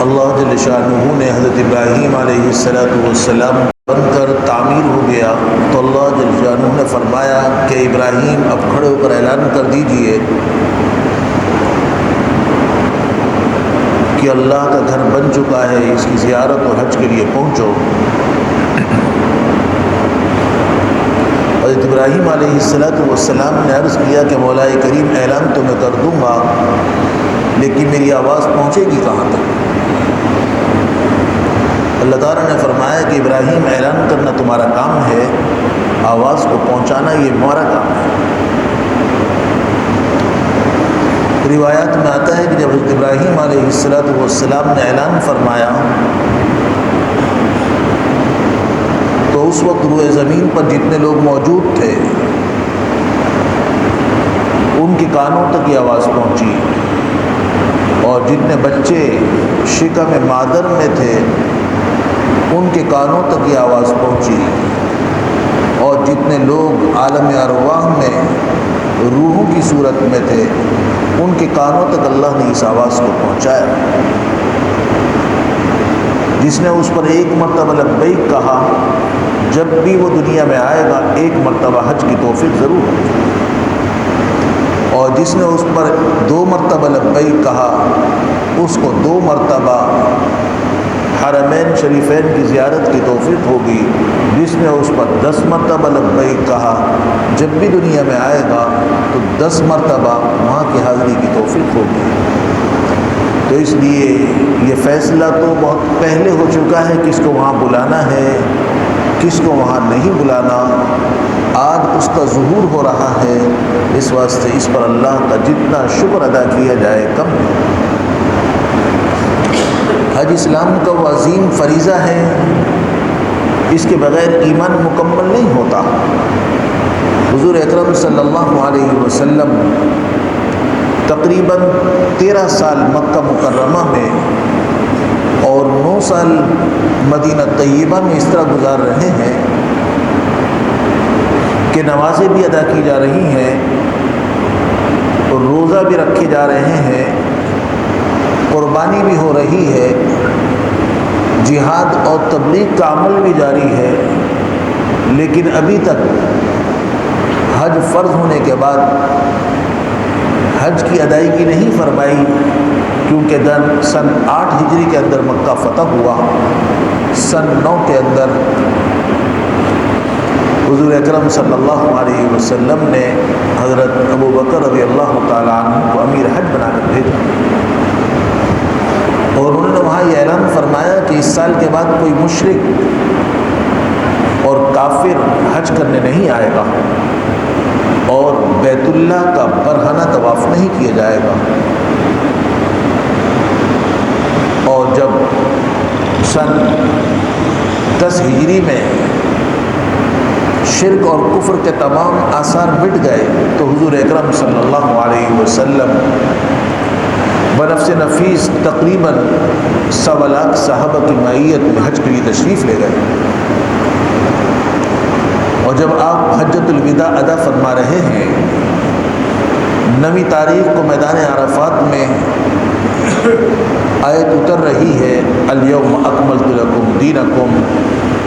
اللہ جل شانہ نے حضرت ابراہیم علیہ السلام بن کر تعمیر ہو گیا تو اللہ جل شانہ نے فرمایا کہ ابراہیم اب کھڑے ہو کر اعلان کر دیجئے کہ اللہ کا گھر بن چکا ہے، اس کی زیارت اور حج کے لیے پہنچو۔ حضرت ابراہیم علیہ السلام نے عرض کیا کہ مولا کریم اعلان تو میں کر دوں گا لیکن میری آواز پہنچے گی کہاں تک؟ اللہ تعالیٰ نے فرمایا کہ ابراہیم اعلان کرنا تمہارا کام ہے، آواز کو پہنچانا یہ ہمارا کام ہے۔ روایات میں آتا ہے کہ جب حضرت ابراہیم علیہ السلام نے اعلان فرمایا تو اس وقت روئے زمین پر جتنے لوگ موجود تھے ان کے کانوں تک یہ آواز پہنچی، اور جتنے بچے شکم مادر میں تھے ان کے کانوں تک یہ آواز پہنچی، اور جتنے لوگ عالم ارواح میں روحوں کی صورت میں تھے ان کے کانوں تک اللہ نے اس آواز کو پہنچایا۔ جس نے اس پر ایک مرتبہ لبیک کہا، جب بھی وہ دنیا میں آئے گا ایک مرتبہ حج کی توفیق ضرور ہوگی، اور جس نے اس پر 2 مرتبہ لبیک کہا اس کو 2 مرتبہ حرمین شریفین کی زیارت کی توفیق ہوگی، جس نے اس پر 10 مرتبہ لبیک کہا جب بھی دنیا میں آئے گا تو 10 مرتبہ وہاں کی حاضری کی توفیق ہوگی۔ تو اس لیے یہ فیصلہ تو بہت پہلے ہو چکا ہے کس کو وہاں بلانا ہے کس کو وہاں نہیں بلانا، آج اس کا ظہور ہو رہا ہے، اس واسطے اس پر اللہ کا جتنا شکر ادا کیا جائے کم ہے۔ حج اسلام کا وہ عظیم فریضہ ہے، اس کے بغیر ایمان مکمل نہیں ہوتا۔ حضور اکرم صلی اللہ علیہ وسلم تقریباً 13 سال مکہ مکرمہ میں اور 9 سال مدینہ طیبہ میں اس طرح گزار رہے ہیں کہ نمازیں بھی ادا کی جا رہی ہیں، روزہ بھی رکھے جا رہے ہیں، قربانی بھی ہو رہی ہے، جہاد اور تبلیغ کا عمل بھی جاری ہے، لیکن ابھی تک حج فرض ہونے کے بعد حج کی ادائیگی نہیں فرمائی، کیونکہ سن 8 ہجری کے اندر مکہ فتح ہوا، سن 9 کے اندر حضور اکرم صلی اللہ علیہ وسلم نے حضرت ابو بکر رضی اللہ تعالیٰ عنہ کو امیر حج بنا کر بھیجا، اور انہوں نے وہاں یہ اعلان فرمایا کہ اس سال کے بعد کوئی مشرک اور کافر حج کرنے نہیں آئے گا، اور بیت اللہ کا برہنہ طواف نہیں کیا جائے گا۔ اور جب سن 10 ہجری میں شرک اور کفر کے تمام آثار مٹ گئے تو حضور اکرم صلی اللہ علیہ وسلم بنفس نفیس تقریباً 1.25 لاکھ صحابہ کی معیت میں حج کے لیے تشریف لے گئے، اور جب آپ حجۃ الوداع ادا فرما رہے ہیں، 9 تاریخ کو میدان عرفات میں آیت اتر رہی ہے، الیوم اکملت لکم دینکم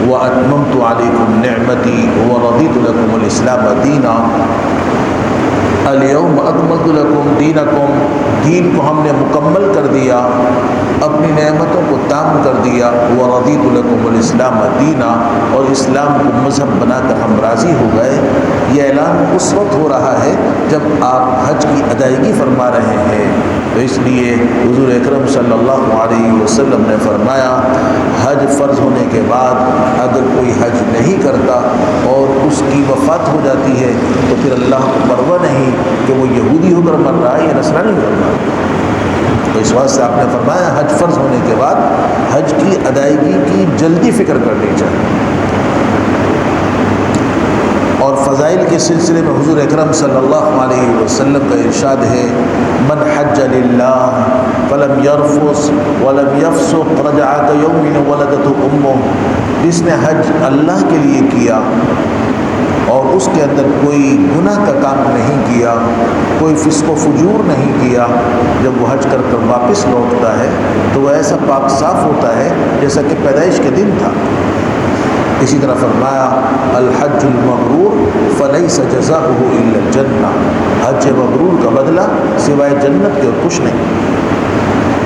واتممت علیکم نعمتی ورضیت لکم الاسلام دینا۔ الیوم اکملت لکم دینکم، دین کو ہم نے مکمل کر دیا، اپنی نعمتوں کو تام کر دیا، ورضیت لکم الاسلام دینا، اور اسلام کو مذہب بنا کر ہم راضی ہو گئے۔ یہ اعلان اس وقت ہو رہا ہے جب آپ حج کی ادائیگی فرما رہے ہیں، تو اس لیے حضور اکرم صلی اللہ علیہ وسلم نے فرمایا حج فرض ہونے کے بعد اگر کوئی حج نہیں کرتا اور اس کی وفات ہو جاتی ہے تو پھر اللہ کو پرواہ نہیں کہ وہ یہودی ہو کر مر رہا ہے یا نصرانی ہو کر مر رہا ہے۔ تو اس واسطے آپ نے فرمایا حج فرض ہونے کے بعد حج کی ادائیگی کی جلدی فکر کرنی چاہیے، اور فضائل کے سلسلے میں حضور اکرم صلی اللہ علیہ وسلم کا ارشاد ہے، من حج للہ فلم یرفث ولم یفسق رجع کیوم ولدتہ امہ، جس نے حج اللہ کے لیے کیا اور اس کے اندر کوئی گناہ کا کام نہیں کیا، کوئی فسق و فجور نہیں کیا، جب وہ حج کر کر واپس لوٹتا ہے تو وہ ایسا پاک صاف ہوتا ہے جیسا کہ پیدائش کے دن تھا۔ اسی طرح فرمایا الحج المبرور فلیس جزاؤہ الا الجنہ، حج مبرور کا بدلہ سوائے جنت کے اور کچھ نہیں۔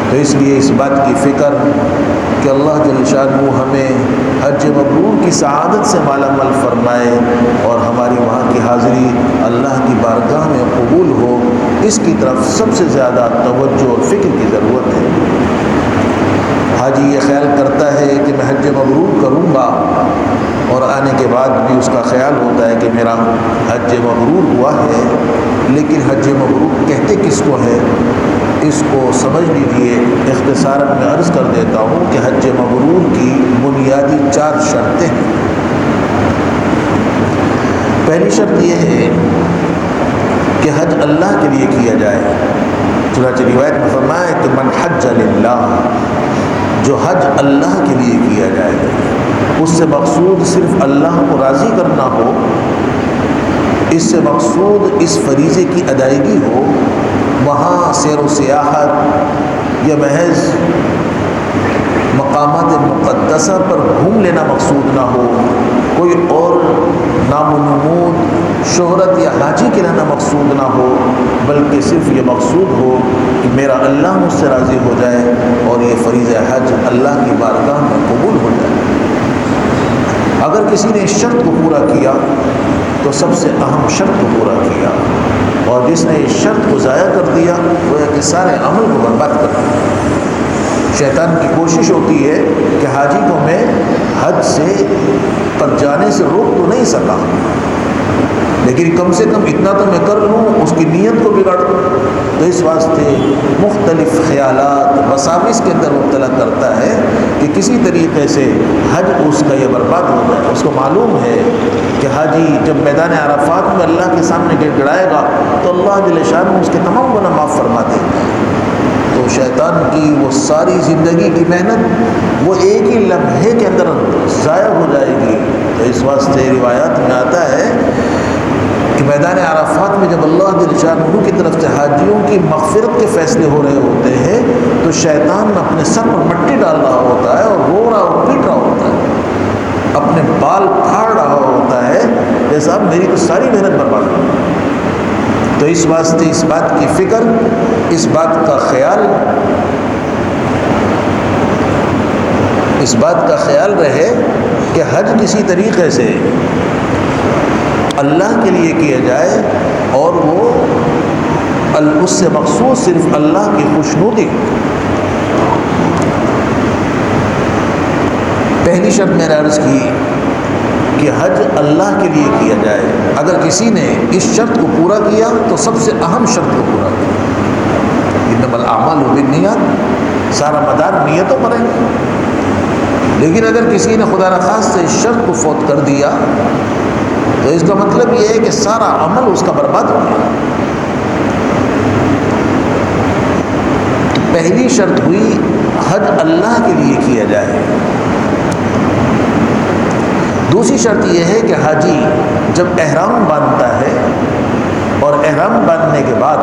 تو اس لیے اس بات کی فکر کہ اللہ جل شانہ ہمیں حج مبرور کی سعادت سے مالا مال فرمائے اور ہماری وہاں کی حاضری اللہ کی بارگاہ میں قبول ہو، اس کی طرف سب سے زیادہ توجہ اور فکر کی ضرورت ہے۔ حاجی یہ خیال کرتا ہے کہ میں حج مبرور کروں گا اور آنے کے بعد بھی اس کا خیال ہوتا ہے کہ میرا حج مبرور ہوا ہے، لیکن حج مبرور کہتے کس کو ہے؟ اس کو سمجھ لیجیے، اختصاراً میں عرض کر دیتا ہوں کہ حج مبرور کی بنیادی 4 شرطیں ہیں۔ پہلی شرط یہ ہے کہ حج اللہ کے لیے کیا جائے، چنانچہ روایت میں فرمایا ہے کہ من حج للہ، جو حج اللہ کے لیے کیا جائے، اس سے مقصود صرف اللہ کو راضی کرنا ہو، اس سے مقصود اس فریضے کی ادائیگی ہو، وہاں سیر و سیاحت یا محض مقامات مقدسہ پر گھوم لینا مقصود نہ ہو، کوئی اور نام و نمود شہرت یا حاجی کے رہنا مقصود نہ ہو، بلکہ صرف یہ مقصود ہو کہ میرا اللہ مجھ سے راضی ہو جائے اور یہ فریضہ حج اللہ کی بارگاہ میں قبول ہو جائے۔ اگر کسی نے اس شرط کو پورا کیا تو سب سے اہم شرط کو پورا کیا، اور جس نے اس شرط کو ضائع کر دیا وہ ہے کہ سارے عمل کو برباد کر دیا۔ شیطان کی کوشش ہوتی ہے کہ حاجی کو میں حج سے پر جانے سے روک تو نہیں سکا، لیکن کم سے کم اتنا تو میں کر لوں، اس کی نیت کو بگاڑ دوں۔ تو اس واسطے مختلف خیالات وساوس کے اندر مبتلا کرتا ہے کہ کسی طریقے سے حج اس کا یہ برباد ہو جائے۔ اس کو معلوم ہے کہ حاجی جب میدان عرفات میں اللہ کے سامنے گڑ گڑائے گا تو اللہ جل شانہ اس کے تمام گناہ معاف فرما دیں گے۔ تو شیطان کی وہ ساری زندگی کی محنت وہ ایک ہی لمحے کے اندر ضائع ہو جائے گی۔ تو اس واسطے روایات میں آتا ہے کہ میدان عرفات میں جب اللہ جل شانہ کی طرف سے حاجیوں کی مغفرت کے فیصلے ہو رہے ہوتے ہیں تو شیطان اپنے سر پر مٹی ڈال رہا ہوتا ہے اور رو رہا اور پیٹ رہا ہوتا ہے، اپنے بال پھاڑ رہا ہوتا ہے جیسا اب میری تو ساری محنت برباد ہو۔ تو اس واسطے اس بات کی فکر، اس بات کا خیال رہے کہ حج کسی طریقے سے اللہ کے لیے کیا جائے اور وہ اس سے مقصود صرف اللہ کی خوشنودی۔ پہلی شرط میں نے عرض کی کہ حج اللہ کے لیے کیا جائے۔ اگر کسی نے اس شرط کو پورا کیا تو سب سے اہم شرط کو پورا کیا۔ انما الاعمال بالنیات، سارا مدار نیتوں پر ہے۔ لیکن اگر کسی نے خدا نخواستہ سے اس شرط کو فوت کر دیا تو اس کا مطلب یہ ہے کہ سارا عمل اس کا برباد ہو گیا۔ پہلی شرط ہوئی حج اللہ کے لیے کیا جائے۔ دوسری شرط یہ ہے کہ حاجی جب احرام باندھتا ہے اور احرام باندھنے کے بعد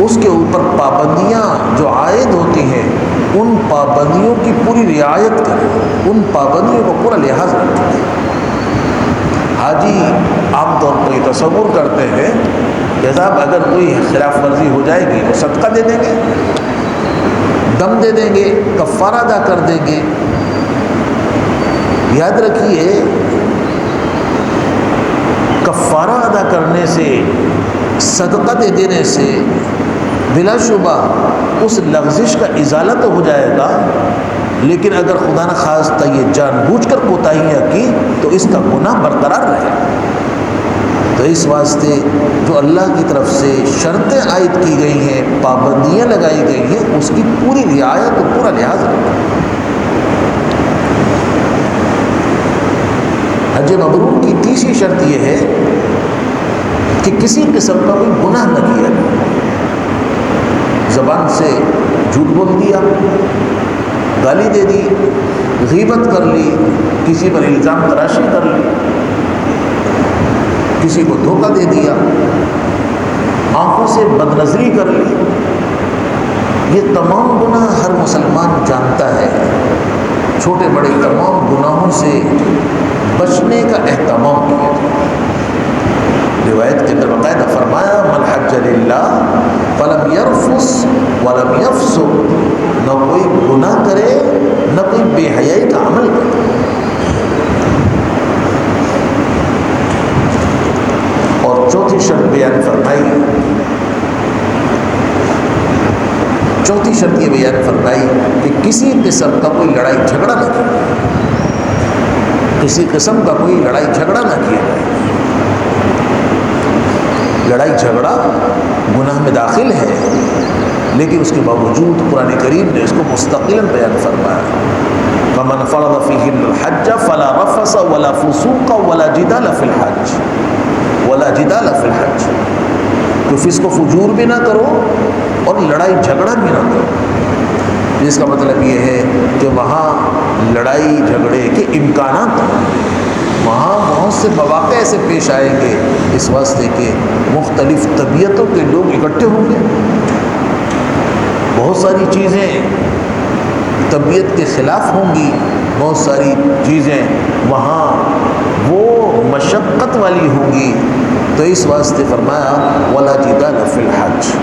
اس کے اوپر پابندیاں جو عائد ہوتی ہیں ان پابندیوں کی پوری رعایت کرے، ان پابندیوں کو پورا لحاظ رکھے۔ حاجی عام طور پر یہ تصور کرتے ہیں کہ صاحب اگر کوئی خلاف ورزی ہو جائے گی تو صدقہ دے دیں گے، دم دے دیں گے، کفارہ ادا کر دیں گے۔ یاد رکھیے کفارہ ادا کرنے سے، صدقہ دے دینے سے بلا شبہ اس لغزش کا ازالہ تو ہو جائے گا، لیکن اگر خدا نخواستہ یہ جان بوجھ کر کوتاہیاں کی تو اس کا گناہ برقرار رہے۔ تو اس واسطے جو اللہ کی طرف سے شرطیں عائد کی گئی ہیں، پابندیاں لگائی گئی ہیں، اس کی پوری رعایت اور پورا لحاظ رکھیں۔ حج مبرور کی تیسری شرط یہ ہے کہ کسی قسم کا کوئی گناہ نہ کیا جائے، زبان سے جھوٹ بول دیا، گالی دے دی، غیبت کر لی، کسی پر الزام تراشی کر لی، کسی کو دھوکہ دے دیا، آنکھوں سے بد نظری کر لی، یہ تمام گناہ ہر مسلمان جانتا ہے۔ چھوٹے بڑے تمام گناہوں سے بچنے کا اہتمام کیا جائے۔ روایت کے اندر باقاعدہ فرمایا من حج للہ فلم یرفث ولم یفسق، نہ کوئی گناہ کرے نہ کوئی بے حیائی کا عمل کرے۔ اور چوتھی شرط بیان فرمائی، چوتھی شرط یہ بیان فرمائی کہ کسی قسم کا کوئی لڑائی جھگڑا نہ کیا، کسی قسم کا کوئی لڑائی جھگڑا نہ کیا جائے۔ لڑائی جھگڑا گناہ میں داخل ہے، لیکن اس کے باوجود قرآن کریم نے اس کو مستقلاً بیان فرمایا۔ فَمَنْ فَرَضَ فِيهِنَّ الْحَجَّ فَلَا رَفَثَ وَلَا فُسُوقَ وَلَا جِدَالَ فِي الْحَجِّ وَلَا جِدَالَ فِي الْحَجِّ، تو فسق و فجور بھی نہ کرو اور لڑائی جھگڑا بھی نہ کرو، جس کا مطلب یہ ہے کہ وہاں لڑائی جھگڑے کے امکانات ہیں، وہاں بہت سے مواقع ایسے پیش آئیں گے اس واسطے کہ مختلف طبیعتوں کے لوگ اکٹھے ہوں گے، بہت ساری چیزیں طبیعت کے خلاف ہوں گی، بہت ساری چیزیں وہاں وہ مشقت والی ہوں گی، تو اس واسطے فرمایا وَلَا جِدَالَ فِي الْحَجِّ،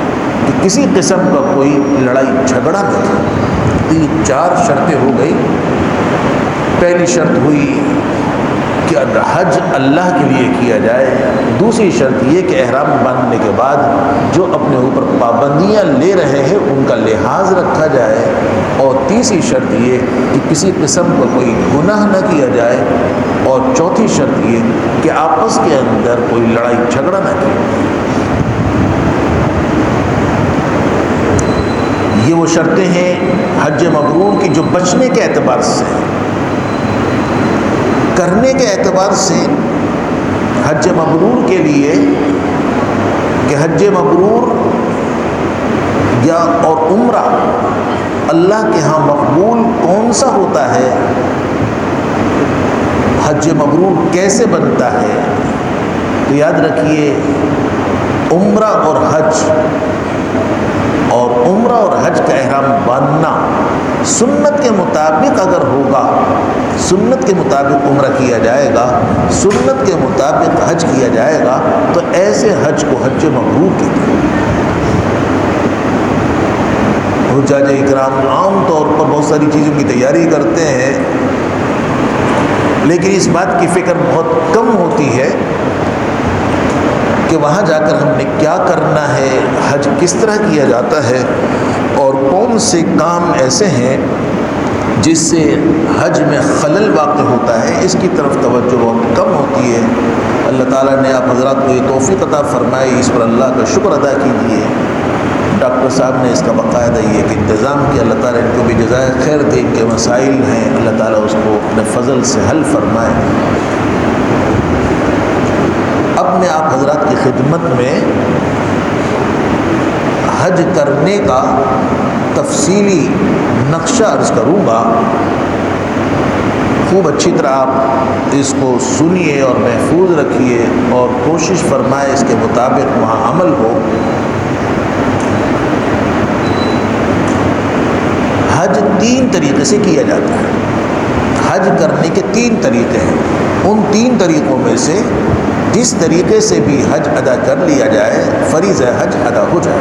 کہ کسی قسم کا کوئی لڑائی جھگڑا نہ کرے۔ یہ 4 شرطیں ہو گئی۔ پہلی شرط ہوئی کہ حج اللہ کے لیے کیا جائے، دوسری شرط یہ کہ احرام باندھنے کے بعد جو اپنے اوپر پابندیاں لے رہے ہیں ان کا لحاظ رکھا جائے، اور تیسری شرط یہ کہ کسی قسم کا کوئی گناہ نہ کیا جائے، اور چوتھی شرط یہ کہ آپس کے اندر کوئی لڑائی جھگڑا نہ کیا جائے۔ یہ وہ شرطیں ہیں حج مبرور کی جو بچنے کے اعتبار سے، کرنے کے اعتبار سے حج مبرور کے لیے کہ حج مبرور یا اور عمرہ اللہ کے ہاں مقبول کون سا ہوتا ہے، حج مبرور کیسے بنتا ہے، تو یاد رکھیے عمرہ اور حج کا احرام باندھنا سنت کے مطابق اگر ہوگا، سنت کے مطابق عمرہ کیا جائے گا، سنت کے مطابق حج کیا جائے گا، تو ایسے حج کو حج مبرور کہتے ہیں۔ حجاج اکرام عام طور پر بہت ساری چیزوں کی تیاری کرتے ہیں، لیکن اس بات کی فکر بہت کم ہوتی ہے کہ وہاں جا کر ہم نے کیا کرنا ہے، حج کس طرح کیا جاتا ہے، اور کون سے کام ایسے ہیں جس سے حج میں خلل واقع ہوتا ہے، اس کی طرف توجہ بہت کم ہوتی ہے۔ اللہ تعالیٰ نے آپ حضرات کو یہ توفیق عطا فرمائی، اس پر اللہ کا شکر ادا کیجیے۔ ڈاکٹر صاحب نے اس کا باقاعدہ یہ کہ انتظام کیا، اللہ تعالیٰ ان کو بھی جزائے خیر دے، ان کے مسائل ہیں، اللہ تعالیٰ اس کو اپنے فضل سے حل فرمائے۔ اب میں آپ حضرات کی خدمت میں حج کرنے کا تفصیلی نقشہ عرض کروں گا، خوب اچھی طرح آپ اس کو سنیے اور محفوظ رکھیے اور کوشش فرمائے اس کے مطابق وہاں عمل ہو۔ حج 3 طریقے سے کیا جاتا ہے، حج کرنے کے 3 طریقے ہیں، ان 3 طریقوں میں سے جس طریقے سے بھی حج ادا کر لیا جائے فریضہ حج ادا ہو جائے۔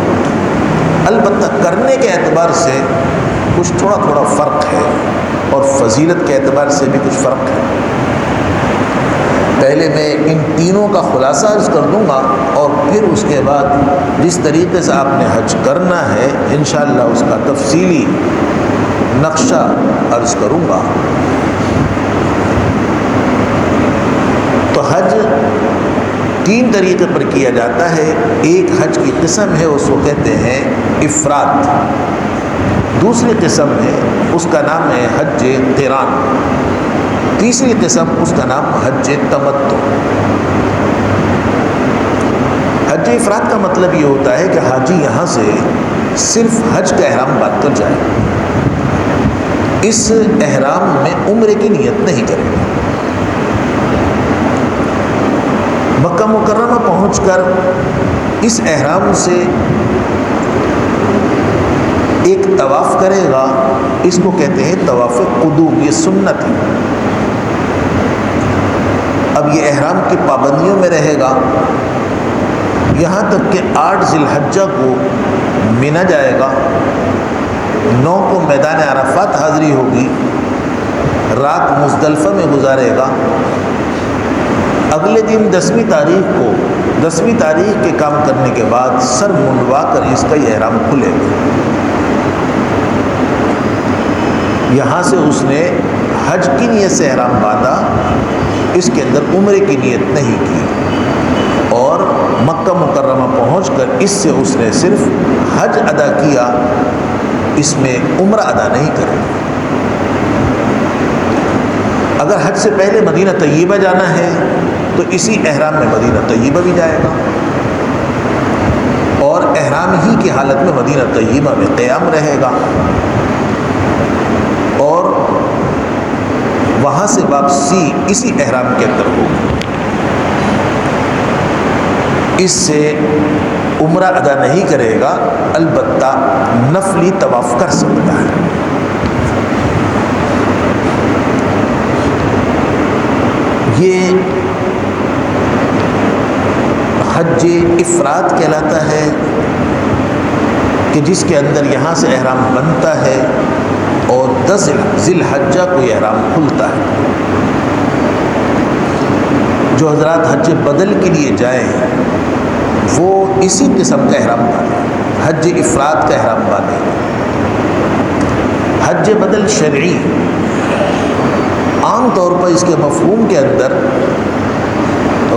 البتہ کرنے کے اعتبار سے کچھ تھوڑا فرق ہے، اور فضیلت کے اعتبار سے بھی کچھ فرق ہے۔ پہلے میں ان تینوں کا خلاصہ عرض کر دوں گا، اور پھر اس کے بعد جس طریقے سے آپ نے حج کرنا ہے انشاءاللہ اس کا تفصیلی نقشہ عرض کروں گا۔ تو حج 3 طریقے پر کیا جاتا ہے۔ ایک حج کی قسم ہے، اس کو کہتے ہیں افراد۔ دوسری قسم ہے، اس کا نام ہے حج قران۔ تیسری قسم اس کا نام حج تمتع۔ حج افراد کا مطلب یہ ہوتا ہے کہ حاجی یہاں سے صرف حج کا احرام باندھ کر جائے، اس احرام میں عمرے کی نیت نہیں کرے گا۔ مکہ مکرمہ پہنچ کر اس احرام سے ایک طواف کرے گا، اس کو کہتے ہیں طواف قدوم، یہ سنت ہے۔ اب یہ احرام کی پابندیوں میں رہے گا یہاں تک کہ 8 ذی الحجہ کو منی جائے گا، 9 کو میدان عرفات حاضری ہوگی، رات مزدلفہ میں گزارے گا، اگلے دن 10ویں تاریخ کے کام کرنے کے بعد سر منڈوا کر اس کا یہ احرام کھلے گا۔ یہاں سے اس نے حج کی نیت سے احرام باندھا، اس کے اندر عمرے کی نیت نہیں کی، اور مکہ مکرمہ پہنچ کر اس سے اس نے صرف حج ادا کیا، اس میں عمرہ ادا نہیں کرے گا۔ اگر حج سے پہلے مدینہ طیبہ جانا ہے تو اسی احرام میں مدینہ طیبہ بھی جائے گا، اور احرام ہی کی حالت میں مدینہ طیبہ میں قیام رہے گا، اور وہاں سے واپسی اسی احرام کے اندر ہوگی۔ اس سے عمرہ ادا نہیں کرے گا، البتہ نفلی طواف کر سکتا ہے۔ یہ حج افراد کہلاتا ہے کہ جس کے اندر یہاں سے احرام بنتا ہے اور 10 ذی الحجہ کو یہ احرام کھلتا ہے۔ جو حضرات حج بدل کے لیے جائیں وہ اسی قسم کا احرام باندھیں، حج افراد کا احرام باندھیں۔ حج بدل شرعی عام طور پر اس کے مفہوم کے اندر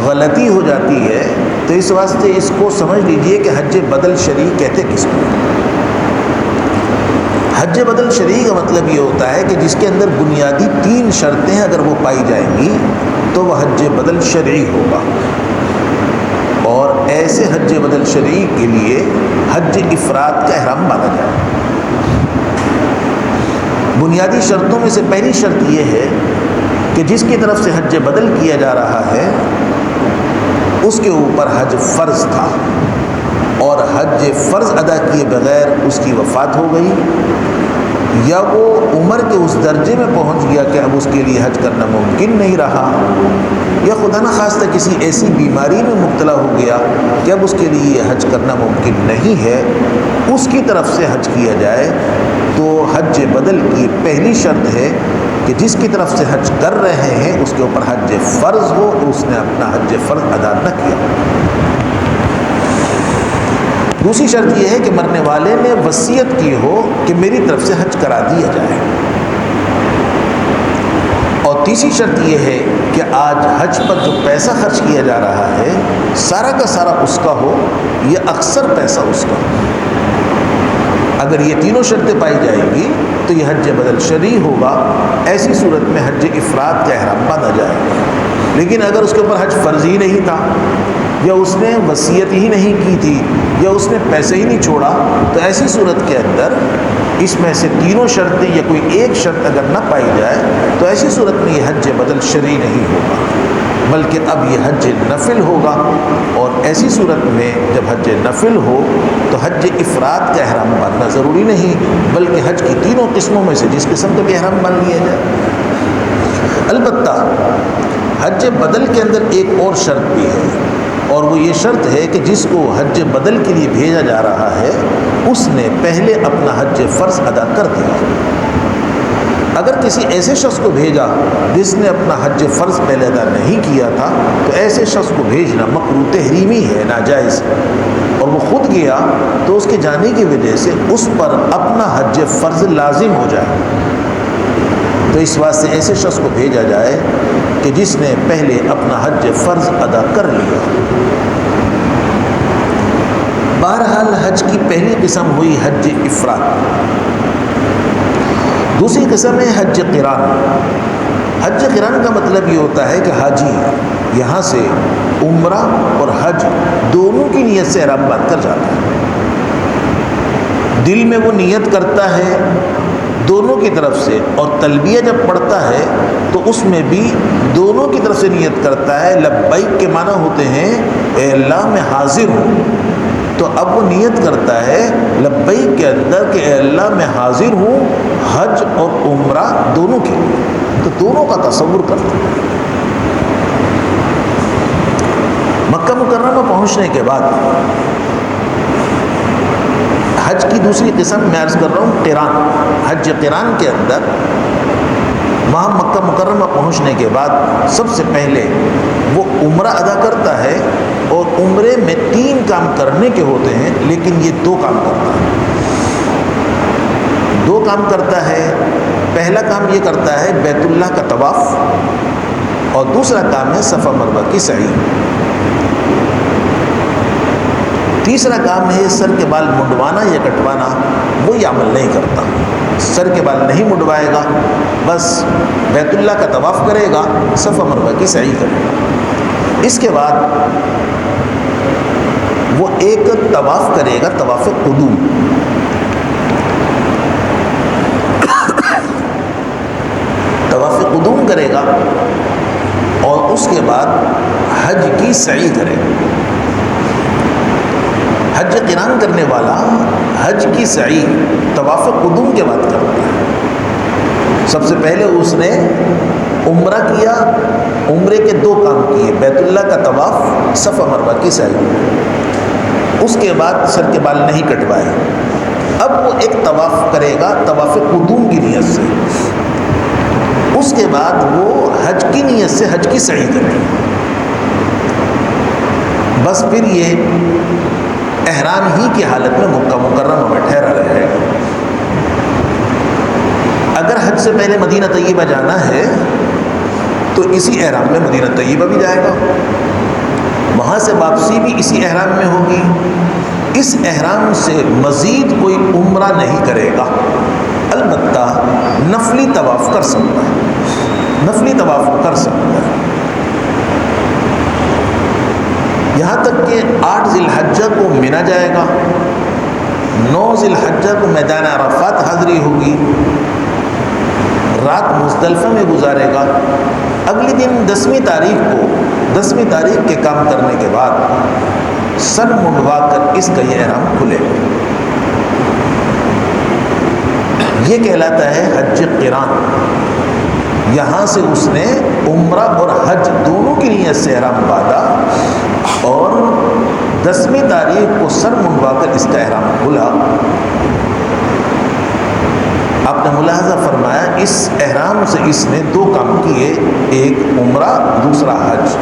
غلطی ہو جاتی ہے، تو اس واسطے اس کو سمجھ لیجئے کہ حج بدل شرعی کہتے کس کو۔ حج بدل شرعی کا مطلب یہ ہوتا ہے کہ جس کے اندر بنیادی 3 شرطیں اگر وہ پائی جائیں گی تو وہ حج بدل شرعی ہوگا، اور ایسے حج بدل شرعی کے لیے حج افراد کا احرام باندھا جائے۔ بنیادی شرطوں میں سے پہلی شرط یہ ہے کہ جس کی طرف سے حج بدل کیا جا رہا ہے اس کے اوپر حج فرض تھا، اور حج فرض ادا کیے بغیر اس کی وفات ہو گئی، یا وہ عمر کے اس درجے میں پہنچ گیا کہ اب اس کے لیے حج کرنا ممکن نہیں رہا، یا خدا نخواستہ کسی ایسی بیماری میں مبتلا ہو گیا کہ اب اس کے لیے حج کرنا ممکن نہیں ہے، اس کی طرف سے حج کیا جائے، تو حج بدل کی پہلی شرط ہے کہ جس کی طرف سے حج کر رہے ہیں اس کے اوپر حج فرض ہو اور اس نے اپنا حج فرض ادا نہ کیا۔ دوسری شرط یہ ہے کہ مرنے والے نے وصیت کی ہو کہ میری طرف سے حج کرا دیا جائے، اور تیسری شرط یہ ہے کہ آج حج پر جو پیسہ خرچ کیا جا رہا ہے سارا کا سارا اس کا ہو یا اکثر پیسہ اس کا ہو۔ اگر یہ تینوں شرطیں پائی جائیں گی تو یہ حج بدل شرعی ہوگا، ایسی صورت میں حج افراد کا احرام باندھا جائے گا۔ لیکن اگر اس کے اوپر حج فرض ہی نہیں تھا، یا اس نے وصیت ہی نہیں کی تھی، یا اس نے پیسے ہی نہیں چھوڑا، تو ایسی صورت کے اندر اس میں سے تینوں شرطیں یا کوئی ایک شرط اگر نہ پائی جائے تو ایسی صورت میں یہ حج بدل شرعی نہیں ہوگا، بلکہ اب یہ حج نفل ہوگا، اور ایسی صورت میں جب حج نفل ہو تو حج افراد کا احرام باندھنا ضروری نہیں، بلکہ حج کی تینوں قسموں میں سے جس قسم کا بھی احرام باندھ لیا جائے۔ البتہ حج بدل کے اندر ایک اور شرط بھی ہے، اور وہ یہ شرط ہے کہ جس کو حج بدل کے لیے بھیجا جا رہا ہے اس نے پہلے اپنا حج فرض ادا کر دیا۔ اگر کسی ایسے شخص کو بھیجا جس نے اپنا حج فرض پہلے ادا نہیں کیا تھا تو ایسے شخص کو بھیجنا مکروہ تحریمی ہے، ناجائز ہے، اور وہ خود گیا تو اس کے جانے کی وجہ سے اس پر اپنا حج فرض لازم ہو جائے، تو اس واسطے ایسے شخص کو بھیجا جائے کہ جس نے پہلے اپنا حج فرض ادا کر لیا۔ بہرحال حج کی پہلی قسم ہوئی حج افراد، دوسری قسم ہے حج قران۔ حج قران کا مطلب یہ ہوتا ہے کہ حاجی یہاں سے عمرہ اور حج دونوں کی نیت سے احرام باندھ کر جاتا ہے. دل میں وہ نیت کرتا ہے دونوں کی طرف سے, اور تلبیہ جب پڑھتا ہے تو اس میں بھی دونوں کی طرف سے نیت کرتا ہے. لبیک کے معنی ہوتے ہیں اے اللہ میں حاضر ہوں, تو اب وہ نیت کرتا ہے لبیک کے اندر کہ اے اللہ میں حاضر ہوں حج اور عمرہ دونوں کے, تو دونوں کا تصور کرتا ہے. مکہ مکرمہ پہنچنے کے بعد حج کی دوسری قسم میں عرض کر رہا ہوں قران, حج قران کے اندر وہاں مکہ مکرمہ پہنچنے کے بعد سب سے پہلے وہ عمرہ ادا کرتا ہے, اور عمرے میں 3 کام کرنے کے ہوتے ہیں لیکن یہ 2 کام کرتا ہے. 2 کام کرتا ہے. پہلا کام یہ کرتا ہے بیت اللہ کا طواف, اور دوسرا کام ہے صفا مروہ کی سعی. تیسرا کام ہے سر کے بال منڈوانا یا کٹوانا, وہ یہ عمل نہیں کرتا. سر کے بال نہیں منڈوائے گا, بس بیت اللہ کا طواف کرے گا, صفا مروہ کی سعی کرے گا. اس کے بعد وہ ایک طواف کرے گا, طواف قدوم. طواف قدوم کرے گا, اور اس کے بعد حج کی سعی کرے گا. حج قران کرنے والا حج کی سعی طواف قدوم کے بعد کرتا ہے. سب سے پہلے اس نے عمرہ کیا, عمرے کے 2 کام کیے, بیت اللہ کا طواف, صفا مروہ کی سعی. اس کے بعد سر کے بال نہیں کٹوائے. اب وہ ایک طواف کرے گا طواف قدوم کی نیت سے. اس کے بعد وہ حج کی نیت سے حج کی سعی کرے گا. بس پھر یہ احرام ہی کی حالت میں مکہ مکرمہ میں ٹھہرا رہے گا. اگر حج سے پہلے مدینہ طیبہ جانا ہے تو اسی احرام میں مدینہ طیبہ بھی جائے گا, وہاں سے واپسی بھی اسی احرام میں ہوگی. اس احرام سے مزید کوئی عمرہ نہیں کرے گا, البتہ نفلی طواف کر سکتا ہے, نفلی طواف کر سکتا ہے. یہاں تک کہ 8 ذی الحجہ کو منی جائے گا, 9 ذی الحجہ کو میدان عرفات حاضری ہوگی, رات مزدلفہ میں گزارے گا. اگلی دن 10ویں تاریخ کے کام کرنے کے بعد سر منڈوا کر اس کا یہ احرام کھلے گا. یہ کہلاتا ہے حج قران. یہاں سے اس نے عمرہ اور حج دونوں کی نیت سے احرام باندھا, اور 10ویں تاریخ کو سر منڈوا کر اس کا احرام کھلا. آپ نے ملاحظہ فرمایا اس احرام سے اس نے 2 کام کیے, ایک عمرہ دوسرا حج.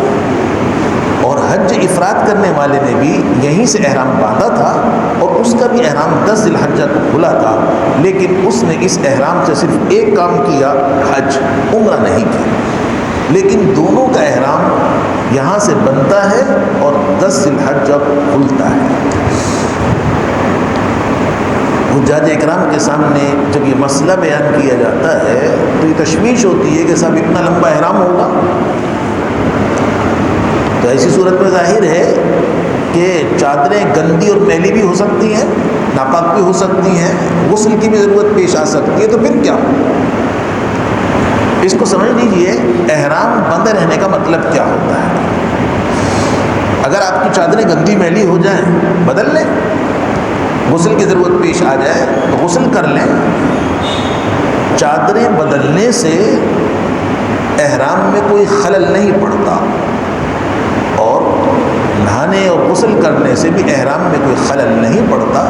اور حج افراد کرنے والے نے بھی یہیں سے احرام باندھا تھا, اور اس کا بھی احرام 10 ذی الحجہ کو کھلا تھا, لیکن اس نے اس احرام سے صرف ایک کام کیا, حج, عمرہ نہیں کیا. لیکن دونوں کا احرام یہاں سے بنتا ہے اور 10 ذی الحجہ کو کھلتا ہے. حجاج اکرام کے سامنے جب یہ مسئلہ بیان کیا جاتا ہے تو یہ تشویش ہوتی ہے کہ صاحب اتنا لمبا احرام ہوگا. تو ایسی صورت میں ظاہر ہے کہ چادریں گندی اور میلی بھی ہو سکتی ہیں, ناپاک بھی ہو سکتی ہیں, غسل کی بھی ضرورت پیش آ سکتی ہے. تو پھر کیا, اس کو سمجھ لیجئے احرام بندے رہنے کا مطلب کیا ہوتا ہے. اگر آپ کی چادریں گندی میلی ہو جائیں بدل لیں, غسل کی ضرورت پیش آ جائے تو غسل کر لیں. چادریں بدلنے سے احرام میں کوئی خلل نہیں پڑتا, اور نہانے اور غسل کرنے سے بھی احرام میں کوئی خلل نہیں پڑتا.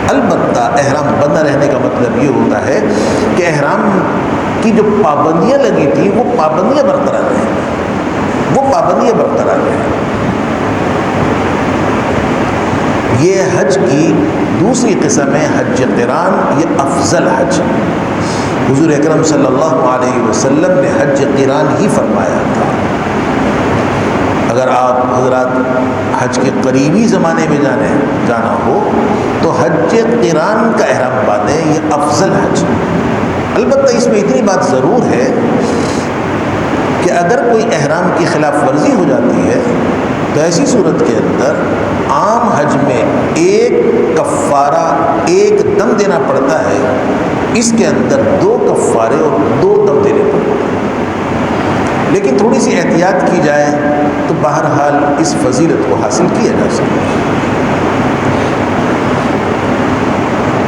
البتہ احرام بندہ رہنے کا مطلب یہ ہوتا ہے کہ احرام کی جو پابندیاں لگی تھیں وہ پابندیاں برقرار رہیں, وہ پابندیاں برقرار رہیں. یہ حج کی دوسری قسم ہے حج قران, یہ افضل حج. حضور اکرم صلی اللہ علیہ وسلم نے حج قران ہی فرمایا تھا. اگر آپ حضرات حج کے قریبی زمانے میں جانا ہو تو حج قران کا احرام باندھیں, یہ افضل حج. البتہ اس میں اتنی بات ضرور ہے کی خلاف ورزی ہو جاتی ہے تو ایسی صورت کے اندر عام حج میں ایک کفارہ ایک دم دینا پڑتا ہے، اس کے اندر 2 کفارے اور 2 دم دینے پڑتے ہیں۔ لیکن تھوڑی سی احتیاط کی جائے تو بہرحال اس فضیلت کو حاصل کیا جا سکتا ہے۔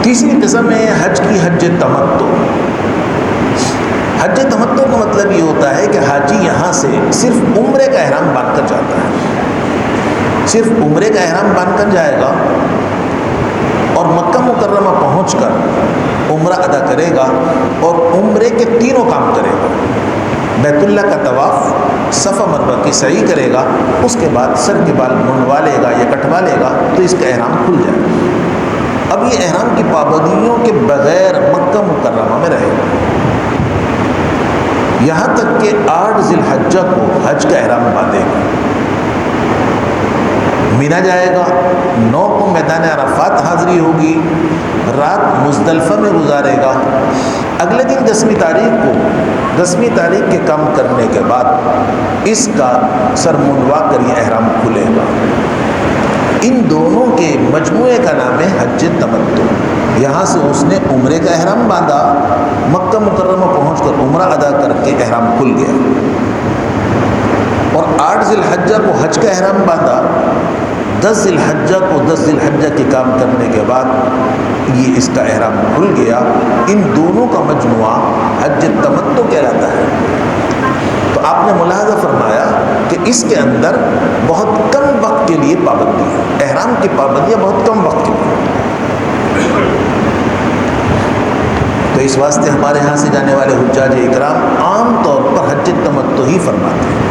تیسری قسم ہے حج کی حج تمتع۔ حج تمتع کا مطلب یہ ہوتا ہے کہ حاجی یہاں سے صرف عمرے کا احرام باندھ کر جاتا ہے، صرف عمرے کا احرام باندھ کر جائے گا اور مکہ مکرمہ پہنچ کر عمرہ ادا کرے گا اور عمرے کے 3 کام کرے گا۔ بیت اللہ کا طواف، صفا مروہ کی سعی کرے گا، اس کے بعد سر کے بال منڈوا لے گا یا کٹوا لے گا تو اس کا احرام کھل جائے گا۔ اب یہ احرام کی پابندیوں کے بغیر مکہ مکرمہ میں رہے گا یہاں تک کہ 8 ذی الحجہ کو حج کا احرام باندھے گا، مینا جائے گا، 9 کو میدان عرفات حاضری ہوگی، رات مزدلفہ میں گزارے گا، اگلے دن 10ویں تاریخ کے کام کرنے کے بعد اس کا سر منڈوا کر یہ احرام کھلے گا۔ ان دونوں کے مجموعے کا نام ہے حج تمتع۔ یہاں سے اس نے عمرے کا احرام باندھا، مکہ مکرمہ پہنچ کر عمرہ ادا کر کے احرام کھل گیا، اور 8 ذی الحجہ کو حج کا احرام باندھا، 10 ذی الحجہ کو 10 ذی الحجہ کے کام کرنے کے بعد یہ اس کا احرام کھل گیا۔ ان دونوں کا مجموعہ حج تمتع کہلاتا ہے۔ تو آپ نے ملاحظہ فرمایا کہ اس کے اندر بہت کم وقت کے لیے پابندی ہے، احرام کی پابندیاں بہت کم وقت کے لیے۔ تو اس واسطے ہمارے ہاں سے جانے والے حجاج اکرام عام طور پر حج تمتع ہی فرماتے ہیں۔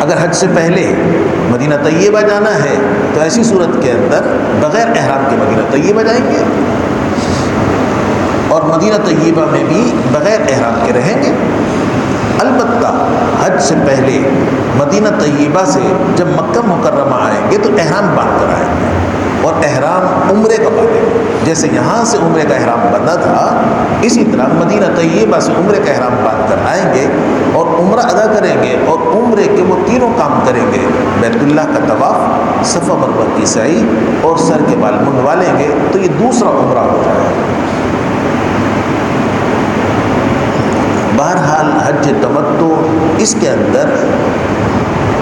اگر حج سے پہلے مدینہ طیبہ جانا ہے تو ایسی صورت کے اندر بغیر احرام کے مدینہ طیبہ جائیں گے اور مدینہ طیبہ میں بھی بغیر احرام کے رہیں گے۔ البتہ حج سے پہلے مدینہ طیبہ سے جب مکہ مکرمہ آئیں گے تو احرام باندھ کر آئیں گے، اور احرام عمرے کا باندھیں گے۔ جیسے یہاں سے عمرے کا احرام بندھا تھا، اسی طرح مدینہ طیبہ سے عمرے کا احرام باندھ کر آئیں گے اور عمرہ ادا کریں گے، اور عمرے کے وہ 3 کام کریں گے، بیت اللہ کا طواف، صفا مروہ کی سعی اور سر کے بال منڈوا لیں گے، تو یہ دوسرا عمرہ ہو جائے گا۔ بہرحال حج تمتع اس کے اندر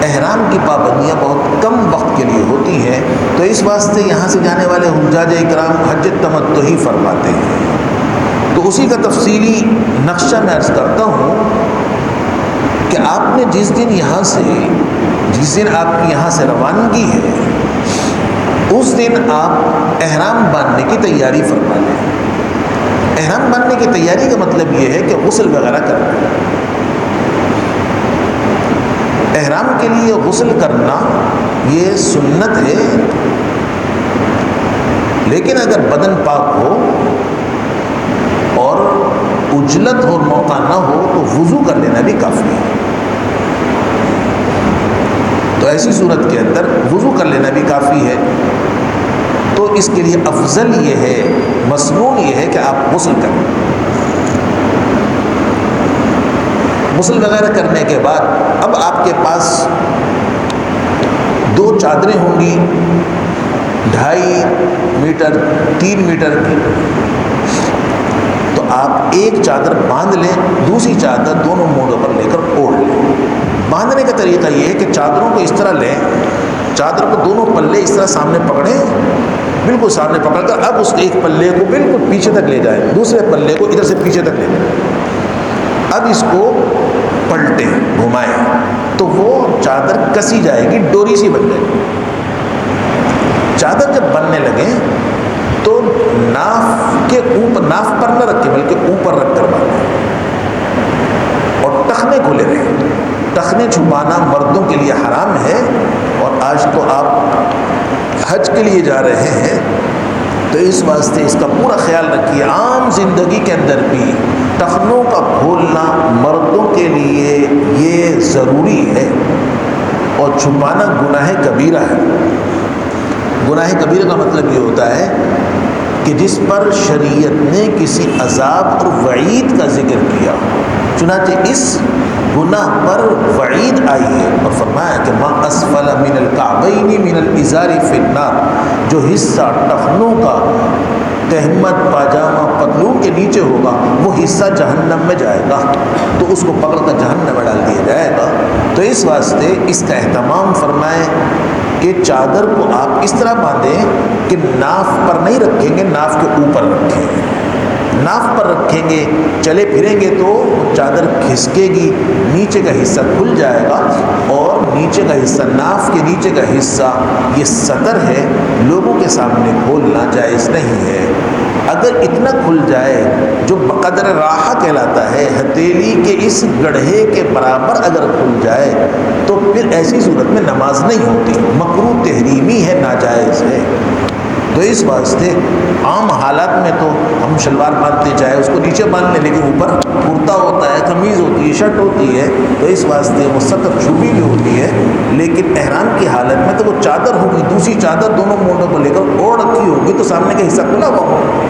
احرام کی پابندیاں بہت کم وقت کے لیے ہوتی ہیں، تو اس واسطے یہاں سے جانے والے حجاج اکرام حج تمتع ہی فرماتے ہیں۔ تو اسی کا تفصیلی نقشہ میں عرض کرتا ہوں کہ آپ نے جس دن آپ کی یہاں سے روانگی ہے، اس دن آپ احرام باندھنے کی تیاری فرما لیں۔ احرام باندھنے کی تیاری کا مطلب یہ ہے کہ غسل وغیرہ کرنا۔ احرام کے لیے غسل کرنا یہ سنت ہے، لیکن اگر بدن پاک ہو اور اجلت اور موقع نہ ہو تو وضو کر لینا بھی کافی ہے۔ تو ایسی صورت کے اندر وضو کر لینا بھی کافی ہے۔ تو اس کے لیے افضل یہ ہے، مسنون یہ ہے کہ آپ غسل کریں۔ غسل وغیرہ کرنے کے بعد اب آپ کے پاس 2 چادریں ہوں گی، 2.5 میٹر 3 میٹر کی، تو آپ ایک چادر باندھ لیں، دوسری چادر دونوں موڑوں پر لے کر اوڑھ لیں۔ باندھنے کا طریقہ یہ ہے کہ چادروں کو اس طرح لیں، چادر کو دونوں پلے اس طرح سامنے پکڑیں، بالکل سامنے پکڑ کر اب اس ایک پلے کو بالکل پیچھے تک لے جائیں، دوسرے پلے کو ادھر سے پیچھے تک لے جائیں۔ اب اس کو پلٹیں، گھمائیں، تو وہ چادر کسی جائے گی، ڈوری سی بن جائے گی۔ چادر جب بننے لگے تو ناف پر نہ رکھیں بلکہ اوپر رکھ کر باندھیں، اور ٹخنے کھلے رہیں۔ ٹخنے چھپانا مردوں کے لیے حرام ہے، اور آج تو آپ حج کے لیے جا رہے ہیں تو اس واسطے اس کا پورا خیال رکھیے۔ عام زندگی کے اندر بھی ٹخنوں کا کھولنا مردوں کے لیے یہ ضروری ہے، اور چھپانا گناہ کبیرہ ہے۔ گناہ کبیرہ کا مطلب یہ ہوتا ہے کہ جس پر شریعت نے کسی عذاب اور وعید کا ذکر کیا، چنانچہ اس گناہ پر وعید آئی ہے اور فرمایا کہ ما اسفل من الکعبین من الازار فی النار، جو حصہ ٹخنوں کا تہمت پاجامہ پتلون کے نیچے ہوگا وہ حصہ جہنم میں جائے گا، تو اس کو پکڑ کر جہنم میں ڈال دیا جائے گا۔ تو اس واسطے اس کا اہتمام فرمائیں کہ چادر کو آپ اس طرح باندھیں کہ ناف پر نہیں رکھیں گے، ناف کے اوپر رکھیں گے۔ ناف پر رکھیں گے، چلے پھریں گے تو چادر کھسکے گی، نیچے کا حصہ کھل جائے گا، اور نیچے کا حصہ، ناف کے نیچے کا حصہ یہ سطر ہے، لوگوں کے سامنے کھولنا جائز نہیں ہے۔ اگر اتنا کھل جائے جو بقدر راحہ کہلاتا ہے، ہتھیلی کے اس گڑھے کے برابر اگر کھل جائے تو پھر ایسی صورت میں نماز نہیں ہوتی، مکروہ تحریمی ہے، ناجائز ہے۔ تو اس واسطے عام حالات میں تو ہم شلوار باندھتے چاہے اس کو نیچے باندھ لیں، لیکن اوپر کرتا ہوتا ہے، قمیض ہوتی ہے، شرٹ ہوتی ہے، تو اس واسطے وہ سطر چھپی بھی ہوتی ہے۔ لیکن احرام کی حالت میں تو وہ چادر ہوگی، دوسری چادر دونوں مونڈوں کو لے کر اوڑھ رکھی ہوگی، تو سامنے کا حصہ کھلا ہوا ہوگا۔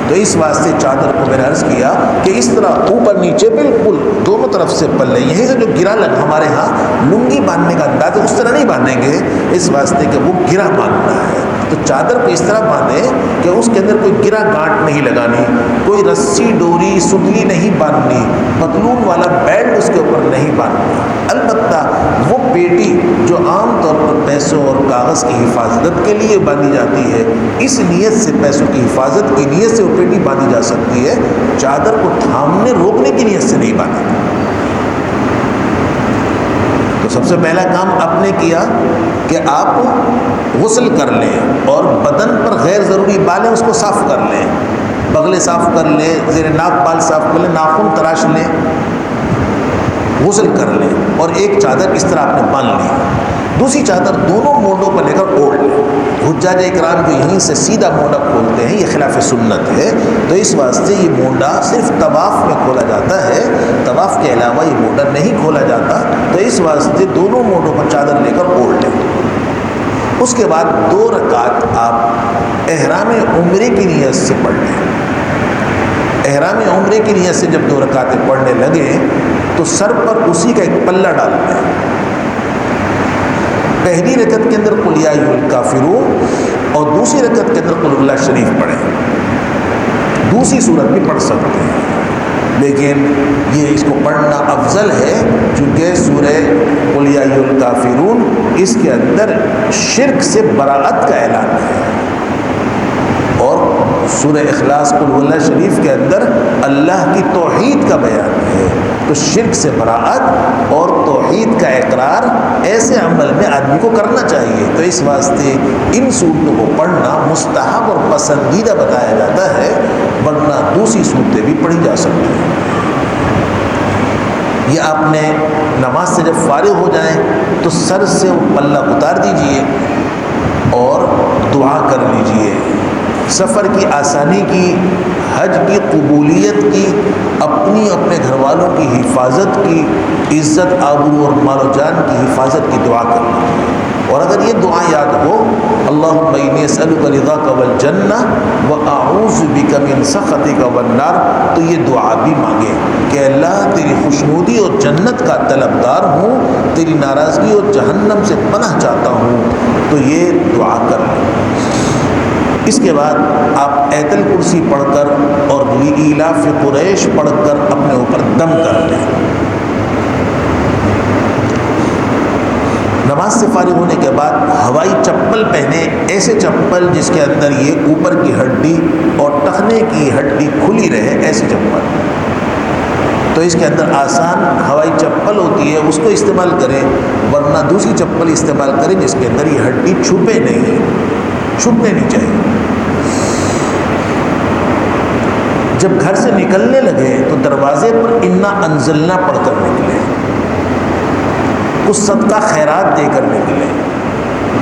تو اس واسطے چادر کو میں نے عرض کیا کہ اس طرح اوپر نیچے بالکل دونوں طرف سے پلے، یہیں سے جو گرا لگ ہمارے ہاں لنگی باندھنے کا انداز ہے، اس طرح نہیں باندھیں گے، اس واسطے کہ وہ گرا باندھنا ہے۔ تو چادر کو اس طرح باندھیں کہ اس کے اندر کوئی گرا گانٹ نہیں لگانی، کوئی رسی ڈوری ستلی نہیں باندھنی، پتلون والا بیلٹ اس کے اوپر نہیں باندھنا۔ البتہ وہ پیٹی جو عام طور پر پیسوں اور کاغذ کی حفاظت کے لیے باندھی جاتی ہے، اس نیت سے، پیسوں کی حفاظت کی نیت سے وہ پیٹی باندھی جا سکتی ہے، چادر کو تھامنے روکنے کی نیت سے نہیں باندھی۔ تو سب سے پہلا کام آپ نے کیا کہ آپ غسل کر لیں اور بدن پر غیر ضروری بالیں اس کو صاف کر لیں، بغلیں صاف کر لیں، زیر ناک بال صاف کر لیں، ناخن تراش لیں، غسل کر لیں، اور ایک چادر اس طرح آپ نے باندھ لی، دوسری چادر دونوں مونڈوں پر لے کر اوڑھ لیں۔ حجاج اکرام جو یہیں سے سیدھا مونڈا کھولتے ہیں، یہ خلاف سنت ہے، تو اس واسطے یہ مونڈا صرف طواف میں کھولا جاتا ہے، طواف کے علاوہ یہ مونڈا نہیں کھولا جاتا، تو اس واسطے دونوں مونڈوں پر چادر لے کر اوڑھ لیں۔ اس کے بعد 2 رکعت آپ احرام عمرے کی نیت سے پڑھ لیں۔ احرام عمرے کی نیت سے جب 2 رکعتیں پڑھنے لگیں تو سر پر اسی کا ایک پلہ ڈال دیں۔ پہلی رکعت کے اندر قل یا ایھا الکافرون اور دوسری رکعت کے اندر قل اللہ شریف پڑھیں، دوسری صورت بھی پڑھ سکتے ہیں، لیکن یہ اس کو پڑھنا افضل ہے، چونکہ سورہ قل یا ایھا الکافرون اس کے اندر شرک سے براءت کا اعلان ہے، اور سورہ اخلاص قل اللہ شریف کے اندر اللہ کی توحید کا بیان ہے۔ تو شرک سے براءت اور توحید کا اقرار ایسے عمل میں آدمی کو کرنا چاہیے، تو اس واسطے ان صورتوں کو پڑھنا مستحب اور پسندیدہ بتایا جاتا ہے، ورنہ دوسری صورتیں بھی پڑھی جا سکتی ہیں۔ یہ آپ نے نماز سے جب فارغ ہو جائیں تو سر سے وہ پلہ اتار دیجئے اور دعا کر لیجئے، سفر کی آسانی کی، حج کی قبولیت کی، اپنی اپنے گھر والوں کی حفاظت کی، عزت آبرو اور مال و جان کی حفاظت کی دعا کر لیجیے۔ اور اگر یہ دعا یاد ہو، اللہم انی اسألک رضاک والجنہ واعوذ بک من سخطک والنار، تو یہ دعا بھی مانگیں کہ اللہ تیری خوشنودی اور جنت کا طلبگار ہوں، تیری ناراضگی اور جہنم سے پناہ چاہتا ہوں، تو یہ دعا کر لیں۔ اس کے بعد آپ آیت الکرسی پڑھ کر اور لإیلاف قریش پڑھ کر اپنے اوپر دم کر لیں۔ نماز سے فارغ ہونے کے بعد ہوائی چپل پہنے، ایسے چپل جس کے اندر یہ اوپر کی ہڈی اور ٹخنے کی ہڈی کھلی رہے، ایسی چپل، تو اس کے اندر آسان ہوائی چپل ہوتی ہے، اس کو استعمال کریں، ورنہ دوسری چپل استعمال کریں جس کے اندر یہ ہڈی چھپے چھپنے نہیں چاہیے۔ جب گھر سے نکلنے لگے تو دروازے پر انا انزلنا پڑھ کر نکلے، کچھ صدقہ خیرات دے کر نکلے،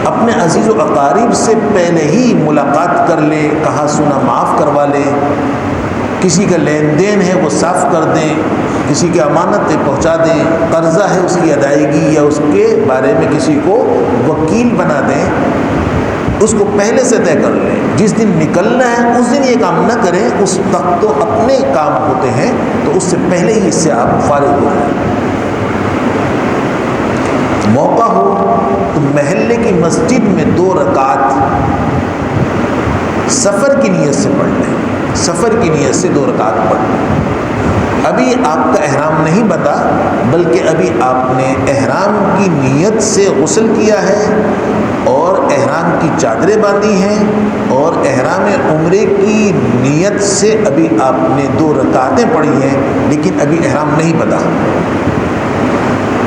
اپنے عزیز و اقارب سے پہلے ہی ملاقات کر لیں، کہا سنا معاف کروا لیں، کسی کا لین دین ہے وہ صاف کر دیں، کسی کی امانتیں پہنچا دیں، قرضہ ہے اس کی ادائیگی یا اس کے بارے میں کسی کو وکیل بنا دیں، اس کو پہلے سے طے کر لیں۔ جس دن نکلنا ہے اس دن یہ کام نہ کریں، اس وقت تو اپنے کام ہوتے ہیں، تو اس سے پہلے ہی اس سے آپ فارغ ہو جائیں۔ موقع ہو تو محلے کی مسجد میں 2 رکعت سفر کی نیت سے پڑھ لیں، سفر کی نیت سے 2 رکعت پڑھ لیں۔ ابھی آپ کا احرام نہیں بتا، بلکہ ابھی آپ نے احرام کی نیت سے غسل کیا ہے اور احرام کی چادریں باندھی ہیں اور احرام عمرے کی نیت سے ابھی آپ نے 2 رکعتیں پڑھی ہیں، لیکن ابھی احرام نہیں بتا۔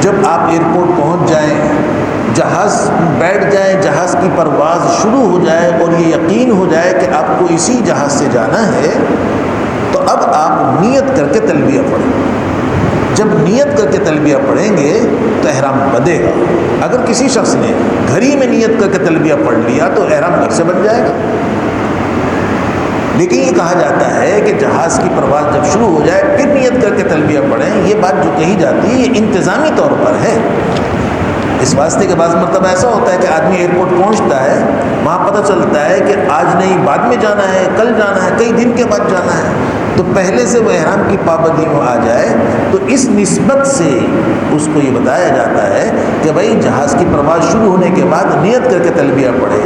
جب آپ ایئرپورٹ پہنچ جائیں، جہاز بیٹھ جائیں، جہاز کی پرواز شروع ہو جائے اور یہ یقین ہو جائے کہ آپ کو اسی جہاز سے جانا ہے، تو اب آپ نیت کر کے تلبیہ پڑھیں۔ جب نیت کر کے تلبیہ پڑھیں گے تو احرام بندھے گا۔ اگر کسی شخص نے گھر ہی میں نیت کر کے تلبیہ پڑھ لیا تو احرام گھر سے بن جائے گا، لیکن یہ کہا جاتا ہے کہ جہاز کی پرواز جب شروع ہو جائے پھر نیت کر کے تلبیہ پڑھیں۔ یہ بات جو کہی جاتی ہے یہ انتظامی طور پر ہے، اس واسطے کہ بعض مرتبہ ایسا ہوتا ہے کہ آدمی ایئرپورٹ پہنچتا ہے، وہاں پتہ چلتا ہے کہ آج نہیں بعد میں جانا ہے، کل جانا ہے، کئی دن کے بعد جانا ہے، تو پہلے سے وہ احرام کی پابندی میں آ جائے، تو اس نسبت سے اس کو یہ بتایا جاتا ہے کہ بھائی جہاز کی پرواز شروع ہونے کے بعد نیت کر کے تلبیہ پڑھے،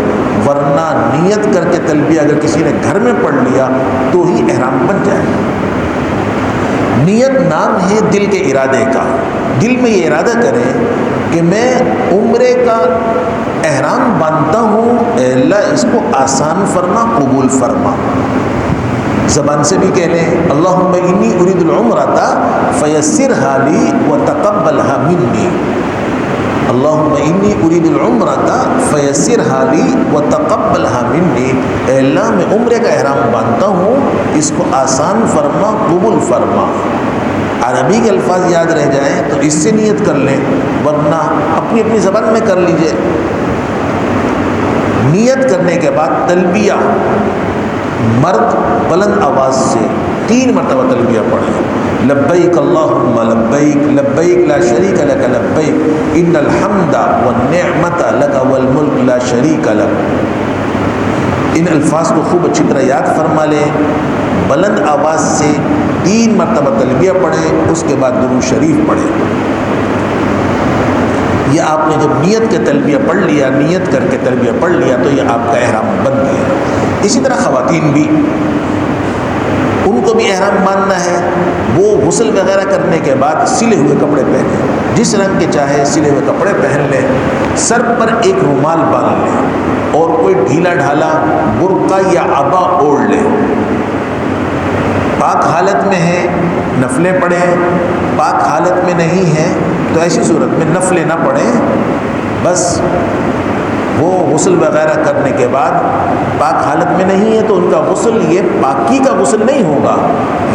ورنہ نیت کر کے تلبیہ اگر کسی نے گھر میں پڑھ لیا تو ہی احرام بن جائے۔ نیت نام ہے دل کے ارادے کا، دل میں یہ ارادہ کریں کہ میں عمرے کا احرام باندھتا ہوں، اے اللہ اس کو آسان فرما، قبول فرما۔ زبان سے بھی کہہ لیں اللہم انی ارید العمرۃ فیسرھا لی وتقبلھا منی، اللہم انی ارید العمرۃ فیسرھا لی وتقبلھا منی، اے اللہ میں عمرے کا احرام باندھتا ہوں، اس کو آسان فرما، قبول فرما۔ عربی کے الفاظ یاد رہ جائیں تو اس سے نیت کر لیں، ورنہ اپنی اپنی زبان میں کر لیجئے۔ نیت کرنے کے بعد تلبیہ مرد بلند آواز سے 3 مرتبہ تلبیہ پڑھیں، لبیک اللہم لبیک، لبیک لا شریک لک لبیک، ان الحمد والنعمت لک والملک لا شریک لک۔ ان الفاظ کو خوب اچھی طرح یاد فرما لیں، بلند آواز سے 3 مرتبہ تلبیہ پڑھیں، اس کے بعد درود شریف پڑھیں۔ یہ آپ نے جب نیت کے تلبیہ پڑھ لیا، نیت کر کے تلبیہ پڑھ لیا تو یہ آپ کا احرام بن گیا۔ اسی طرح خواتین بھی، ان کو بھی احرام باندھنا ہے، وہ غسل وغیرہ کرنے کے بعد سلے ہوئے کپڑے پہنیں، جس رنگ کے چاہے سلے ہوئے کپڑے پہن لیں، سر پر ایک رومال باندھ لیں اور کوئی ڈھیلا ڈھالا برقع یا عبا اوڑھ لیں۔ پاک حالت میں ہیں نفلیں پڑھیں، پاک حالت میں نہیں ہیں تو ایسی صورت میں نفلیں نہ پڑھیں، بس وہ غسل وغیرہ کرنے کے بعد پاک حالت میں نہیں ہے تو ان کا غسل یہ پاکی کا غسل نہیں ہوگا،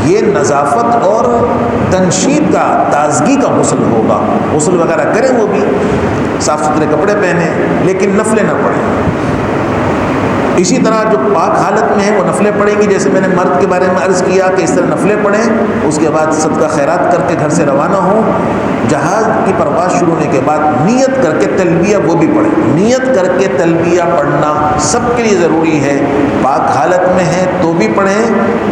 یہ نظافت اور تنشید کا، تازگی کا غسل ہوگا۔ غسل وغیرہ کریں، وہ بھی صاف ستھرے کپڑے پہنیں، لیکن نفلیں نہ پڑھیں۔ اسی طرح جو پاک حالت میں ہے وہ نفلیں پڑھیں گی، جیسے میں نے مرد کے بارے میں عرض کیا کہ اس طرح نفلیں پڑھیں، اس کے بعد صدقہ خیرات کر کے گھر سے روانہ ہوں۔ جہاز کی پرواز شروع ہونے کے بعد نیت کر کے تلبیہ وہ بھی پڑھیں۔ نیت کر کے تلبیہ پڑھنا سب کے لیے ضروری ہے، پاک حالت میں ہے تو بھی پڑھیں،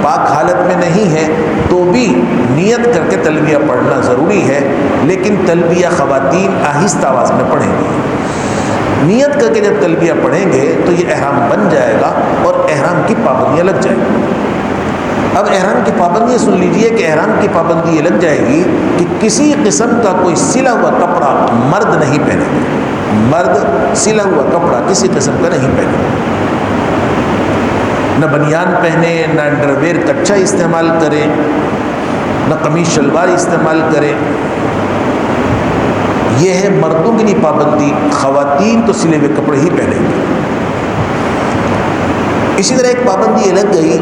پاک حالت میں نہیں ہے تو بھی نیت کر کے تلبیہ پڑھنا ضروری ہے، لیکن تلبیہ خواتین آہستہ آواز میں پڑھیں گی۔ نیت کر کے جب تلبیہ پڑھیں گے تو یہ احرام بن جائے گا اور احرام کی پابندیاں لگ جائیں گی۔ اب احرام کی پابندیاں سن لیجئے کہ احرام کی پابندی یہ لگ جائے گی کہ کسی قسم کا کوئی سلا ہوا کپڑا مرد نہیں پہنے گا، مرد سلا ہوا کپڑا کسی قسم کا نہیں پہنے گا، نہ بنیان پہنے، نہ انڈرویئر کچا استعمال کرے، نہ قمیص شلوار استعمال کرے۔ یہ ہے مردوں کی نہیں پابندی، خواتین تو سلے ہوئے کپڑے ہی پہنیں گے۔ اسی طرح ایک پابندی یہ لگ گئی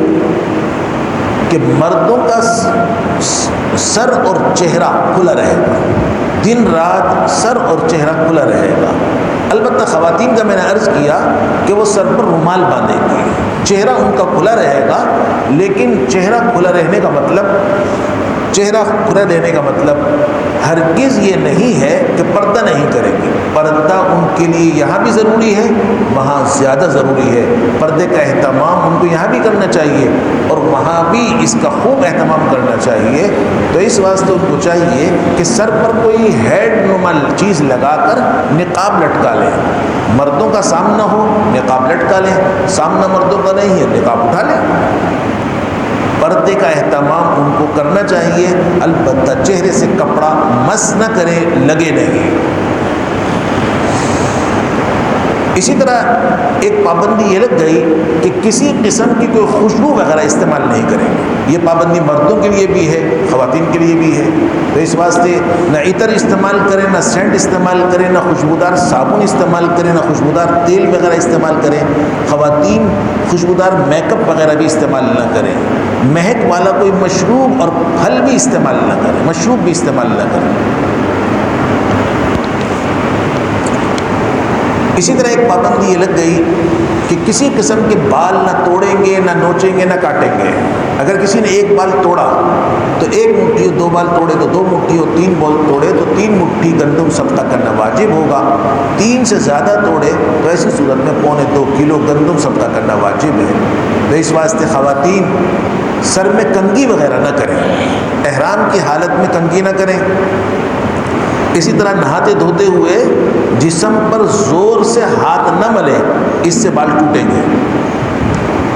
کہ مردوں کا سر اور چہرہ کھلا رہے گا، دن رات سر اور چہرہ کھلا رہے گا۔ البتہ خواتین کا میں نے عرض کیا کہ وہ سر پر رومال باندھیں گی، چہرہ ان کا کھلا رہے گا، لیکن چہرہ کھلا رہنے کا مطلب، چہرہ کھلا رہنے کا مطلب ہرگز یہ نہیں ہے کہ پردہ نہیں کریں گے، پردہ ان کے لیے یہاں بھی ضروری ہے، وہاں زیادہ ضروری ہے۔ پردے کا اہتمام ان کو یہاں بھی کرنا چاہیے اور وہاں بھی اس کا خوب اہتمام کرنا چاہیے۔ تو اس واسطے ان کو چاہیے کہ سر پر کوئی ہیڈ نما چیز لگا کر نقاب لٹکا لیں، مردوں کا سامنا ہو نقاب لٹکا لیں، سامنا مردوں کا نہیں ہے نقاب اٹھا لیں۔ پردے کا اہتمام ان کو کرنا چاہیے، البتہ چہرے سے کپڑا مس نہ کریں، لگے نہیں۔ اسی طرح ایک پابندی یہ لگ گئی کہ کسی قسم کی کوئی خوشبو وغیرہ استعمال نہیں کریں گے۔ یہ پابندی مردوں کے لیے بھی ہے، خواتین کے لیے بھی ہے۔ تو اس واسطے نہ عطر استعمال کریں، نہ سینٹ استعمال کریں، نہ خوشبودار صابن استعمال کریں، نہ خوشبودار تیل وغیرہ استعمال کریں۔ خواتین خوشبودار میک اپ وغیرہ بھی استعمال نہ کریں، مہک والا کوئی مشروب اور پھل بھی استعمال نہ کریں، مشروب بھی استعمال نہ کریں۔ اسی طرح ایک پابندی یہ لگ گئی کہ کسی قسم کے بال نہ توڑیں گے، نہ نوچیں گے، نہ کاٹیں گے۔ اگر کسی نے ایک بال توڑا تو ایک مٹھی، دو بال توڑے تو 2 مٹھی، اور 3 بال توڑے تو 3 مٹھی گندم صدقہ کرنا واجب ہوگا۔ 3 سے زیادہ توڑے تو ایسی صورت میں 2.25 کلو گندم صدقہ کرنا واجب ہے۔ تو اس واسطے خواتین سر میں کنگھی وغیرہ نہ کریں، احرام کی حالت میں کنگھی نہ کریں۔ اسی طرح نہاتے دھوتے ہوئے جسم پر زور سے ہاتھ نہ ملیں، اس سے بال ٹوٹیں گے۔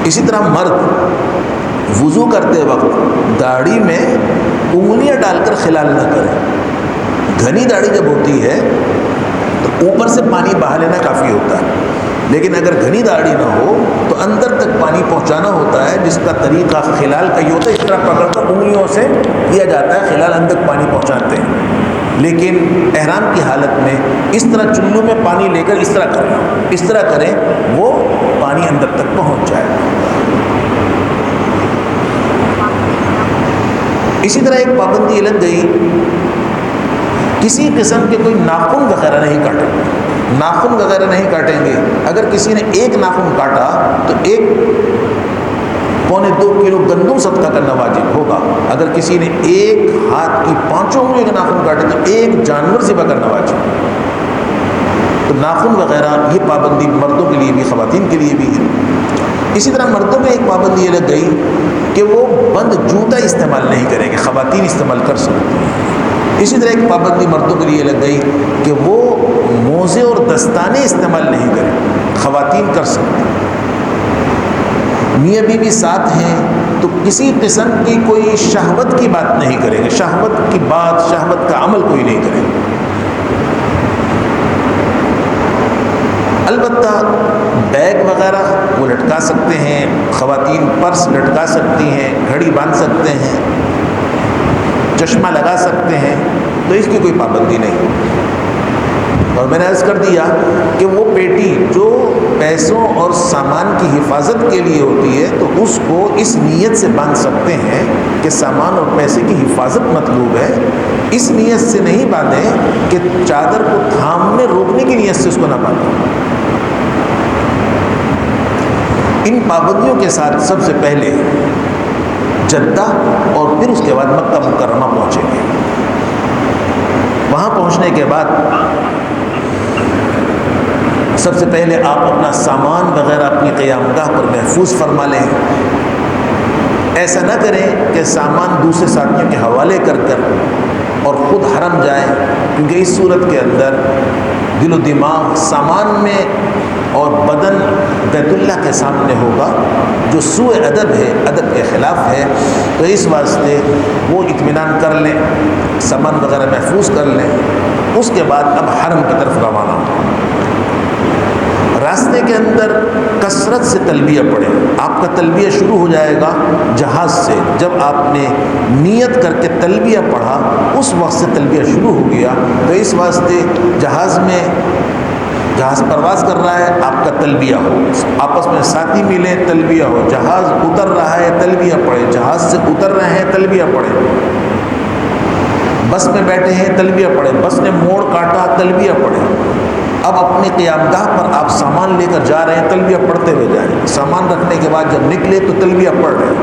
اسی طرح مرد وضو کرتے وقت داڑھی میں انگلیاں ڈال کر خلال نہ کریں۔ گھنی داڑھی جب ہوتی ہے تو اوپر سے پانی بہا لینا کافی ہوتا ہے، لیکن اگر گھنی داڑھی نہ ہو تو اندر تک پانی پہنچانا ہوتا ہے، جس کا طریقہ خلال کا یہ ہوتا ہے، اس طرح پکڑ کر انگلیوں سے کیا جاتا ہے، خلال اندر تک پانی پہنچاتے ہیں۔ لیکن احرام کی حالت میں اس طرح چلو میں پانی لے کر اس طرح کریں، اس طرح کریں، وہ پانی اندر تک پہنچ جائے۔ اسی طرح ایک پابندی یہ لگ گئی، کسی قسم کے کوئی ناخن وغیرہ نہیں کاٹیں گے، ناخن وغیرہ نہیں کاٹیں گے۔ اگر کسی نے ایک ناخن کاٹا تو 1.25 کلو گندم صدقہ کرنا واجب ہوگا۔ اگر کسی نے ایک ہاتھ کی 5 انگلیوں کے ناخن کاٹے تو 1 جانور ذبح کرنا واجب ہے۔ تو ناخن وغیرہ یہ پابندی مردوں کے لیے بھی خواتین کے لیے بھی ہے۔ اسی طرح مردوں میں ایک پابندی یہ لگ گئی کہ وہ بند جوتا استعمال نہیں کریں گے، خواتین استعمال کر سکتی ہیں۔ اسی طرح ایک پابندی مردوں کے لیے لگ گئی کہ وہ موزے اور دستانے استعمال نہیں کریں، خواتین کر سکتی ہیں۔ میاں بیوی ساتھ ہیں تو کسی قسم کی کوئی شہوت کی بات نہیں کریں گے، شہوت کی بات، شہوت کا عمل کوئی نہیں کریں گے۔ البتہ بیگ وغیرہ وہ لٹکا سکتے ہیں، خواتین پرس لٹکا سکتی ہیں، گھڑی باندھ سکتے ہیں، چشمہ لگا سکتے ہیں، تو اس کی کوئی پابندی نہیں۔ اور میں نے عرض کر دیا کہ وہ پیٹی جو پیسوں اور سامان کی حفاظت کے لیے ہوتی ہے تو اس کو اس نیت سے باندھ سکتے ہیں کہ سامان اور پیسے کی حفاظت مطلوب ہے، اس نیت سے نہیں باندھیں کہ چادر کو تھامنے روکنے کی نیت سے اس کو نہ باندھیں۔ ان پابندیوں کے ساتھ سب سے پہلے جدہ اور پھر اس کے بعد مکہ مکرمہ پہنچیں گے۔ وہاں پہنچنے کے بعد سب سے پہلے آپ اپنا سامان وغیرہ اپنی قیام گاہ پر محفوظ فرما لیں۔ ایسا نہ کریں کہ سامان دوسرے ساتھیوں کے حوالے کر اور خود حرم جائیں، کیونکہ اس صورت کے اندر دل و دماغ سامان میں اور بدن بیت اللہ کے سامنے ہوگا، جو سوء ادب ہے، ادب کے خلاف ہے۔ تو اس واسطے وہ اطمینان کر لیں، سامان وغیرہ محفوظ کر لیں۔ اس کے بعد اب حرم کی طرف روانہ ہوں۔ راستے کے اندر کثرت سے تلبیہ پڑھیں۔ آپ کا تلبیہ شروع ہو جائے گا جہاز سے، جب آپ نے نیت کر کے تلبیہ پڑھا اس وقت سے تلبیہ شروع ہو گیا۔ تو اس واسطے جہاز پرواز کر رہا ہے، آپ کا تلبیہ ہو، آپس میں ساتھی ملیں، تلبیہ ہو، جہاز اتر رہا ہے تلبیہ پڑھیں، جہاز سے اتر رہے ہیں تلبیہ پڑھیں، بس میں بیٹھے ہیں تلبیہ پڑھیں، بس نے موڑ کاٹا تلبیہ پڑھیں۔ اب اپنی قیام گاہ پر آپ سامان لے کر جا رہے ہیں، تلبیہ پڑھتے ہوئے جائیں۔ سامان رکھنے کے بعد جب نکلے تو تلبیہ پڑھ رہے ہیں۔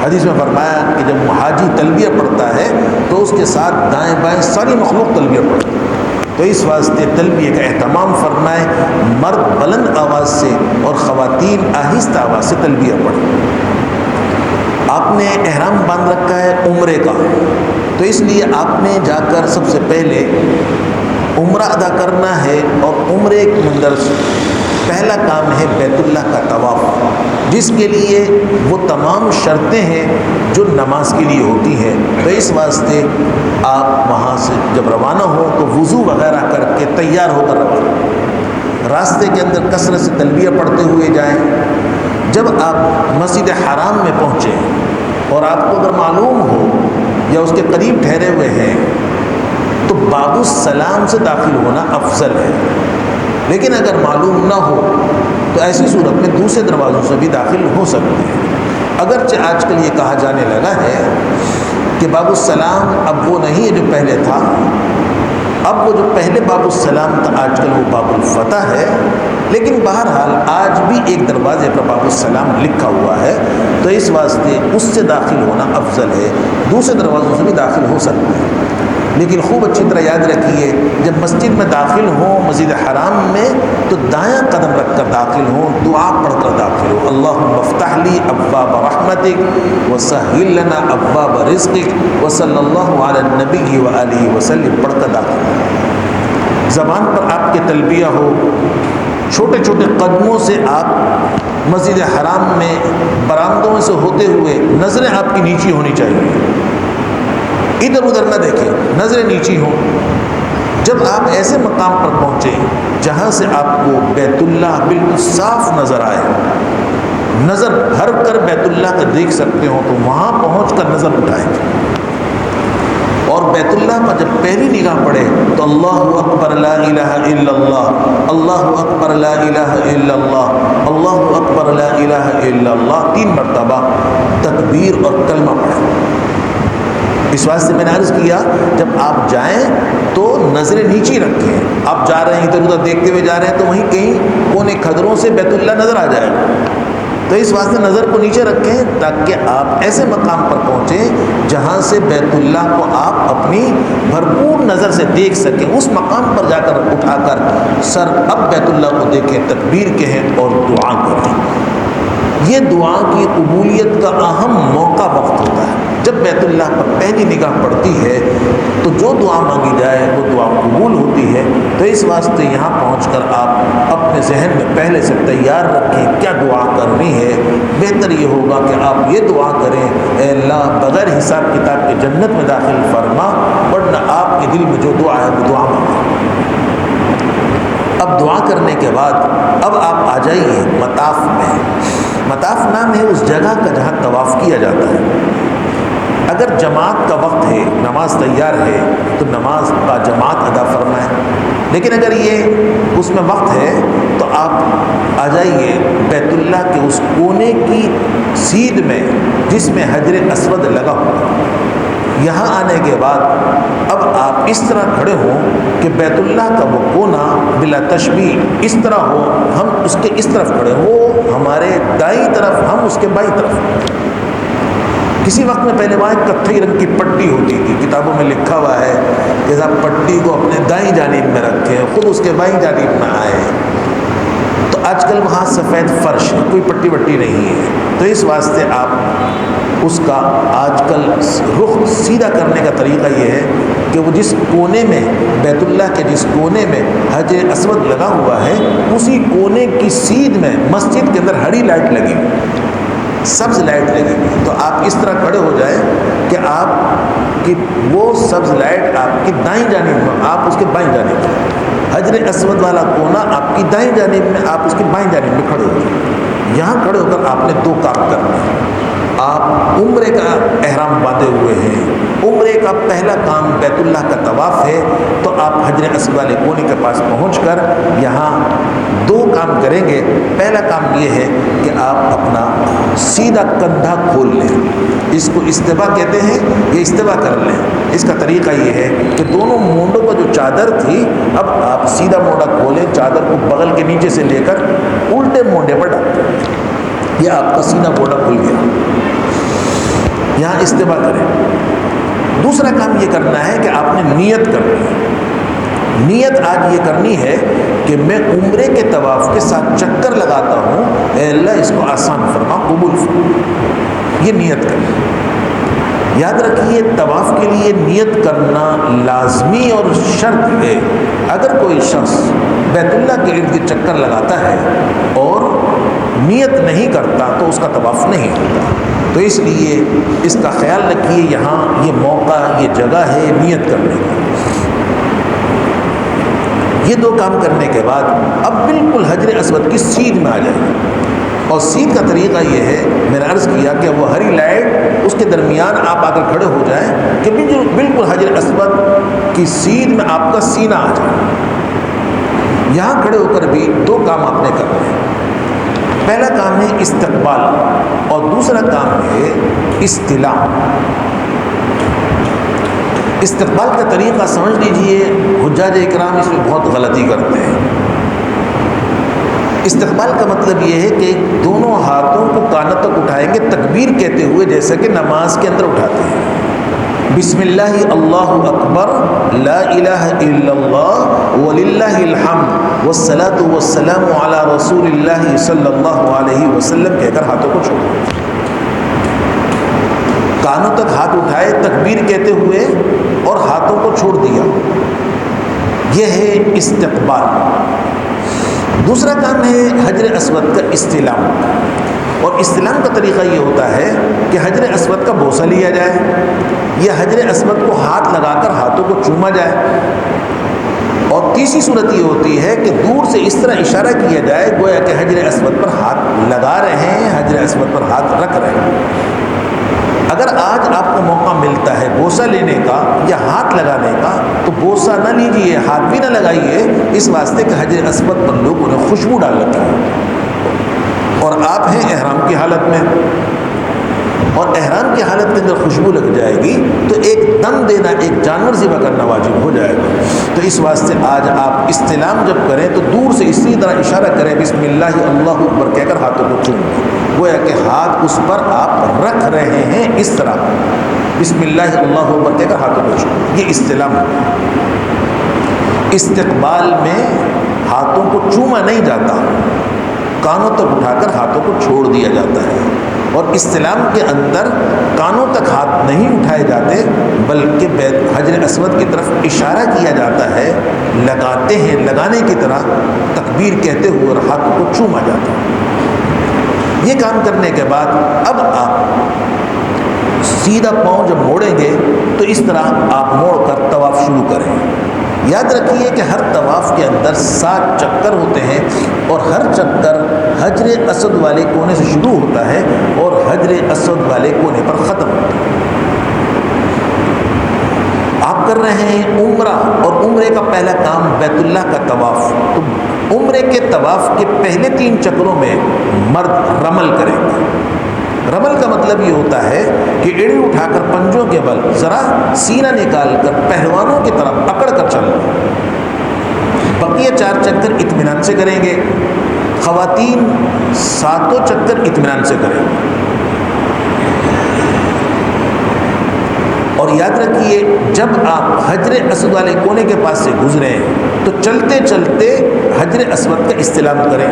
حدیث میں فرمایا کہ جب حاجی تلبیہ پڑھتا ہے تو اس کے ساتھ دائیں بائیں ساری مخلوق تلبیہ پڑھتی ہے۔ تو اس واسطے تلبیہ کا اہتمام فرمائے، مرد بلند آواز سے اور خواتین آہستہ آواز سے تلبیہ پڑھیں۔ آپ نے احرام باندھ رکھا ہے عمرے کا، تو اس لیے آپ نے جا کر سب سے پہلے عمرہ ادا کرنا ہے، اور عمرے کے اندر پہلا کام ہے بیت اللہ کا طواف، جس کے لیے وہ تمام شرطیں ہیں جو نماز کے لیے ہوتی ہیں۔ تو اس واسطے آپ وہاں سے جب روانہ ہو تو وضو وغیرہ کر کے تیار ہو کر روانہ، راستے کے اندر کثرت سے تلبیہ پڑھتے ہوئے جائیں۔ جب آپ مسجد حرام میں پہنچیں اور آپ کو اگر معلوم ہو یا اس کے قریب ٹھہرے ہوئے ہیں تو باب السلام سے داخل ہونا افضل ہے، لیکن اگر معلوم نہ ہو تو ایسی صورت میں دوسرے دروازوں سے بھی داخل ہو سکتے ہیں۔ اگرچہ آج کل یہ کہا جانے لگا ہے کہ باب السلام اب وہ نہیں ہے جو پہلے تھا، اب وہ جو پہلے باب السلام تھا آج کل وہ باب الفتح ہے، لیکن بہرحال آج بھی ایک دروازے پر باب السلام لکھا ہوا ہے، تو اس واسطے اس سے داخل ہونا افضل ہے۔ دوسرے دروازوں سے بھی داخل ہو سکتے ہیں، لیکن خوب اچھی طرح یاد رکھیے جب مسجد میں داخل ہوں مسجد حرام میں تو دایاں قدم رکھ کر داخل ہوں، دعا پڑھ کر داخل ہوں، اللہم افتح لی ابواب رحمتک وسہل لنا ابواب رزقک وصلی اللہ علی النبی وآلہ وسلم پڑھ کر داخل ہوں۔ زبان پر آپ کے تلبیہ ہو، چھوٹے چھوٹے قدموں سے آپ مسجد حرام میں برآمدوں میں سے ہوتے ہوئے نظریں آپ کی نیچی ہونی چاہیے، ادھر ادھر نہ دیکھیں، نظریں نیچی ہوں۔ جب آپ ایسے مقام پر پہنچیں جہاں سے آپ کو بیت اللہ بالکل صاف نظر آئے، نظر بھر کر بیت اللہ کو دیکھ سکتے ہو، تو وہاں پہنچ کر نظر اٹھائیں، اور بیت اللہ پر جب پہلی نگاہ پڑے تو اللہ اکبر لا الہ الا اللہ، اللہ اکبر لا الہ الا اللہ، اللہ اکبر لا الہ الا اللہ 3 مرتبہ تکبیر اور کلمہ پڑھیں۔ اس واسطے میں نے عرض کیا جب آپ جائیں تو نظریں نیچی رکھیں، آپ جا رہے ہیں ادھر ادھر دیکھتے ہوئے جا رہے ہیں تو وہیں کہیں کونے کھدروں سے بیت اللہ نظر آ جائے گا، تو اس واسطے نظر کو نیچے رکھیں تاکہ آپ ایسے مقام پر پہنچیں جہاں سے بیت اللہ کو آپ اپنی بھرپور نظر سے دیکھ سکیں۔ اس مقام پر جا کر اٹھا کر سر اب بیت اللہ کو دیکھیں، تکبیر کہیں اور دعا کریں۔ یہ دعا کی قبولیت کا اہم موقع وقت ہوتا ہے۔ جب بیت اللہ پر پہلی نگاہ پڑتی ہے تو جو دعا مانگی جائے وہ دعا قبول ہوتی ہے۔ تو اس واسطے یہاں پہنچ کر آپ اپنے ذہن میں پہلے سے تیار رکھیں کیا دعا کرنی ہے۔ بہتر یہ ہوگا کہ آپ یہ دعا کریں، اے اللہ بغیر حساب کتاب کے جنت میں داخل فرما، ورنہ آپ کے دل میں جو دعا ہے وہ دعا مانگیں۔ اب دعا کرنے کے بعد اب آپ آ جائیے مطاف میں۔ مطاف نام ہے اس جگہ کا جہاں طواف کیا جاتا ہے۔ اگر جماعت کا وقت ہے، نماز تیار ہے تو نماز با جماعت ادا فرمائیں، لیکن اگر یہ اس میں وقت ہے تو آپ آ جائیے بیت اللہ کے اس کونے کی سیدھ میں جس میں حجر اسود لگا ہوا۔ یہاں آنے کے بعد اب آپ اس طرح کھڑے ہوں کہ بیت اللہ کا وہ کونا بلا تشبیہ اس طرح ہو، ہم اس کے اس طرف کھڑے ہوں، وہ ہمارے دائیں طرف، ہم اس کے بائیں طرف۔ کسی وقت میں پہلے وہاں کتھئی رنگ کی پٹی ہوتی تھی، کتابوں میں لکھا ہوا ہے کہ آپ پٹی کو اپنے دائیں جانب میں رکھیں، خود اس کے بائیں جانب میں آئیں۔ تو آج کل وہاں سفید فرش ہے، کوئی پٹی وٹی نہیں ہے، تو اس واسطے آپ اس کا آج کل رخ سیدھا کرنے کا طریقہ یہ ہے کہ وہ جس کونے میں بیت اللہ کے جس کونے میں حجر اسود لگا ہوا ہے اسی کونے کی سیدھ میں مسجد کے اندر ہری لائٹ لگی، سبز لائٹ لگی، تو آپ اس طرح کھڑے ہو جائیں کہ آپ کی وہ سبز لائٹ آپ کی دائیں جانب میں، آپ اس کے بائیں جانب میں، حجر اسود والا کونا آپ کی دائیں جانب میں، آپ اس کی بائیں جانب میں کھڑے ہو جائیں۔ یہاں کھڑے ہو کر آپ نے 2 کام کرنے ہیں۔ آپ عمرے کا احرام باندھے ہوئے ہیں، عمرے کا پہلا کام بیت اللہ کا طواف ہے، تو آپ حجر اسود والے کونے کے پاس پہنچ کر یہاں 2 کام کریں گے۔ پہلا کام یہ ہے کہ آپ اپنا سیدھا کندھا کھول لیں، اس کو استوا کہتے ہیں، یہ استوا کر لیں۔ اس کا طریقہ یہ ہے کہ دونوں مونڈوں پر جو چادر تھی اب آپ سیدھا مونڈا کھولیں، چادر کو بغل کے نیچے سے لے کر الٹے مونڈے پر ڈال دیں، یہ آپ کا سیدھا مونڈا کھل گیا۔ یہاں اجتماع کریں۔ دوسرا کام یہ کرنا ہے کہ آپ نے نیت کرنی ہے۔ نیت آج یہ کرنی ہے کہ میں عمرے کے طواف کے ساتھ چکر لگاتا ہوں، اے اللہ اس کو آسان فرما، قبول فرما، یہ نیت کرنی ہے۔ یاد رکھیے طواف کے لیے نیت کرنا لازمی اور شرط ہے۔ اگر کوئی شخص بیت اللہ کے ارد گرد چکر لگاتا ہے اور نیت نہیں کرتا تو اس کا طواف نہیں ہوتا۔ تو اس لیے اس کا خیال رکھیے، یہاں یہ موقع، یہ جگہ ہے نیت کرنے کا۔ یہ دو کام کرنے کے بعد اب بالکل حجر اسود کی سیدھ میں آ جائے، اور سیدھ کا طریقہ یہ ہے، میں نے عرض کیا کہ وہ ہری لائٹ اس کے درمیان آپ آ کر کھڑے ہو جائیں کہ بالکل حجر اسود کی سیدھ میں آپ کا سینہ آ جائے۔ یہاں کھڑے ہو کر بھی دو کام آپ نے کرنے ہیں۔ پہلا کام ہے استقبال اور دوسرا کام ہے استلام۔ استقبال کا طریقہ سمجھ لیجئے، حجاج اکرام اس میں بہت غلطی کرتے ہیں۔ استقبال کا مطلب یہ ہے کہ دونوں ہاتھوں کو کانوں تک اٹھائیں گے تکبیر کہتے ہوئے، جیسا کہ نماز کے اندر اٹھاتے ہیں۔ بسم اللہ اللہ اکبر لا الہ الا اللہ وللہ الحمد والصلاۃ والسلام علی رسول اللہ صلی اللہ علیہ وسلم کہہ کر ہاتھوں کو چھوڑو، کانوں تک ہاتھ اٹھائے تکبیر کہتے ہوئے اور ہاتھوں کو چھوڑ دیا، یہ ہے استقبال۔ دوسرا کام ہے حجر اسود کا استلام، اور استلام کا طریقہ یہ ہوتا ہے کہ حجر اسود کا بوسہ لیا جائے یا حجر اسود کو ہاتھ لگا کر ہاتھوں کو چوما جائے، اور تیسری صورت یہ ہوتی ہے کہ دور سے اس طرح اشارہ کیا جائے گویا کہ حجر اسود پر ہاتھ لگا رہے ہیں، حجر اسود پر ہاتھ رکھ رہے ہیں۔ اگر آج آپ کو موقع ملتا ہے بوسہ لینے کا یا ہاتھ لگانے کا تو بوسہ نہ لیجئے، ہاتھ بھی نہ لگائیے، اس واسطے کہ حجر اسود پر لوگوں نے خوشبو ڈال رکھی ہے اور آپ ہیں احرام کی حالت میں، اور احرام کی حالت کے اندر خوشبو لگ جائے گی تو ایک دم دینا، ایک جانور ذبح کرنا واجب ہو جائے گا۔ تو اس واسطے آج آپ استلام جب کریں تو دور سے اسی طرح اشارہ کریں، بسم اللہ اللہ اکبر کہہ کر ہاتھوں کو چوم دیں، گویا کہ ہاتھ اس پر آپ رکھ رہے ہیں، اس طرح بسم اللہ اللہ اکبر کہہ کر ہاتھوں کو چوم، یہ استلام ہے۔ استقبال میں ہاتھوں کو چوما نہیں جاتا، کانوں تک اٹھا کر ہاتھوں کو چھوڑ دیا جاتا ہے، اور استلام کے اندر کانوں تک ہاتھ نہیں اٹھائے جاتے بلکہ حجر اسود کی طرف اشارہ کیا جاتا ہے، لگاتے ہیں، لگانے کی طرح تکبیر کہتے ہوئے اور ہاتھوں کو چوما جاتا ہے۔ یہ کام کرنے کے بعد اب آپ سیدھا پاؤں جب موڑیں گے تو اس طرح آپ موڑ کر طواف شروع کریں۔ یاد رکھیے کہ ہر طواف کے اندر 7 چکر ہوتے ہیں، اور ہر چکر حجر اسود والے کونے سے شروع ہوتا ہے اور حجر اسود والے کونے پر ختم ہوتا ہے۔ آپ کر رہے ہیں عمرہ، اور عمرے کا پہلا کام بیت اللہ کا طواف، تو عمرے کے طواف کے پہلے 3 چکروں میں مرد رمل کریں گے۔ رمل کا مطلب یہ ہوتا ہے کہ ایڑی اٹھا کر پنجوں کے بل ذرا سینہ نکال کر پہلوانوں کی طرف اکڑ کر چلنا، بقیہ 4 چکر اطمینان سے کریں گے، خواتین 7 چکر اطمینان سے کریں گے۔ اور یاد رکھیے جب آپ حجر اسود والے کونے کے پاس سے گزریں تو چلتے چلتے حجر اسود کا استلام کریں۔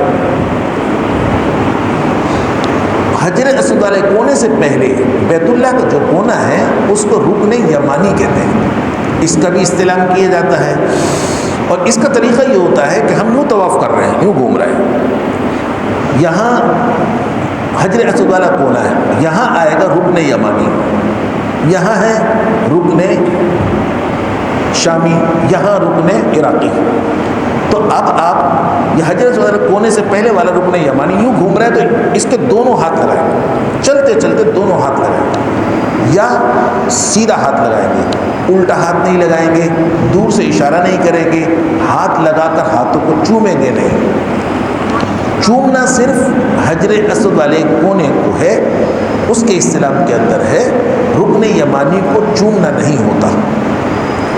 حجر اسود والے کونے سے پہلے بیت اللہ کا جو کونا ہے اس کو رکن یمانی کہتے ہیں، اس کا بھی استلام کیا جاتا ہے، اور اس کا طریقہ یہ ہوتا ہے کہ ہم یوں طواف کر رہے ہیں، یوں گھوم رہے ہیں، یہاں حجر اسود والا کونا ہے، یہاں آئے گا رکن یمانی، یہاں ہے رکن شامی، یہاں رکن عراقی۔ تو اب آپ یہ حجر اسود والے کونے سے پہلے والا رکن یمانی یوں گھوم رہے ہیں تو اس کے دونوں ہاتھ لگائیں گے، چلتے چلتے دونوں ہاتھ لگائیں گے، یا سیدھا ہاتھ لگائیں گے، الٹا ہاتھ نہیں لگائیں گے، دور سے اشارہ نہیں کریں گے، ہاتھ لگا کر ہاتھوں کو چومیں گے نہیں۔ چومنا صرف حجر اسود والے کونے کو ہے، اس کے استلام کے اندر ہے، رکن یمانی کو چومنا نہیں ہوتا۔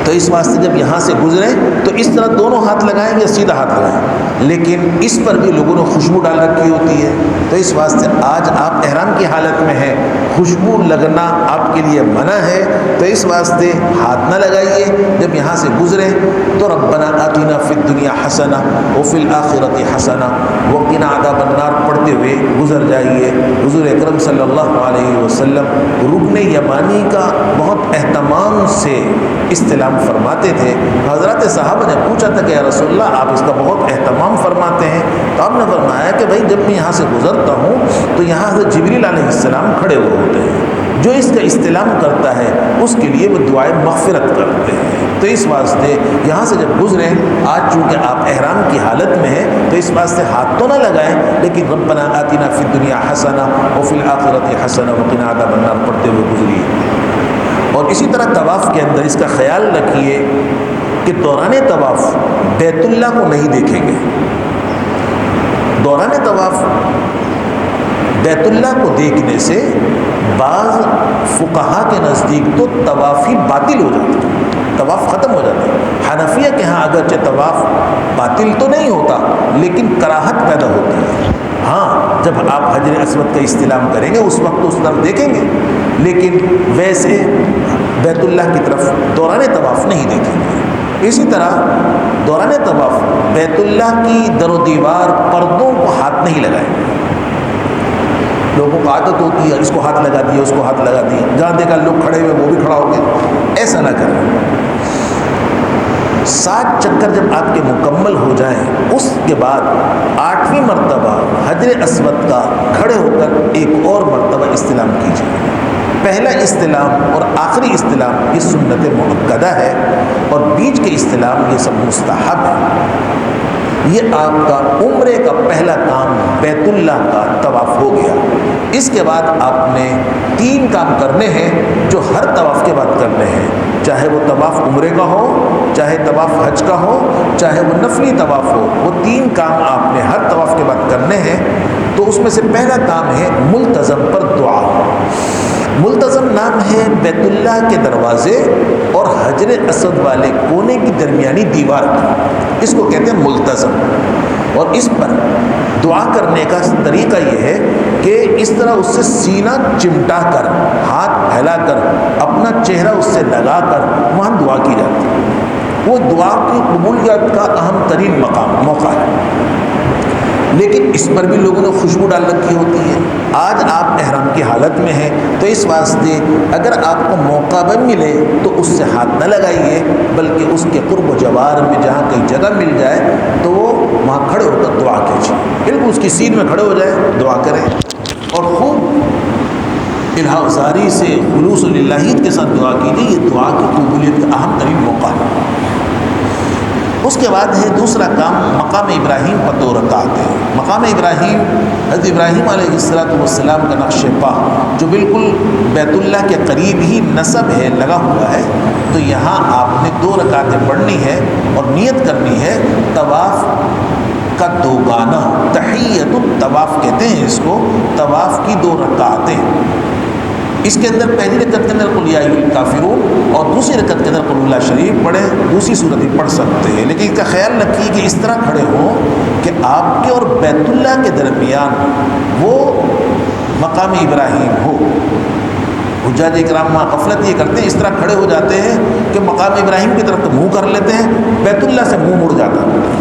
تو اس واسطے جب یہاں سے گزریں تو اس طرح دونوں ہاتھ لگائیں گے، سیدھا ہاتھ لگائیں، لیکن اس پر بھی لوگوں نے خوشبو ڈال رکھی ہوتی ہے. تو اس واسطے آج آپ احرام کی حالت میں ہیں, خوشبو لگنا آپ کے لیے منع ہے, تو اس واسطے ہاتھ نہ لگائیے. جب یہاں سے گزرے تو ربنا آتنا فی الدنیا حسنہ وفی الآخرۃ حسنہ وقنا عذاب النار پڑھتے ہوئے گزر جائیے. حضور اکرم صلی اللہ علیہ وسلم رکن یمانی کا بہت اہتمام سے استلام فرماتے تھے. حضرات صحابہ نے پوچھا تھا کہ یا رسول اللہ آپ اس کا بہت اہتمام فرماتے ہیں, تو آپ نے فرمایا کہ بھائی جب میں یہاں سے گزرتا ہوں تو یہاں سے جبریل علیہ السلام کھڑے ہوئے ہوتے ہیں, جو اس کا استلام کرتا ہے اس کے لیے وہ دعائیں مغفرت کرتے ہیں. تو اس واسطے یہاں سے جب گزریں, آج چونکہ آپ احرام کی حالت میں ہیں تو اس واسطے ہاتھ تو نہ لگائیں, لیکن ربنا آتنا فی الدنیا حسنہ وفی الآخرۃ حسنہ وقنا عذاب النار پڑھتے ہوئے گزریے. اور اسی طرح طواف کے اندر اس کا خیال رکھیے کہ دوران طواف بیت اللہ کو نہیں دیکھیں گے. دوران طواف بیت اللہ کو دیکھنے سے بعض فقہا کے نزدیک تو طواف ہی باطل ہو جاتا ہے, طواف ختم ہو جاتا ہے. حنفیہ کے ہاں اگرچہ طواف باطل تو نہیں ہوتا لیکن کراہت پیدا ہوتی ہے. ہاں جب آپ حجر اسود کا استلام کریں گے اس وقت اس طرف دیکھیں گے, لیکن ویسے بیت اللہ کی طرف دوران طواف نہیں دیکھیں گے. اسی طرح دوران طواف بیت اللہ کی در و دیوار پردوں کو ہاتھ نہیں لگائیں گے. لوگوں کو عادت ہوتی ہے اس کو ہاتھ لگا دیا اس کو ہاتھ لگا دیا, جہاں دیکھا لوگ کھڑے ہوئے وہ بھی کھڑا ہو گیا. ایسا نہ کریں. 7 چکر جب آپ کے مکمل ہو جائیں اس کے بعد 8ویں مرتبہ حجر اسود کا کھڑے ہو کر ایک اور مرتبہ استلام کیجیے. پہلا استلام اور آخری استلام یہ سنت مؤکدہ ہے, اور بیچ کے استلام یہ سب مستحب ہے. یہ آپ کا عمرے کا پہلا کام بیت اللہ کا طواف ہو گیا. اس کے بعد آپ نے 3 کام کرنے ہیں جو ہر طواف کے بعد کرنے ہیں, چاہے وہ طواف عمرے کا ہو, چاہے طواف حج کا ہو, چاہے وہ نفلی طواف ہو. وہ 3 کام آپ نے ہر طواف کے بعد کرنے ہیں. تو اس میں سے پہلا کام ہے ملتزم پر دعا. ملتزم نام ہے بیت اللہ کے دروازے اور حجر اسود والے کونے کی درمیانی دیوار کی, اس کو کہتے ہیں ملتزم. اور اس پر دعا کرنے کا طریقہ یہ ہے کہ اس طرح اس سے سینہ چمٹا کر, ہاتھ پھیلا کر, اپنا چہرہ اس سے لگا کر وہاں دعا کی جاتی ہے. وہ دعا کی قبولیت کا اہم ترین موقع ہے. لیکن اس پر بھی لوگوں نے خوشبو ڈال رکھی ہوتی ہے. آج آپ احرام کی حالت میں ہیں تو اس واسطے اگر آپ کو موقع بھی ملے تو اس سے ہاتھ نہ لگائیے, بلکہ اس کے قرب و جوار میں جہاں کہیں جگہ مل جائے تو وہاں کھڑے ہو کر دعا کیجیے. بالکل اس کی سین میں کھڑے ہو جائیں, دعا کریں, اور خوب الہا زاری سے خلوص للہیت کے ساتھ دعا کیجیے. یہ دعا کی قبولیت کا اہم ترین موقع ہے. اس کے بعد ہے دوسرا کام مقام ابراہیم پر 2 رکعت ہے. مقام ابراہیم حضرت ابراہیم علیہ السلام کا نقش پا جو بالکل بیت اللہ کے قریب ہی نصب ہے, لگا ہوا ہے. تو یہاں آپ نے 2 رکعتیں پڑھنی ہے اور نیت کرنی ہے طواف کا 2 گانا. تحیۃ الطواف کہتے ہیں اس کو. طواف کی 2 رکعتیں. اس کے اندر پہلی رکعت کے اندر قل یا ایھا الکافرون اور دوسری رکعت کے اندر قل اللہ شریف پڑھیں. دوسری صورت بھی پڑھ سکتے ہیں, لیکن اس کا خیال رکھیے کہ اس طرح کھڑے ہوں کہ آپ کے اور بیت اللہ کے درمیان وہ مقام ابراہیم ہو. حجاج اکرام غفلت یہ کرتے ہیں, اس طرح کھڑے ہو جاتے ہیں کہ مقام ابراہیم کی طرف تو منہ کر لیتے ہیں, بیت اللہ سے منہ مڑ جاتا ہے.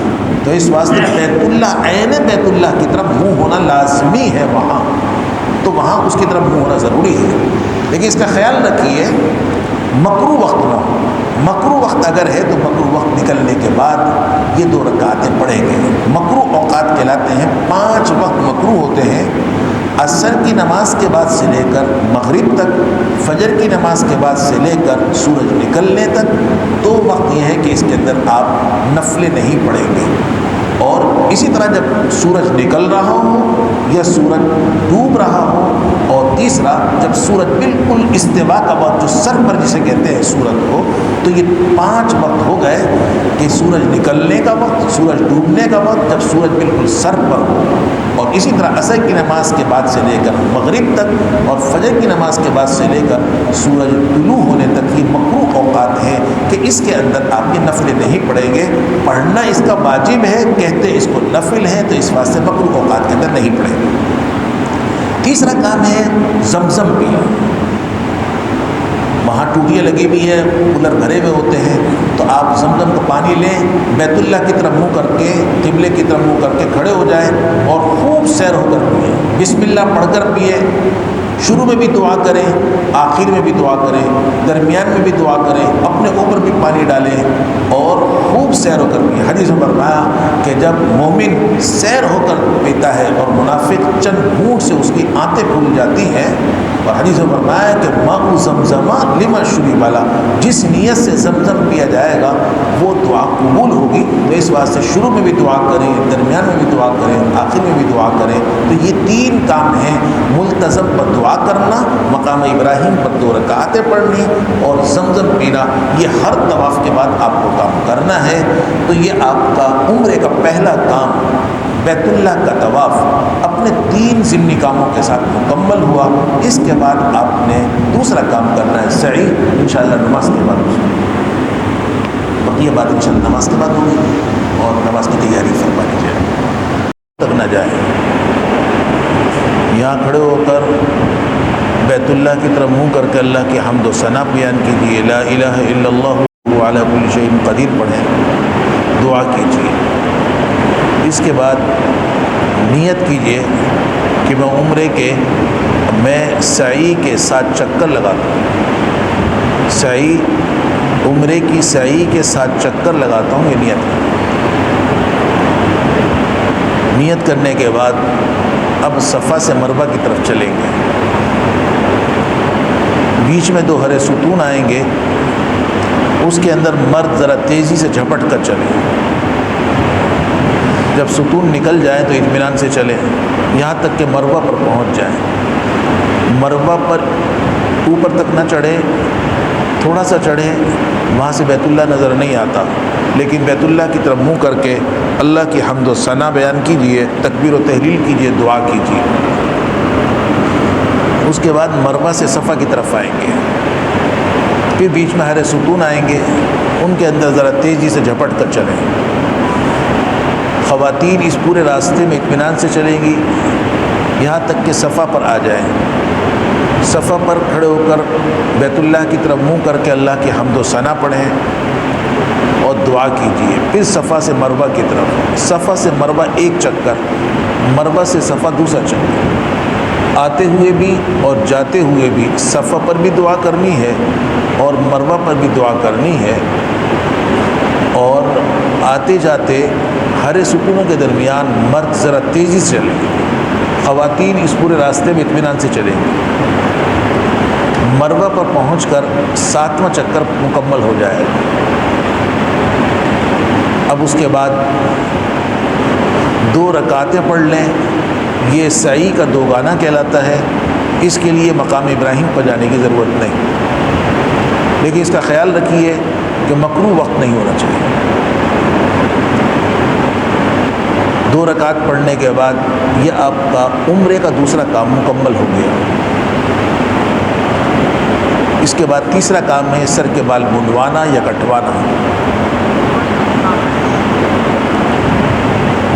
تو اس واسطے بیت اللہ, عین بیت اللہ کی طرف منہ ہونا لازمی ہے وہاں, تو وہاں اس کی طرف منہ ہونا ضروری ہے. لیکن اس کا خیال رکھیے مکروہ وقت نہ ہو. مکروہ وقت اگر ہے تو مکروہ وقت نکلنے کے بعد یہ 2 رکعتیں پڑھیں گے. مکروہ اوقات کہلاتے ہیں, 5 وقت مکروہ ہوتے ہیں. عصر کی نماز کے بعد سے لے کر مغرب تک, فجر کی نماز کے بعد سے لے کر سورج نکلنے تک 2 وقت یہ ہے کہ اس کے اندر آپ نفلیں نہیں پڑھیں گے. اور اسی طرح جب سورج نکل رہا ہو یا سورج ڈوب رہا ہو, اور تیسرا جب سورج بالکل استوا کا وقت, جو سر پر جسے کہتے ہیں سورج کو, تو یہ 5 وقت ہو گئے کہ سورج نکلنے کا وقت, سورج ڈوبنے کا وقت, جب سورج بالکل سر پر ہو, اور اسی طرح عصر کی نماز کے بعد سے لے کر مغرب تک, اور فجر کی نماز کے بعد سے لے کر سورج طلوع ہونے تک یہ مکروہ اوقات ہیں کہ اس کے اندر آپ کے نفل نہیں پڑیں گے. پڑھنا اس کا واجب ہے، کہتے اس کو نفل ہے، تو اس واسطے مکروہ اوقات کے اندر نہیں پڑھیں گے. تیسرا کام ہے زمزم پینا. وہاں ٹوٹیاں لگی ہوئی ہیں، کولر بھرے ہوئے ہوتے ہیں، تو آپ زمزم کا پانی لیں، بیت اللہ کی طرف منہ کر کے، قبلے کی طرف منہ کر کے کھڑے ہو جائیں اور خوب سیر ہو کر پئیں. بسم اللہ پڑھ کر پئیں. شروع میں بھی دعا کریں، آخر میں بھی دعا کریں، درمیان میں بھی دعا کریں، اپنے اوپر بھی پانی ڈالیں اور خوب سیر ہو کر پئیں. حدیث میں فرمایا کہ جب مومن سیر ہو کر پیتا ہے اور منافق چند گھونٹ سے اس کی آنتیں پھول جاتی ہیں، اور حدیث میں فرمایا کہ ماء زمزم لمن شرب لا، جس نیت سے زمزم پیا جائے گا وہ دعا قبول ہوگی. تو اس واسطے شروع میں بھی دعا کریں، درمیان میں بھی دعا کریں، آخر میں بھی دعا کریں. تو یہ تین کام ہیں: ملتزم پر دعا کرنا، مقام ابراہیم پر 2 رکعتیں پڑھنی اور زمزم پینا. یہ ہر طواف کے بعد آپ کو کام کرنا ہے. تو یہ آپ کا عمرے کا پہلا کام، بیت اللہ کا طواف اپنے 3 ضمنی کاموں کے ساتھ مکمل ہوا. اس کے بعد آپ نے دوسرا کام کرنا ہے سعی. انشاءاللہ نماز کے بعد بقیہ بات انشاءاللہ نماز کے بعد ہوگی، اور نماز کی تیاری فرما لیجیے. تک نہ جائیں، یہاں کھڑے ہو کر بیت اللہ کی طرف منہ کر کے اللہ کی حمد و ثنا بیان کیجیے. لا الہ الا اللہ وعلی کل شیء قدیر پڑھیں، دعا کیجیے. اس کے بعد نیت کیجیے کہ میں عمرے کے سعی کے 7 چکر لگاتا ہوں. سعی، عمرے کی سعی کے 7 چکر لگاتا ہوں، یہ نیت ہے. نیت کرنے کے بعد اب صفا سے مروہ کی طرف چلیں گے. بیچ میں 2 ہرے ستون آئیں گے، اس کے اندر مرد ذرا تیزی سے جھپٹ کر چلیں. جب ستون نکل جائیں تو اطمینان سے چلیں یہاں تک کہ مروہ پر پہنچ جائیں. مروہ پر اوپر تک نہ چڑھیں، تھوڑا سا چڑھیں، وہاں سے بیت اللہ نظر نہیں آتا، لیکن بیت اللہ کی طرف منہ کر کے اللہ کی حمد و ثنا بیان کیجیے، تکبیر و تحلیل کیجیے، دعا کیجیے. اس کے بعد مروہ سے صفا کی طرف آئیں گے. پھر بیچ میں ہرے ستون آئیں گے، ان کے اندر ذرا تیزی سے جھپٹ کر چلیں. خواتین اس پورے راستے میں اطمینان سے چلیں گی یہاں تک کہ صفا پر آ جائیں. صفا پر کھڑے ہو کر بیت اللہ کی طرف منہ کر کے اللہ کی حمد و ثنا پڑھیں اور دعا کیجیے. پھر صفا سے مروہ کی طرف، صفا سے مروہ 1 چکر، مروہ سے صفا دوسرا چکر. آتے ہوئے بھی اور جاتے ہوئے بھی صفا پر بھی دعا کرنی ہے اور مروہ پر بھی دعا کرنی ہے. اور آتے جاتے ہرے ستونوں کے درمیان مرد ذرا تیزی سے چلیں گے، خواتین اس پورے راستے میں اطمینان سے چلیں گے. مروہ پر پہنچ کر 7واں چکر مکمل ہو جائے گا. اب اس کے بعد 2 رکعتیں پڑھ لیں. یہ سعی کا 2 گانا کہلاتا ہے. اس کے لیے مقام ابراہیم پر جانے کی ضرورت نہیں، لیکن اس کا خیال رکھیے کہ مکروہ وقت نہیں ہونا چاہیے. 2 رکعت پڑھنے کے بعد یہ آپ کا عمرے کا دوسرا کام مکمل ہو گیا. اس کے بعد تیسرا کام ہے سر کے بال منڈوانا یا کٹوانا.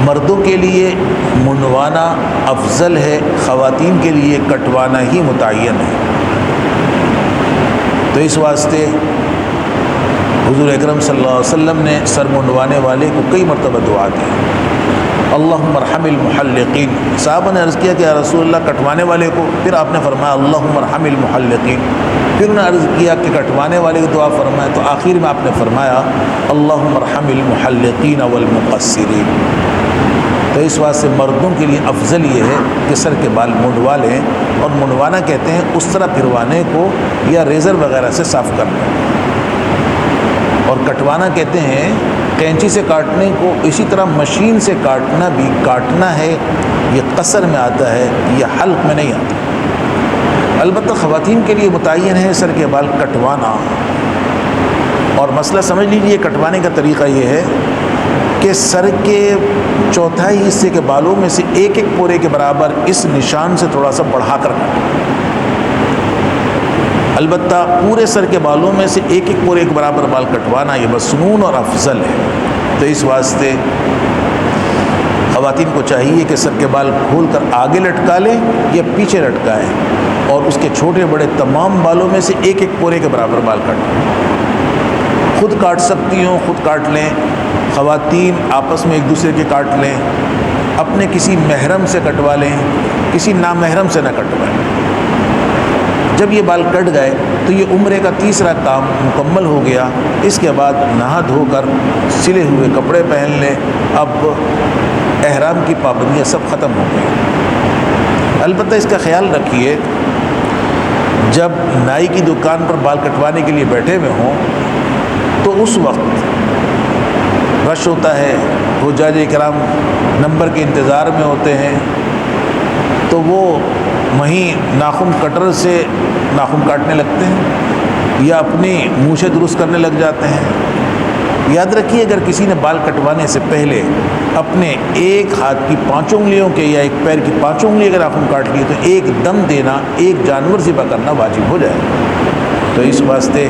مردوں کے لیے منڈوانا افضل ہے، خواتین کے لیے کٹوانا ہی متعین ہے. تو اس واسطے حضور اکرم صلی اللہ علیہ وسلم نے سر منڈوانے والے کو کئی مرتبہ دعا دی، اللہم ارحم المحلقین. صحابہ نے عرض کیا کہ یا رسول اللہ کٹوانے والے کو؟ پھر آپ نے فرمایا اللہم ارحم المحلقین. پھر انہوں نے عرض کیا کہ کٹوانے والے کو دعا فرمائے، تو آخر میں آپ نے فرمایا اللہم ارحم المحلقین والمقصرین. تو اس واسطے مردوں کے لیے افضل یہ ہے کہ سر کے بال منڈوا لیں، اور منڈوانا کہتے ہیں اس طرح پھروانے کو یا ریزر وغیرہ سے صاف کرنا، اور کٹوانا کہتے ہیں کینچی سے کاٹنے کو. اسی طرح مشین سے کاٹنا بھی کاٹنا ہے، یہ قصر میں آتا ہے، یہ حلق میں نہیں آتا. البتہ خواتین کے لیے متعین ہے سر کے بال کٹوانا. اور مسئلہ سمجھ لیجیے، کٹوانے کا طریقہ یہ ہے کہ سر کے چوتھائی حصے کے بالوں میں سے ایک پورے کے برابر اس نشان سے تھوڑا سا بڑھا کر کاٹیں. البتہ پورے سر کے بالوں میں سے ایک ایک پورے ایک برابر بال کٹوانا یہ مسنون اور افضل ہے۔ تو اس واسطے خواتین کو چاہیے کہ سر کے بال کھول کر آگے لٹکا لیں یا پیچھے لٹکائیں، اور اس کے چھوٹے بڑے تمام بالوں میں سے ایک ایک پورے کے برابر بال کٹوائیں۔ خود کاٹ سکتی ہوں خود کاٹ لیں، خواتین آپس میں ایک دوسرے کے کاٹ لیں، اپنے کسی محرم سے کٹوا لیں، کسی نامحرم سے نہ کٹوائیں۔ جب یہ بال کٹ گئے تو یہ عمرے کا تیسرا کام مکمل ہو گیا۔ اس کے بعد نہا دھو کر سلے ہوئے کپڑے پہن لیں۔ اب احرام کی پابندیاں سب ختم ہو گئی۔ البتہ اس کا خیال رکھیے، جب نائی کی دکان پر بال کٹوانے کے لیے بیٹھے ہوئے ہوں تو اس وقت رش ہوتا ہے، حجاج کرام نمبر کے انتظار میں ہوتے ہیں، تو وہ وہیں ناخن کٹر سے ناخن کاٹنے لگتے ہیں یا اپنی مونچھیں درست کرنے لگ جاتے ہیں۔ یاد رکھیے، اگر کسی نے بال کٹوانے سے پہلے اپنے ایک ہاتھ کی 5 انگلیوں کے یا ایک پیر کی 5 انگلیوں کے ناخن کاٹ لیے تو ایک دم دینا، ایک جانور ذبح کرنا واجب ہو جائے۔ تو اس واسطے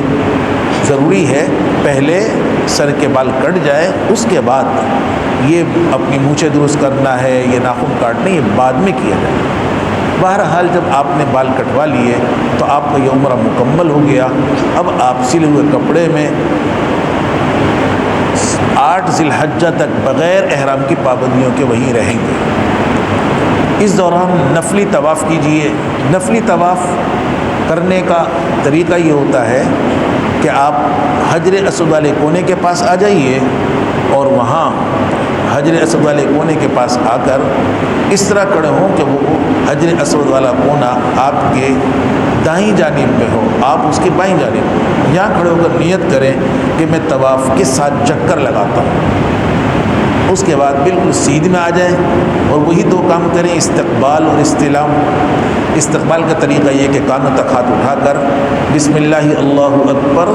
ضروری ہے پہلے سر کے بال کٹ جائے، اس کے بعد یہ اپنی مونچھیں درست کرنا ہے، یہ ناخن کاٹنے، یہ بعد میں کیا جائے۔ بہرحال جب آپ نے بال کٹوا لیے تو آپ کا یہ عمرہ مکمل ہو گیا۔ اب آپ سلے ہوئے کپڑے میں 8 ذی الحجہ تک بغیر احرام کی پابندیوں کے وہیں رہیں گے۔ اس دوران نفلی طواف کیجئے۔ نفلی طواف کرنے کا طریقہ یہ ہوتا ہے کہ آپ حجر اسود والے کونے کے پاس آ جائیے اور وہاں حجر اسود والے کونے کے پاس آ کر اس طرح کھڑے ہوں کہ وہ حجر اسود والا کونا آپ کے دائیں جانب میں ہو، آپ اس کی بائیں جانب میں۔ یہاں کھڑے ہو کر نیت کریں کہ میں طواف کے 7 چکر لگاتا ہوں۔ اس کے بعد بالکل سیدھ میں آ جائیں اور وہی 2 کام کریں، استقبال اور استلام۔ استقبال کا طریقہ یہ کہ کانوں تک ہاتھ اٹھا کر بسم اللہ اللہ اکبر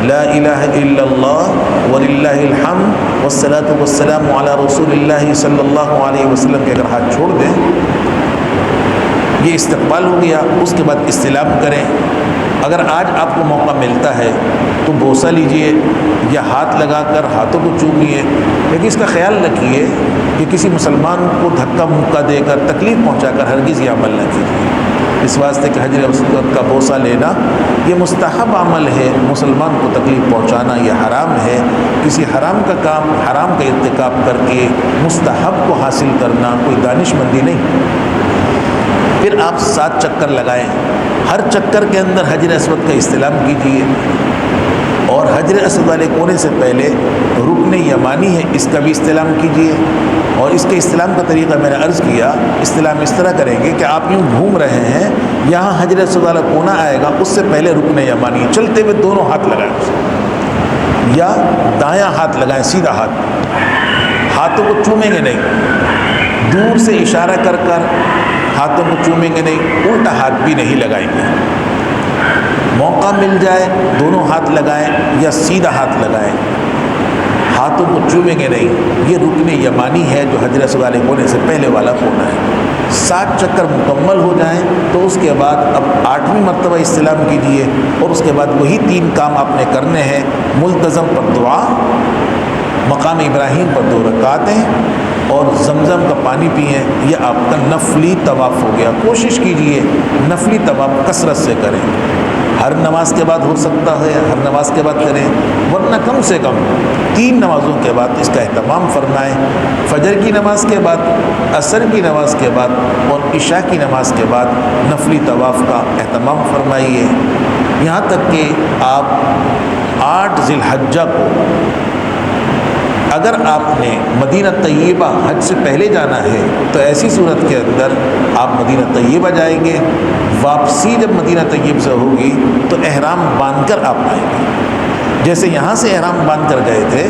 لا الہ الا اللہ وللہ الحمد والصلاۃ والسلام علی رسول اللہ صلی اللہ علیہ وسلم کے اگر ہاتھ چھوڑ دیں، یہ استقبال ہو گیا۔ اس کے بعد استلام کریں۔ اگر آج آپ کو موقع ملتا ہے تو بوسہ لیجئے یا ہاتھ لگا کر ہاتھوں کو چومیے، لیکن اس کا خیال رکھیے کہ کسی مسلمان کو دھکا مکہ دے کر تکلیف پہنچا کر ہرگز یہ عمل نہ کیجیے، اس واسطے کہ حجر اسود کا بوسہ لینا یہ مستحب عمل ہے۔ مسلمان کو تکلیف پہنچانا یہ حرام ہے۔ کسی حرام کا کام، حرام کا ارتکاب کر کے مستحب کو حاصل کرنا کوئی دانش مندی نہیں۔ پھر آپ 7 چکر لگائیں، ہر چکر کے اندر حجر اسود کا استلام کیجیے، اور حجر اسود والے کونے سے پہلے رکن یمانی ہے، اس کا بھی استلام کیجیے۔ اور اس کے استلام کا طریقہ میں نے عرض کیا، استلام اس طرح کریں گے کہ آپ یوں گھوم رہے ہیں، یہاں حجر اسود والا کونا آئے گا، اس سے پہلے رکن یمانی، چلتے ہوئے دونوں ہاتھ لگائیں یا دایاں ہاتھ لگائیں، سیدھا ہاتھ، ہاتھوں کو چومیں گے نہیں، دور سے اشارہ کر کر ہاتھوں کو چومیں گے نہیں، الٹا ہاتھ بھی نہیں لگائیں گے۔ موقع مل جائے دونوں ہاتھ لگائیں یا سیدھا ہاتھ لگائیں، ہاتھوں کو چومیں گے نہیں۔ یہ رکن یمانی ہے جو حجر اسود والے کونے سے پہلے والا کونا ہے۔ 7 چکر مکمل ہو جائیں تو اس کے بعد اب 8ویں مرتبہ استلام کیجیے، اور اس کے بعد وہی 3 کام آپ نے کرنے ہیں۔ ملتزم پر دعا، مقام ابراہیم پر 2 رکعتیں، اور زمزم کا پانی پئیں۔ یہ آپ کا نفلی طواف ہو گیا۔ کوشش کیجئے نفلی طواف کثرت سے کریں، ہر نماز کے بعد ہو سکتا ہے ہر نماز کے بعد کریں، ورنہ کم سے کم 3 نمازوں کے بعد اس کا اہتمام فرمائیں۔ فجر کی نماز کے بعد، عصر کی نماز کے بعد اور عشاء کی نماز کے بعد نفلی طواف کا اہتمام فرمائیے، یہاں تک کہ آپ 8 ذی الحجہ کو، اگر آپ نے مدینہ طیبہ حج سے پہلے جانا ہے تو ایسی صورت کے اندر آپ مدینہ طیبہ جائیں گے، واپسی جب مدینہ طیب سے ہوگی تو احرام باندھ کر آپ آئیں گے۔ جیسے یہاں سے احرام باندھ کر گئے تھے،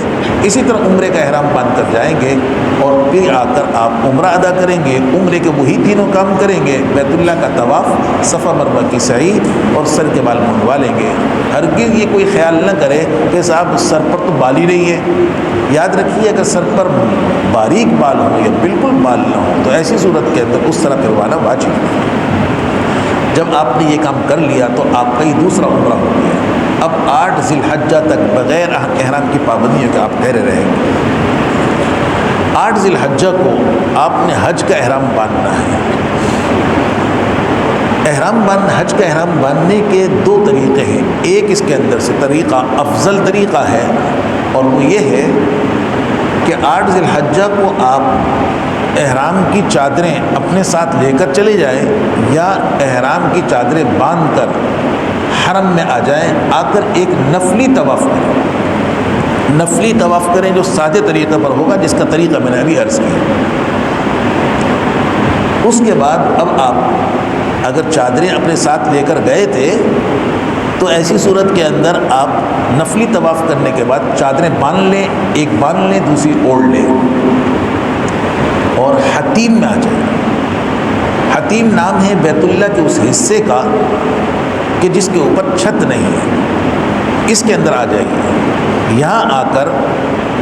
اسی طرح عمرے کا احرام باندھ کر جائیں گے، اور پھر آ کر آپ عمرہ ادا کریں گے۔ عمرے کے وہی 3 کام کریں گے، بیت اللہ کا طواف، صفا مروہ کی سعی، اور سر کے بال منڈوا لیں گے۔ ہرگز یہ کوئی خیال نہ کرے کہ صاحب سر پر تو بال ہی نہیں ہے۔ یاد رکھیے، اگر سر پر باریک بال ہو یا بالکل بال نہ ہو تو ایسی صورت کے اندر اس طرح کروانا واجب ہے۔ جب آپ نے یہ کام کر لیا تو آپ کا یہ دوسرا عمرہ ہو گیا۔ اب 8 ذی الحجہ تک بغیر احرام کی پابندیوں کے آپ ٹھہرے رہیں گے۔ 8 ذی الحجہ کو آپ نے حج کا احرام باندھنا ہے۔ حج کا احرام باندھنے کے 2 طریقے ہیں۔ ایک اس کے اندر سے طریقہ افضل طریقہ ہے، اور وہ یہ ہے کہ 8 ذی الحجہ کو آپ احرام کی چادریں اپنے ساتھ لے کر چلے جائیں، یا احرام کی چادریں باندھ کر حرم میں آ جائیں، آ کر ایک نفلی طواف کریں جو سادے طریقے پر ہوگا، جس کا طریقہ میں نے ابھی عرض کیا۔ اس کے بعد اب آپ اگر چادریں اپنے ساتھ لے کر گئے تھے تو ایسی صورت کے اندر آپ نفلی طواف کرنے کے بعد چادریں باندھ لیں، ایک باندھ لیں دوسری اوڑھ لیں، اور حتیم میں آ جائیں۔ حتیم نام ہے بیت اللہ کے اس حصے کا کہ جس کے اوپر چھت نہیں ہے، اس کے اندر آ جائیے۔ یہاں آ کر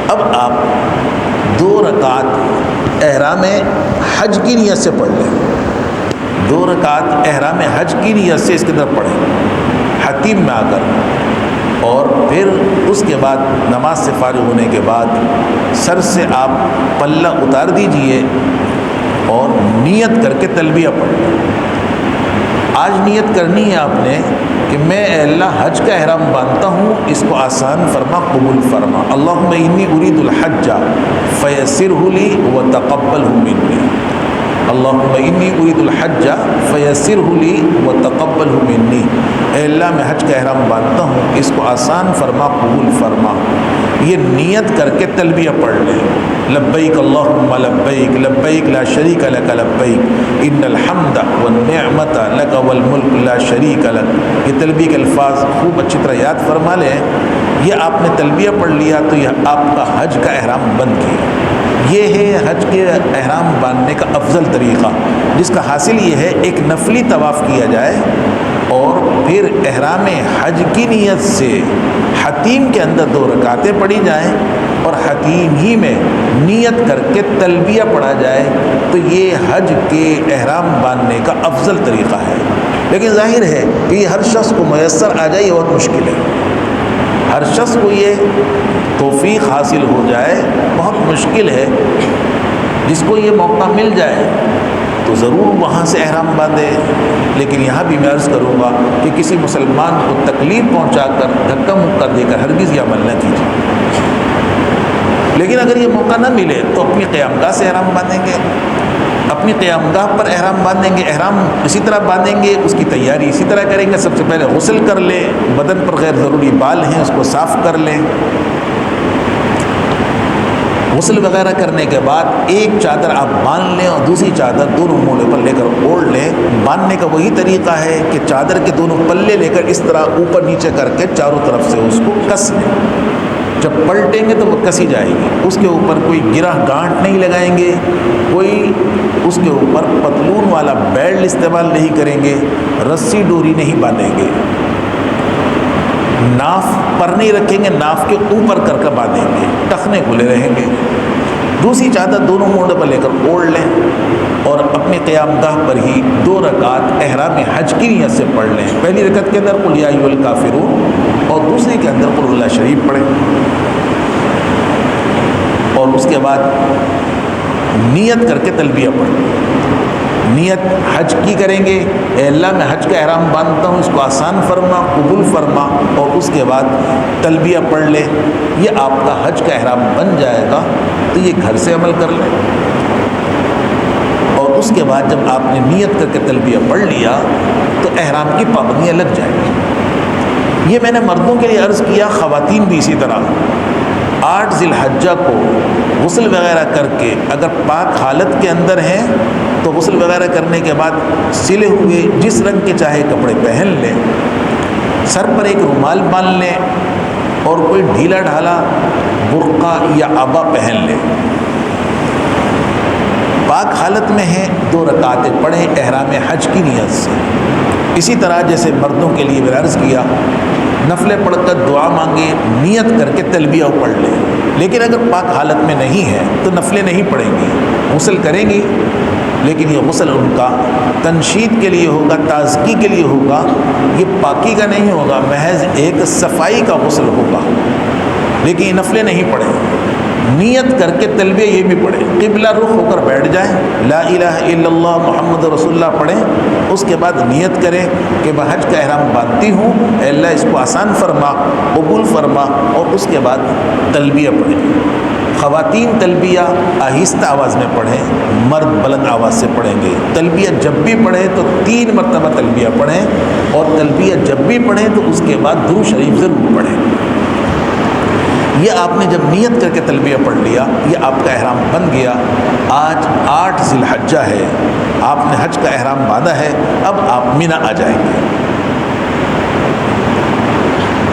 اب آپ 2 رکعت احرام حج کی نیت سے پڑھ لیں، 2 رکعت احرام حج کی نیت سے اس کے اندر پڑھیں حتیم میں آ کر، اور پھر اس کے بعد نماز سے فارغ ہونے کے بعد سر سے آپ پلہ اتار دیجئے اور نیت کر کے تلبیہ پڑھیں۔ آج نیت کرنی ہے آپ نے کہ میں اے اللہ حج کا احرام باندھتا ہوں، اس کو آسان فرما، قبول فرما۔ اللہم انی ارید الحج فیسرہ لی وتقبلہ منی۔ اللہم انی ارید الحج فیسرہ لی وتقبلہ منی۔ اے اللہ میں حج کا احرام باندھتا ہوں، اس کو آسان فرما، قبول فرما۔ یہ نیت کر کے تلبیہ پڑھ لیں، لبیک اللہم لبیک لبیک لا شریک لک لبیک ان الحمد والنعمت لک والملک لا شریک لک۔ یہ تلبیہ کے الفاظ خوب اچھی طرح یاد فرما لیں۔ یہ آپ نے تلبیہ پڑھ لیا تو یہ آپ کا حج کا احرام بن گیا۔ یہ ہے حج کے احرام باندھنے کا افضل طریقہ، جس کا حاصل یہ ہے ایک نفلی طواف کیا جائے اور پھر احرام حج کی نیت سے حتیم کے اندر 2 رکعتیں پڑھی جائیں اور حتیم ہی میں نیت کر کے تلبیہ پڑھا جائے، تو یہ حج کے احرام باندھنے کا افضل طریقہ ہے۔ لیکن ظاہر ہے کہ یہ ہر شخص کو میسر آ جائے یہ بہت مشکل ہے، ہر شخص کو یہ توفیق حاصل ہو جائے بہت مشکل ہے۔ جس کو یہ موقع مل جائے تو ضرور وہاں سے احرام باندھے، لیکن یہاں بھی میں عرض کروں گا کہ کسی مسلمان کو تکلیف پہنچا کر دھکا مکہ دے کر ہرگز یہ عمل نہ کیجیے۔ لیکن اگر یہ موقع نہ ملے تو اپنی قیامگاہ سے احرام باندھیں گے، اپنی قیامگاہ پر احرام باندھیں گے، احرام اسی طرح باندھیں گے، اس کی تیاری اسی طرح کریں گے۔ سب سے پہلے غسل کر لیں، بدن پر غیر ضروری بال ہیں اس کو صاف کر لیں۔ غسل وغیرہ کرنے کے بعد ایک چادر آپ باندھ لیں اور دوسری چادر دونوں موڑے پر لے کر اوڑھ لیں۔ باندھنے کا وہی طریقہ ہے کہ چادر کے دونوں پلے لے کر اس طرح اوپر نیچے کر کے چاروں طرف سے اس کو کس لیں۔ جب پلٹیں گے تو وہ کسی جائے گی، اس کے اوپر کوئی گرہ گانٹھ نہیں لگائیں گے، کوئی اس کے اوپر پتلون والا بیلٹ استعمال نہیں کریں گے، رسی ڈوری نہیں باندھیں گے، ناف پر نہیں رکھیں گے، ناف کے اوپر کر کے باندھیں گے، ٹخنے کھلے رہیں گے۔ دوسری چادر دونوں موڑے پر لے کر اوڑھ لیں اور اپنے قیام گاہ پر ہی 2 رکعت احرام حج کی نیت سے پڑھ لیں۔ پہلی رکعت کے اندر قل یا ایھا الکافرون اور دوسری کے اندر قل اللہ شریف پڑھیں، اور اس کے بعد نیت کر کے تلبیہ پڑھیں۔ نیت حج کی کریں گے، اے اللہ میں حج کا احرام باندھتا ہوں، اس کو آسان فرما، قبول فرما، اور اس کے بعد تلبیہ پڑھ لیں۔ یہ آپ کا حج کا احرام بن جائے گا، تو یہ گھر سے عمل کر لیں۔ اور اس کے بعد جب آپ نے نیت کر کے تلبیہ پڑھ لیا تو احرام کی پابندیاں لگ جائیں گی۔ یہ میں نے مردوں کے لیے عرض کیا، خواتین بھی اسی طرح 8 ذی الحجہ کو غسل وغیرہ کر کے اگر پاک حالت کے اندر ہیں تو غسل وغیرہ کرنے کے بعد سلے ہوئے جس رنگ کے چاہے کپڑے پہن لیں، سر پر ایک رومال باندھ لیں اور کوئی ڈھیلا ڈھالا برقع یا عبا پہن لیں۔ پاک حالت میں ہیں 2 رکعتیں پڑھیں احرام حج کی نیت سے۔ اسی طرح جیسے مردوں کے لیے میں نے عرض کیا، نفلیں پڑھ کر دعا مانگے، نیت کر کے تلبیہ پڑھ لیں۔ لیکن اگر پاک حالت میں نہیں ہے تو نفلیں نہیں پڑھیں گی، غسل کریں گی لیکن یہ غسل ان کا تنشید کے لیے ہوگا، تازگی کے لیے ہوگا، یہ پاکی کا نہیں ہوگا، محض ایک صفائی کا غسل ہوگا۔ لیکن یہ نفلیں نہیں پڑھیں، نیت کر کے تلبیہ یہ بھی پڑھیں، قبلہ رخ ہو کر بیٹھ جائیں، لا الہ الا اللہ محمد رسول اللہ پڑھیں، اس کے بعد نیت کریں کہ میں حج کا احرام باندھتی ہوں، اے اللہ اس کو آسان فرما، قبول فرما، اور اس کے بعد تلبیہ پڑھیں۔ خواتین تلبیہ آہستہ آواز میں پڑھیں، مرد بلند آواز سے پڑھیں گے۔ تلبیہ جب بھی پڑھیں تو 3 مرتبہ تلبیہ پڑھیں، اور تلبیہ جب بھی پڑھیں تو اس کے بعد درود شریف ضرور پڑھیں۔ یہ آپ نے جب نیت کر کے تلبیہ پڑھ لیا، یہ آپ کا احرام بن گیا۔ آج 8 ذی الحجہ ہے، آپ نے حج کا احرام باندھا ہے، اب آپ منی آ جائیں گے۔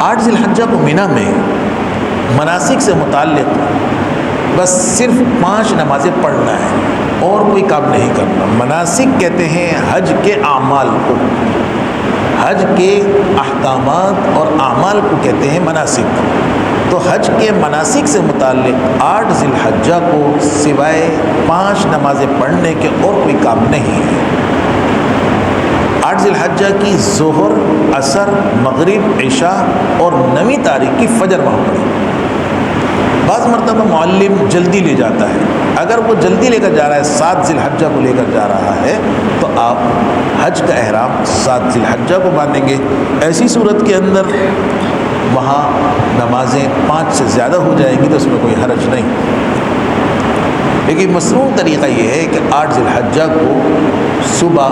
8 ذی الحجہ کو منی میں مناسک سے متعلق بس صرف 5 نمازیں پڑھنا ہے، اور کوئی کام نہیں کرنا۔ مناسک کہتے ہیں حج کے اعمال کو، حج کے احکامات اور اعمال کو کہتے ہیں مناسک۔ تو حج کے مناسک سے متعلق 8 ذی الحجہ کو سوائے 5 نمازیں پڑھنے کے اور کوئی کام نہیں ہے۔ 8 ذی الحجہ کی ظہر، عصر، مغرب، عشاء اور 9ویں تاریخ کی فجر وہاں پڑھی۔ بعض مرتبہ معلم جلدی لے جاتا ہے، اگر وہ جلدی لے کر جا رہا ہے، 7 ذی الحجہ کو لے کر جا رہا ہے، تو آپ حج کا احرام 7 ذی الحجہ کو باندھیں گے۔ ایسی صورت کے اندر وہاں نمازیں 5 سے زیادہ ہو جائیں گی تو اس میں کوئی حرج نہیں۔ لیکن مسنون طریقہ یہ ہے کہ 8 ذی الحجہ کو صبح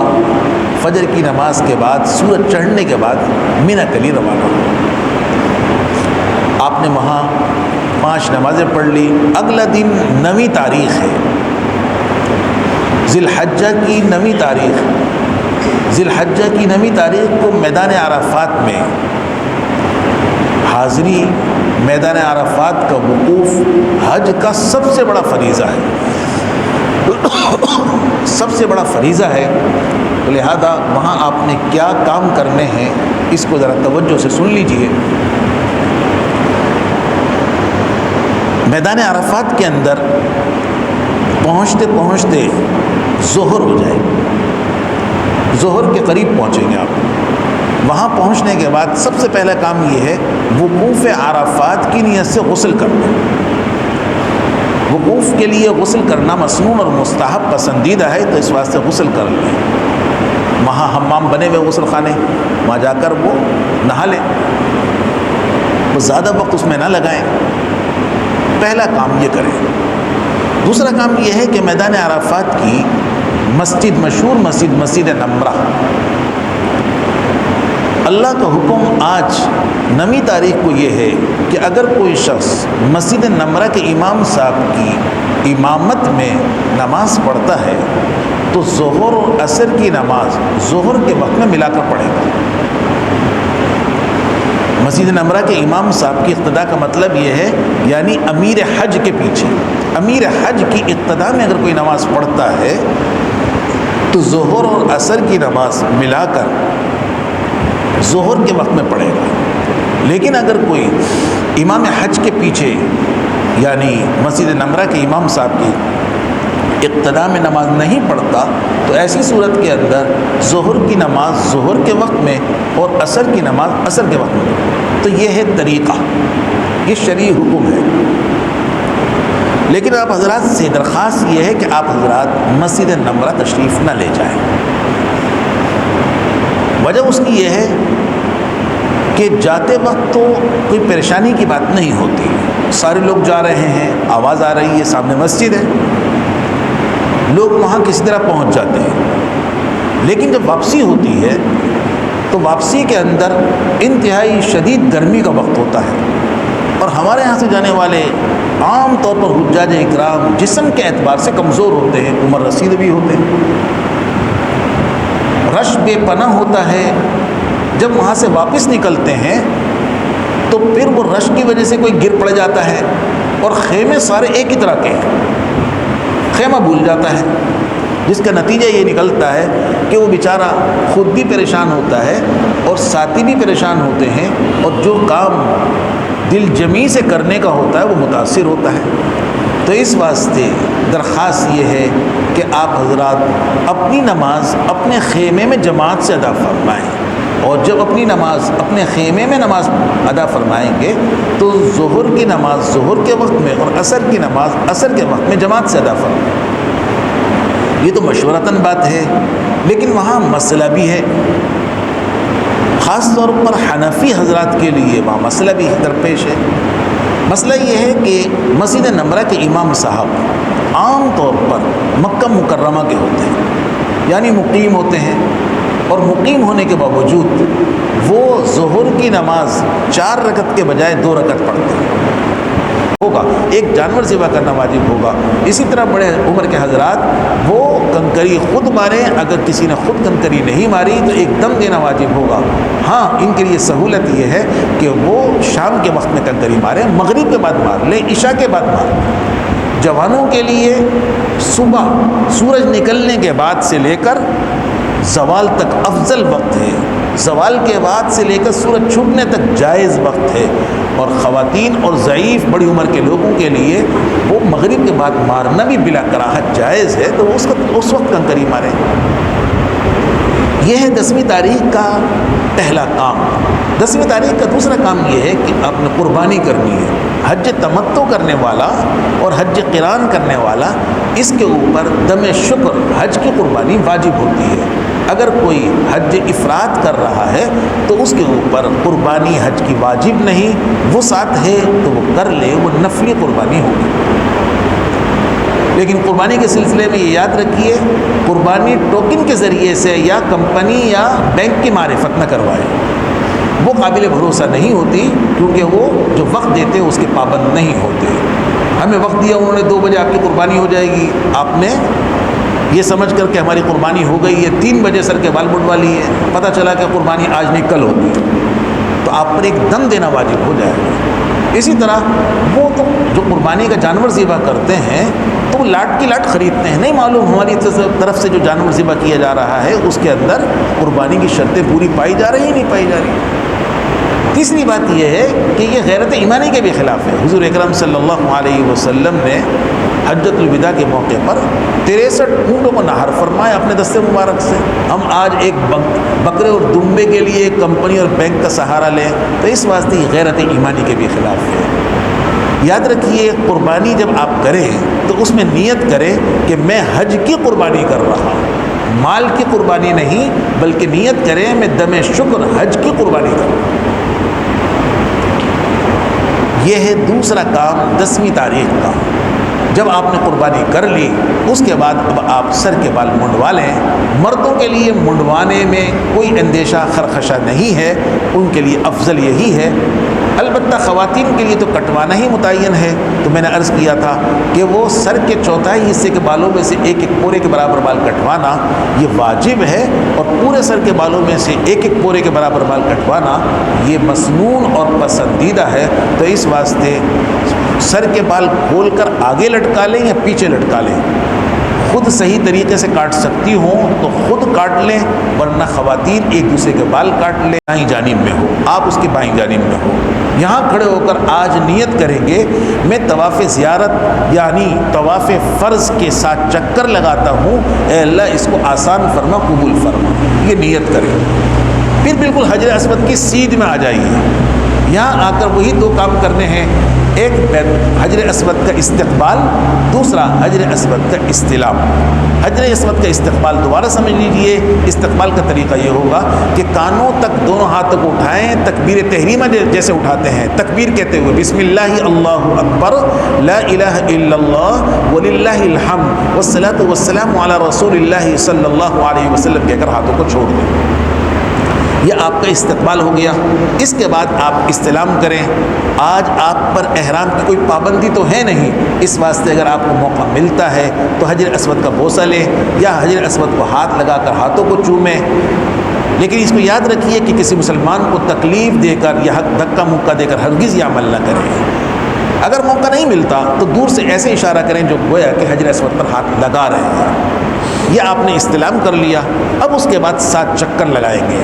فجر کی نماز کے بعد، سورج چڑھنے کے بعد منی کے لیے روانہ ہو۔ آپ نے وہاں 5 نمازیں پڑھ لی۔ اگلا دن 9ویں تاریخ ہے، ذی الحجہ کی 9ویں تاریخ۔ ذی الحجہ کی 9ویں تاریخ کو میدان عرفات میں حاضری، میدان عرفات کا وقوف حج کا سب سے بڑا فریضہ ہے، سب سے بڑا فریضہ ہے۔ لہذا وہاں آپ نے کیا کام کرنے ہیں اس کو ذرا توجہ سے سن لیجئے۔ میدان عرفات کے اندر پہنچتے پہنچتے ظہر ہو جائے، ظہر کے قریب پہنچیں گے آپ۔ وہاں پہنچنے کے بعد سب سے پہلا کام یہ ہے وقوف عرفات کی نیت سے غسل کرنا۔ وقوف کے لیے غسل کرنا مسنون اور مستحب پسندیدہ ہے، تو اس واسطے غسل کر لیں۔ وہاں حمام بنے ہوئے غسل خانے، وہاں جا کر وہ نہا لیں، وہ زیادہ وقت اس میں نہ لگائیں۔ پہلا کام یہ کریں۔ دوسرا کام یہ ہے کہ میدان عرفات کی مسجد، مشہور مسجد نمرہ، اللہ کا حکم آج 9ویں تاریخ کو یہ ہے کہ اگر کوئی شخص مسجد نمرہ کے امام صاحب کی امامت میں نماز پڑھتا ہے تو ظہر اور عصر کی نماز ظہر کے وقت میں ملا کر پڑھے گا۔ مسجد نمرہ کے امام صاحب کی اقتداء کا مطلب یہ ہے، یعنی امیر حج کے پیچھے، امیر حج کی اقتداء میں اگر کوئی نماز پڑھتا ہے تو ظہر اور عصر کی نماز ملا کر ظہر کے وقت میں پڑھے گا۔ لیکن اگر کوئی امام حج کے پیچھے یعنی مسجد نمرہ کے امام صاحب کی اقتداء میں نماز نہیں پڑھتا تو ایسی صورت کے اندر ظہر کی نماز ظہر کے وقت میں اور عصر کی نماز عصر کے وقت میں۔ تو یہ ہے طریقہ، یہ شرعی حکم ہے۔ لیکن آپ حضرات سے درخواست یہ ہے کہ آپ حضرات مسجد نمرہ تشریف نہ لے جائیں۔ وجہ اس کی یہ ہے کہ جاتے وقت تو کوئی پریشانی کی بات نہیں ہوتی، سارے لوگ جا رہے ہیں، آواز آ رہی ہے، سامنے مسجد ہے، لوگ وہاں کسی طرح پہنچ جاتے ہیں۔ لیکن جب واپسی ہوتی ہے تو واپسی کے اندر انتہائی شدید گرمی کا وقت ہوتا ہے، اور ہمارے یہاں سے جانے والے عام طور پر حجاج اکرام جسم کے اعتبار سے کمزور ہوتے ہیں، عمر رسید بھی ہوتے ہیں، رش بے پناہ ہوتا ہے۔ جب وہاں سے واپس نکلتے ہیں تو پھر وہ رش کی وجہ سے کوئی گر پڑ جاتا ہے، اور خیمے سارے ایک ہی طرح کے ہیں، خیمہ بھول جاتا ہے، جس کا نتیجہ یہ نکلتا ہے کہ وہ بیچارہ خود بھی پریشان ہوتا ہے اور ساتھی بھی پریشان ہوتے ہیں، اور جو کام دل جمی سے کرنے کا ہوتا ہے وہ متاثر ہوتا ہے۔ تو اس واسطے درخواست یہ ہے کہ آپ حضرات اپنی نماز اپنے خیمے میں جماعت سے ادا فرمائیں، اور جب اپنی نماز اپنے خیمے میں نماز ادا فرمائیں گے تو ظہر کی نماز ظہر کے وقت میں اور عصر کی نماز عصر کے وقت میں جماعت سے ادا فرمائیں۔ یہ تو مشورتاً بات ہے، لیکن وہاں مسئلہ بھی ہے، خاص طور پر حنفی حضرات کے لیے وہاں مسئلہ بھی درپیش ہے۔ مسئلہ یہ ہے کہ مسجد نمرہ کے امام صاحب عام طور پر مکہ مکرمہ کے ہوتے ہیں، یعنی مقیم ہوتے ہیں، اور مقیم ہونے کے باوجود وہ ظہر کی نماز 4 رکعت کے بجائے 2 رکعت پڑھتے ہیں۔ ہوگا ایک جانور ذبح کرنا واجب ہوگا۔ اسی طرح بڑے عمر کے حضرات وہ کنکری خود ماریں، اگر کسی نے خود کنکری نہیں ماری تو ایک دم دینا واجب ہوگا۔ ہاں ان کے لیے سہولت یہ ہے کہ وہ شام کے وقت میں کنکری ماریں، مغرب کے بعد مار لیں، عشاء کے بعد مار لیں۔ جوانوں کے لیے صبح سورج نکلنے کے بعد سے لے کر زوال تک افضل وقت ہے، زوال کے بعد سے لے کر سورج چھپنے تک جائز وقت ہے، اور خواتین اور ضعیف بڑی عمر کے لوگوں کے لیے وہ مغرب کے بعد مارنا بھی بلا کراہت جائز ہے، تو اس وقت کنکری ماریں۔ یہ ہے 10ویں تاریخ کا پہلا کام۔ 10ویں تاریخ کا دوسرا کام یہ ہے کہ آپ نے قربانی کرنی ہے۔ حج تمتع کرنے والا اور حج قران کرنے والا، اس کے اوپر دم شکر حج کی قربانی واجب ہوتی ہے۔ اگر کوئی حج افراد کر رہا ہے تو اس کے اوپر قربانی حج کی واجب نہیں، وہ ساتھ ہے تو وہ کر لے، وہ نفلی قربانی ہوگی۔ لیکن قربانی کے سلسلے میں یہ یاد رکھیے، قربانی ٹوکن کے ذریعے سے یا کمپنی یا بینک کی معرفت نہ کروائے، وہ قابل بھروسہ نہیں ہوتی، کیونکہ وہ جو وقت دیتے اس کے پابند نہیں ہوتے۔ ہمیں وقت دیا انہوں نے 2 بجے آپ کی قربانی ہو جائے گی، آپ نے یہ سمجھ کر کہ ہماری قربانی ہو گئی ہے، 3 بجے سر کے بال بڑھوا لیے، پتہ چلا کہ قربانی آج نہیں کل ہوگی، تو آپ پر ایک دم دینا واجب ہو جائے گا۔ اسی طرح وہ تو جو قربانی کا جانور ذبح کرتے ہیں تو وہ لاٹ کی لاٹ خریدتے ہیں، نہیں معلوم ہماری طرف سے جو جانور ذبح کیا جا رہا ہے اس کے اندر قربانی کی شرطیں پوری پائی جا رہی نہیں پائی جا رہی۔ تیسری بات یہ ہے کہ یہ غیرت ایمانی کے بھی خلاف ہے۔ حضور اکرم صلی اللہ علیہ وسلم نے حجۃ الوداع کے موقع پر 63 اونٹوں کو نہر فرمایا اپنے دستے مبارک سے۔ ہم آج ایک بکرے اور دمبے کے لیے ایک کمپنی اور بینک کا سہارا لیں تو اس واسطے یہ غیرت ایمانی کے بھی خلاف ہے۔ یاد رکھیے، قربانی جب آپ کریں تو اس میں نیت کریں کہ میں حج کی قربانی کر رہا ہوں، مال کی قربانی نہیں، بلکہ نیت کریں میں دم شکر حج کی قربانی کر رہا ہوں۔ یہ ہے دوسرا کام 10ویں تاریخ کا۔ جب آپ نے قربانی کر لی اس کے بعد اب آپ سر کے بال منڈوا لیں۔ مردوں کے لیے منڈوانے میں کوئی اندیشہ خرخشہ نہیں ہے، ان کے لیے افضل یہی ہے۔ البتہ خواتین کے لیے تو کٹوانا ہی متعین ہے، تو میں نے عرض کیا تھا کہ وہ سر کے چوتھائی حصے کے بالوں میں سے ایک پورے کے برابر بال کٹوانا یہ واجب ہے، اور پورے سر کے بالوں میں سے ایک پورے کے برابر بال کٹوانا یہ مسنون اور پسندیدہ ہے۔ تو اس واسطے سر کے بال کھول کر آگے لٹکا لیں یا پیچھے لٹکا لیں، خود صحیح طریقے سے کاٹ سکتی ہوں تو خود کاٹ لیں، ورنہ خواتین ایک دوسرے کے بال کاٹ لیں۔ دائیں جانب میں ہو، آپ اس کی بائیں جانب میں ہو، یہاں کھڑے ہو کر آج نیت کریں گے میں طواف زیارت یعنی طواف فرض کے ساتھ چکر لگاتا ہوں، اے اللہ اس کو آسان فرما، قبول فرما، یہ نیت کریں۔ پھر بالکل حجر اسود کی سیدھ میں آ جائیے، یہاں آ کر وہی 2 کام کرنے ہیں، ایک حجر اسود کا استقبال، دوسرا حجر اسود کا استلام۔ حجر اسود کا استقبال دوبارہ سمجھ لیجئے، استقبال کا طریقہ یہ ہوگا کہ کانوں تک دونوں ہاتھ کو اٹھائیں، تکبیر تحریمہ جیسے اٹھاتے ہیں، تکبیر کہتے ہوئے بسم اللہ اللہ اکبر لا الہ الا اللہ وللہ الحمد والصلاۃ والسلام علی رسول اللہ صلی اللہ علیہ وسلم کہہ کر ہاتھوں کو چھوڑ دیں۔ یہ آپ کا استقبال ہو گیا۔ اس کے بعد آپ استلام کریں۔ آج آپ پر احرام کی کوئی پابندی تو ہے نہیں، اس واسطے اگر آپ کو موقع ملتا ہے تو حجر اسود کا بوسہ لیں یا حجر اسود کو ہاتھ لگا کر ہاتھوں کو چومیں، لیکن اس کو یاد رکھیے کہ کسی مسلمان کو تکلیف دے کر یا دھکا مکہ دے کر ہرگز یہ عمل نہ کریں۔ اگر موقع نہیں ملتا تو دور سے ایسے اشارہ کریں جو گویا کہ حجر اسود پر ہاتھ لگا رہے ہیں۔ یہ آپ نے استلام کر لیا، اب اس کے بعد 7 چکر لگائیں گے۔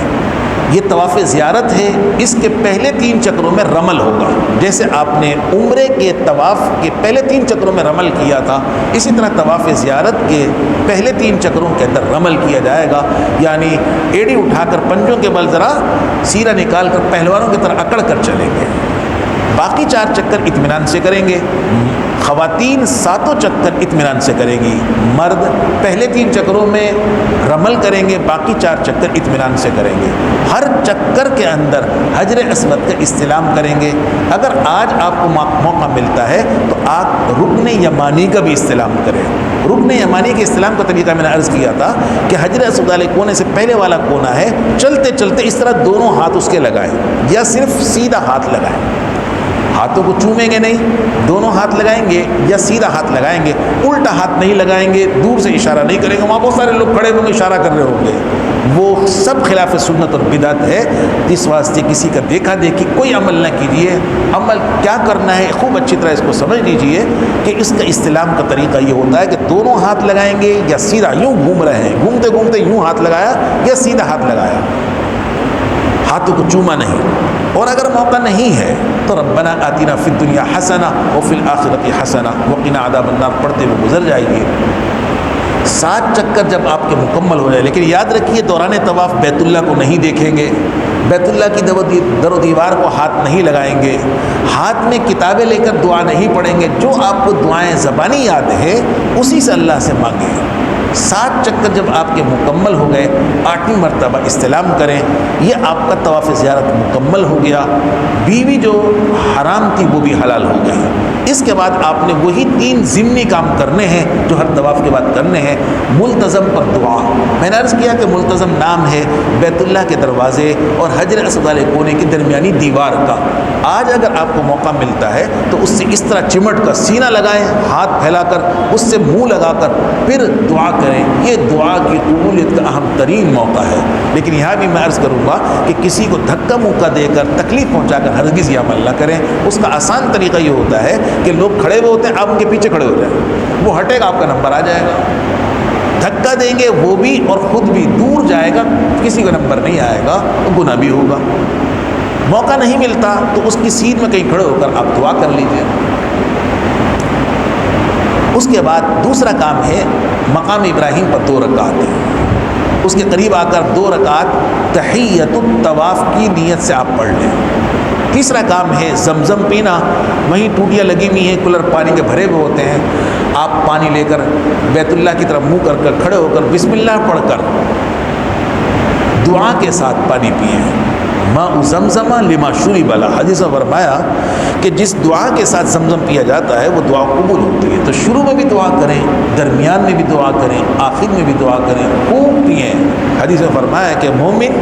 یہ طواف زیارت ہے، اس کے پہلے 3 چکروں میں رمل ہوگا. جیسے آپ نے عمرے کے طواف کے پہلے 3 چکروں میں رمل کیا تھا، اسی طرح طواف زیارت کے پہلے 3 چکروں کے اندر رمل کیا جائے گا. یعنی ایڑی اٹھا کر پنجوں کے بل ذرا سیرا نکال کر پہلوانوں کی طرح اکڑ کر چلیں گے. باقی 4 چکر اطمینان سے کریں گے. خواتین 7 چکر اطمینان سے کریں گی. مرد پہلے 3 چکروں میں رمل کریں گے، باقی 4 چکر اطمینان سے کریں گے. ہر چکر کے اندر حجر اسود کا استلام کریں گے. اگر آج آپ کو موقع ملتا ہے تو آپ رکن یمانی کا بھی استلام کریں. رکن یمانی کے استلام کا طریقہ میں نے عرض کیا تھا کہ حجر اسود والے کونے سے پہلے والا کونا ہے، چلتے چلتے اس طرح دونوں ہاتھ اس کے لگائیں، یا صرف سیدھا ہاتھ لگائیں. ہاتھوں کو چومیں گے نہیں، دونوں ہاتھ لگائیں گے یا سیدھا ہاتھ لگائیں گے. الٹا ہاتھ نہیں لگائیں گے، دور سے اشارہ نہیں کریں گے. وہاں بہت سارے لوگ کھڑے ہوں گے اشارہ کر رہے ہوں گے، وہ سب خلاف سنت اور بدعت ہے. اس واسطے کسی کا دیکھا دیکھی کوئی عمل نہ کیجیے. عمل کیا کرنا ہے خوب اچھی طرح اس کو سمجھ لیجیے کہ اس کا استلام کا طریقہ یہ ہوتا ہے کہ دونوں ہاتھ لگائیں گے یا سیدھا یوں گھوم رہے ہیں، گھومتے گھومتے یوں ہاتھ لگایا یا سیدھا ہاتھ لگایا، ہاتھوں کو چوما نہیں. اور اگر موقع نہیں ہے تو ربنا آتنا فی الدنیا حسنہ وفی الآخرۃ حسنہ وقنا عذاب النار پڑھتے ہوئے گزر جائیے. 7 چکر جب آپ کے مکمل ہو جائے، لیکن یاد رکھیے دوران طواف بیت اللہ کو نہیں دیکھیں گے، بیت اللہ کی در و دیوار کو ہاتھ نہیں لگائیں گے، ہاتھ میں کتابیں لے کر دعا نہیں پڑھیں گے. جو آپ کو دعائیں زبانی یاد ہے اسی سے اللہ سے مانگیں. 7 چکر جب آپ کے مکمل ہو گئے، 8ویں مرتبہ استلام کریں. یہ آپ کا طواف زیارت مکمل ہو گیا. بیوی جو حرام تھی وہ بھی حلال ہو گئی. اس کے بعد آپ نے وہی 3 ضمنی کام کرنے ہیں جو ہر طواف کے بعد کرنے ہیں. ملتزم پر دعا، میں نے عرض کیا کہ ملتزم نام ہے بیت اللہ کے دروازے اور حجر اسود والے کونے کی درمیانی دیوار کا. آج اگر آپ کو موقع ملتا ہے تو اس سے اس طرح چمٹ کر سینہ لگائیں، ہاتھ پھیلا کر اس سے منہ لگا کر پھر دعا کریں. یہ دعا کی قبولیت کا اہم ترین موقع ہے. لیکن یہاں بھی میں عرض کروں گا کہ کسی کو دھکا موقع دے کر تکلیف پہنچا کر ہرگز یہ عمل نہ کریں. اس کا آسان طریقہ یہ ہوتا ہے کہ لوگ کھڑے ہوئے ہوتے ہیں، آپ ان کے پیچھے کھڑے ہو جائیں، وہ ہٹے گا، آپ کا نمبر آ جائے گا. دھکا دیں گے وہ بھی اور خود بھی دور جائے گا، کسی کا نمبر نہیں آئے گا، گناہ بھی ہوگا. موقع نہیں ملتا تو اس کی سیٹ میں کہیں کھڑے ہو کر آپ دعا کر لیجئے. اس کے بعد دوسرا کام ہے مقام ابراہیم پر 2 رکعت ہیں. اس کے قریب آ کر 2 رکعت تحیۃ الطواف کی نیت سے آپ پڑھ لیں. تیسرا کام ہے زمزم پینا. وہیں ٹوٹیاں لگی ہوئی ہیں، کولر پانی کے بھرے ہوئے ہوتے ہیں. آپ پانی لے کر بیت اللہ کی طرف منہ کر کھڑے ہو کر بسم اللہ پڑھ کر دعا کے ساتھ پانی پئیں. ماء زمزم لما شرب لہ، حدیث میں فرمایا کہ جس دعا کے ساتھ زمزم پیا جاتا ہے وہ دعا قبول ہوتی ہے. تو شروع میں بھی دعا کریں، درمیان میں بھی دعا کریں، آخر میں بھی دعا کریں، خوب پئیں. حدیث میں فرمایا کہ مومن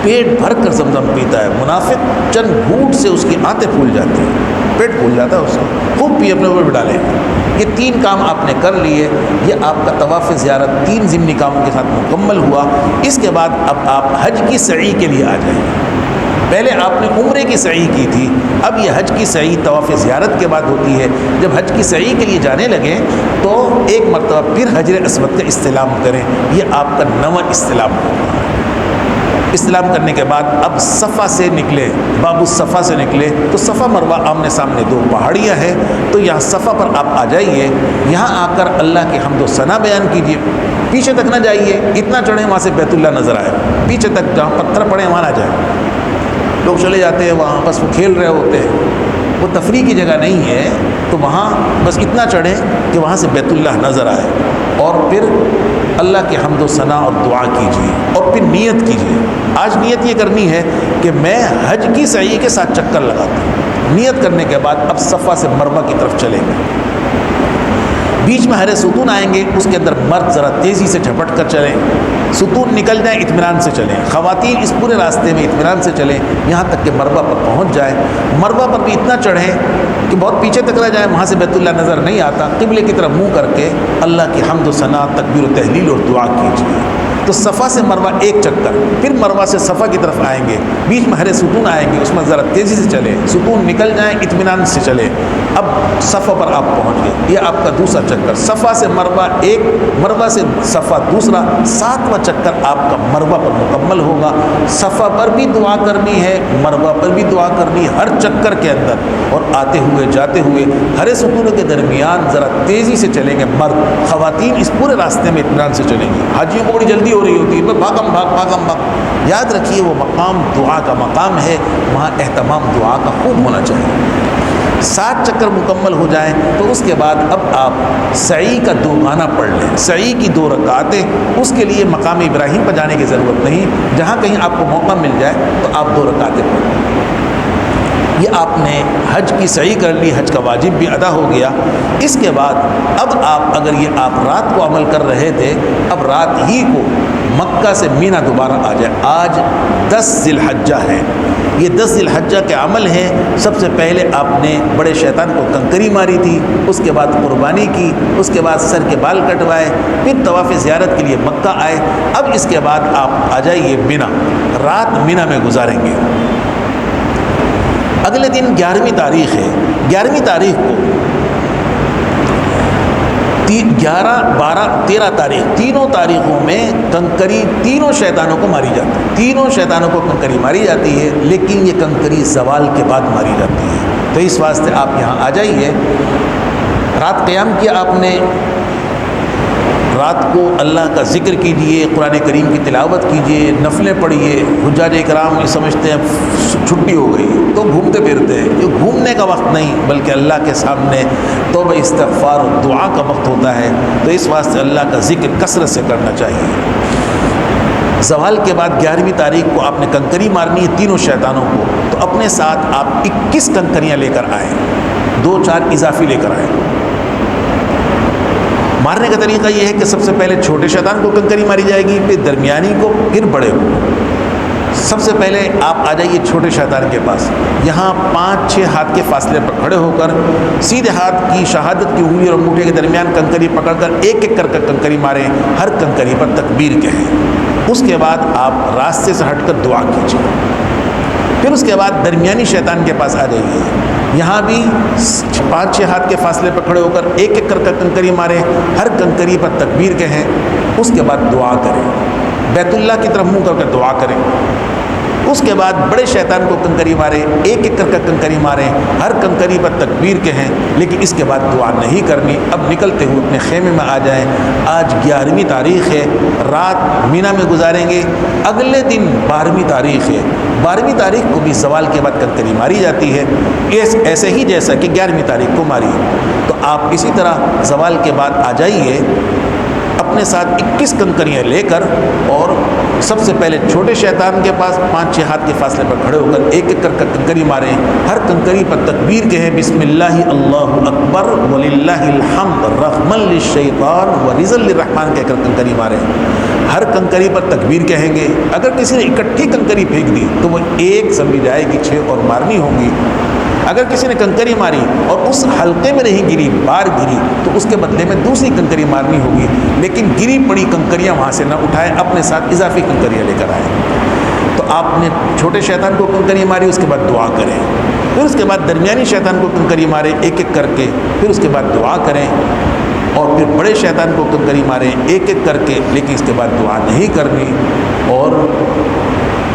پیٹ بھر کر زمزم پیتا ہے، منافق چند گھونٹ سے اس کی آنتیں پھول جاتی ہیں، پیٹ پھول جاتا ہے اس کا. خوب پی اپنے اوپر بھی ڈالیں. یہ 3 کام آپ نے کر لیے. یہ آپ کا طواف زیارت 3 ضمنی کاموں کے ساتھ مکمل ہوا. اس کے بعد اب آپ حج کی سعی کے لیے آ جائیں. پہلے آپ نے عمرے کی سعی کی تھی، اب یہ حج کی سعی طواف زیارت کے بعد ہوتی ہے. جب حج کی سعی کے لیے جانے لگیں تو ایک مرتبہ پھر حجر اسود کا استلام کریں. یہ آپ کا 9واں استلام ہوگا. استلام کرنے کے بعد اب صفا سے نکلے، باب الصفا سے نکلے تو صفا مروہ آمنے سامنے 2 پہاڑیاں ہیں. تو یہاں صفا پر آپ آ جائیے. یہاں آ کر اللہ کی حمد و ثنا بیان کیجیے. پیچھے تک نہ جائیے، اتنا چڑھیں وہاں سے بیت اللہ نظر آئے. پیچھے تک جہاں پتھر پڑے وہاں نہ جائیں. لوگ چلے جاتے ہیں وہاں، بس وہ کھیل رہے ہوتے ہیں، وہ تفریح کی جگہ نہیں ہے. تو وہاں بس اتنا چڑھیں کہ وہاں سے بیت اللہ نظر آئے، اور پھر اللہ کی حمد و ثنا اور دعا کیجیے، اور پھر نیت کیجیے. آج نیت یہ کرنی ہے کہ میں حج کی سعی کے ساتھ چکر لگاتا ہوں. نیت کرنے کے بعد اب صفا سے مروہ کی طرف چلیں گے. بیچ میں ہرے ستون آئیں گے، اس کے اندر مرد ذرا تیزی سے جھپٹ کر چلیں، ستون نکل جائیں، اطمینان سے چلیں. خواتین اس پورے راستے میں اطمینان سے چلیں یہاں تک کہ مروہ پر پہنچ جائیں. مروہ پر بھی اتنا چڑھیں کہ بہت پیچھے تک رہ جائیں، وہاں سے بیت اللہ نظر نہیں آتا. قبلے کی طرف منہ کر کے اللہ کی حمد و ثنا، تکبیر و تہلیل اور دعا کیجیے. تو صفا سے مروہ 1 چکر، پھر مروہ سے صفا کی طرف آئیں گے. بیچ میں ہرے ستون آئیں گے، اس میں ذرا تیزی سے چلیں، ستون نکل جائیں، اطمینان سے چلیں. اب صفا پر آپ پہنچ گئے، یہ آپ کا دوسرا چکر، صفا سے مروہ ایک، مروہ سے صفا دوسرا، 7واں چکر آپ کا مروہ پر مکمل ہوگا۔ صفا پر بھی دعا کرنی ہے، مروہ پر بھی دعا کرنی ہے، ہر چکر کے اندر، اور آتے ہوئے جاتے ہوئے ہر ستونوں کے درمیان ذرا تیزی سے چلیں گے مرد، خواتین اس پورے راستے میں اطمینان سے چلیں گی۔ حاجیوں کو بڑی جلدی ہو رہی ہوتی ہے، بھاگم بھاگ۔ یاد رکھیے وہ مقام دعا کا مقام ہے، وہاں اہتمام دعا کا خوب ہونا چاہیے۔ 7 چکر مکمل ہو جائیں تو اس کے بعد اب آپ سعی کا 2 گانا پڑھ لیں، سعی کی 2 رکعتیں۔ اس کے لیے مقام ابراہیم پر جانے کی ضرورت نہیں، جہاں کہیں آپ کو موقع مل جائے تو آپ 2 رکعتیں پڑھیں۔ یہ آپ نے حج کی سعی کر لی، حج کا واجب بھی ادا ہو گیا۔ اس کے بعد اب آپ اگر یہ آپ رات کو عمل کر رہے تھے، اب رات ہی کو مکہ سے مینا دوبارہ آ جائے۔ آج 10 ذی الحجہ ہے، یہ 10 ذی الحجہ کے عمل ہیں۔ سب سے پہلے آپ نے بڑے شیطان کو کنکری ماری تھی، اس کے بعد قربانی کی، اس کے بعد سر کے بال کٹوائے، پھر طواف زیارت کے لیے مکہ آئے۔ اب اس کے بعد آپ آ جائیے مینا، رات مینا میں گزاریں گے۔ اگلے دن 11ویں تاریخ ہے، 11ویں تاریخ کو 11، 12، 13 تاریخ، تینوں تاریخوں میں کنکری تینوں شیطانوں کو ماری جاتی ہے، تینوں شیطانوں کو کنکری ماری جاتی ہے، لیکن یہ کنکری زوال کے بعد ماری جاتی ہے۔ تو اس واسطے آپ یہاں آ جائیے۔ رات قیام کیا آپ نے، رات کو اللہ کا ذکر کیجئے، قرآن کریم کی تلاوت کیجئے، نفلیں پڑھیے۔ حجاج اکرام یہ سمجھتے ہیں چھٹی ہو گئی تو گھومتے پھرتے ہیں، یہ گھومنے کا وقت نہیں بلکہ اللہ کے سامنے توبہ استغفار و دعا کا وقت ہوتا ہے۔ تو اس واسطے اللہ کا ذکر کثرت سے کرنا چاہیے۔ زوال کے بعد 11ویں تاریخ کو آپ نے کنکری مارنی ہے تینوں شیطانوں کو، تو اپنے ساتھ آپ 21 کنکریاں لے کر آئیں، 2-4 اضافی لے کر آئیں۔ مارنے کا طریقہ یہ ہے کہ سب سے پہلے چھوٹے شیطان کو کنکری ماری جائے گی، پھر درمیانی کو، پھر بڑے کو۔ سب سے پہلے آپ آ جائیے چھوٹے شیطان کے پاس، یہاں 5-6 ہاتھ کے فاصلے پر کھڑے ہو کر سیدھے ہاتھ کی شہادت کی انگلی اور انگوٹھے کے درمیان کنکری پکڑ کر ایک ایک کر کنکری ماریں، ہر کنکری پر تکبیر کہیں۔ اس کے بعد آپ راستے سے ہٹ کر دعا کیجیے۔ پھر اس کے بعد درمیانی شیطان کے پاس آ جائیے، یہاں بھی 5-6 ہاتھ کے فاصلے پر کھڑے ہو کر ایک ایک کر کنکری ماریں، ہر کنکری پر تکبیر کہیں۔ اس کے بعد دعا کریں، بیت اللہ کی طرف منہ کر کے دعا کریں۔ اس کے بعد بڑے شیطان کو کنکری ماریں، ایک ایک کر کنکری ماریں، ہر کنکری پر تکبیر کہیں، لیکن اس کے بعد دعا نہیں کرنی۔ اب نکلتے ہوئے اپنے خیمے میں آ جائیں۔ آج 11ویں تاریخ ہے، رات مینا میں گزاریں گے۔ اگلے دن 12ویں تاریخ ہے، 12ویں تاریخ کو بھی زوال کے بعد کنکری ماری جاتی ہے، ایسے ہی جیسا کہ 11ویں تاریخ کو ماری۔ تو آپ اسی طرح زوال کے بعد آ جائیے اپنے ساتھ 21 کنکریاں لے کر، اور سب سے پہلے چھوٹے شیطان کے پاس 5-6 ہاتھ کے فاصلے پر کھڑے ہو کر ایک ایک کر کنکری ماریں، ہر کنکری پر تکبیر کہیں، بسم اللہ اللہ اکبر وللہ الحمد رحمن للشیطان ورزا للرحمن کہہ کر کنکری ماریں، ہر کنکری پر تکبیر کہیں گے۔ اگر کسی نے اکٹھی کنکری پھینک دی تو وہ ایک سمجھی جائے گی، 6 اور مارنی ہوں گی۔ اگر کسی نے کنکری ماری اور اس حلقے میں نہیں گری، بار گری، تو اس کے بدلے میں دوسری کنکری مارنی ہوگی، لیکن گری پڑی کنکریاں وہاں سے نہ اٹھائیں، اپنے ساتھ اضافی کنکریاں لے کر آئیں۔ تو آپ نے چھوٹے شیطان کو کنکری ماری، اس کے بعد دعا کریں، پھر اس کے بعد درمیانی شیطان کو کنکری ماریں ایک ایک کر کے، پھر اس کے بعد دعا کریں، اور پھر بڑے شیطان کو کنکری ماریں ایک ایک کر کے، لیکن اس کے بعد دعا نہیں کرنی۔ اور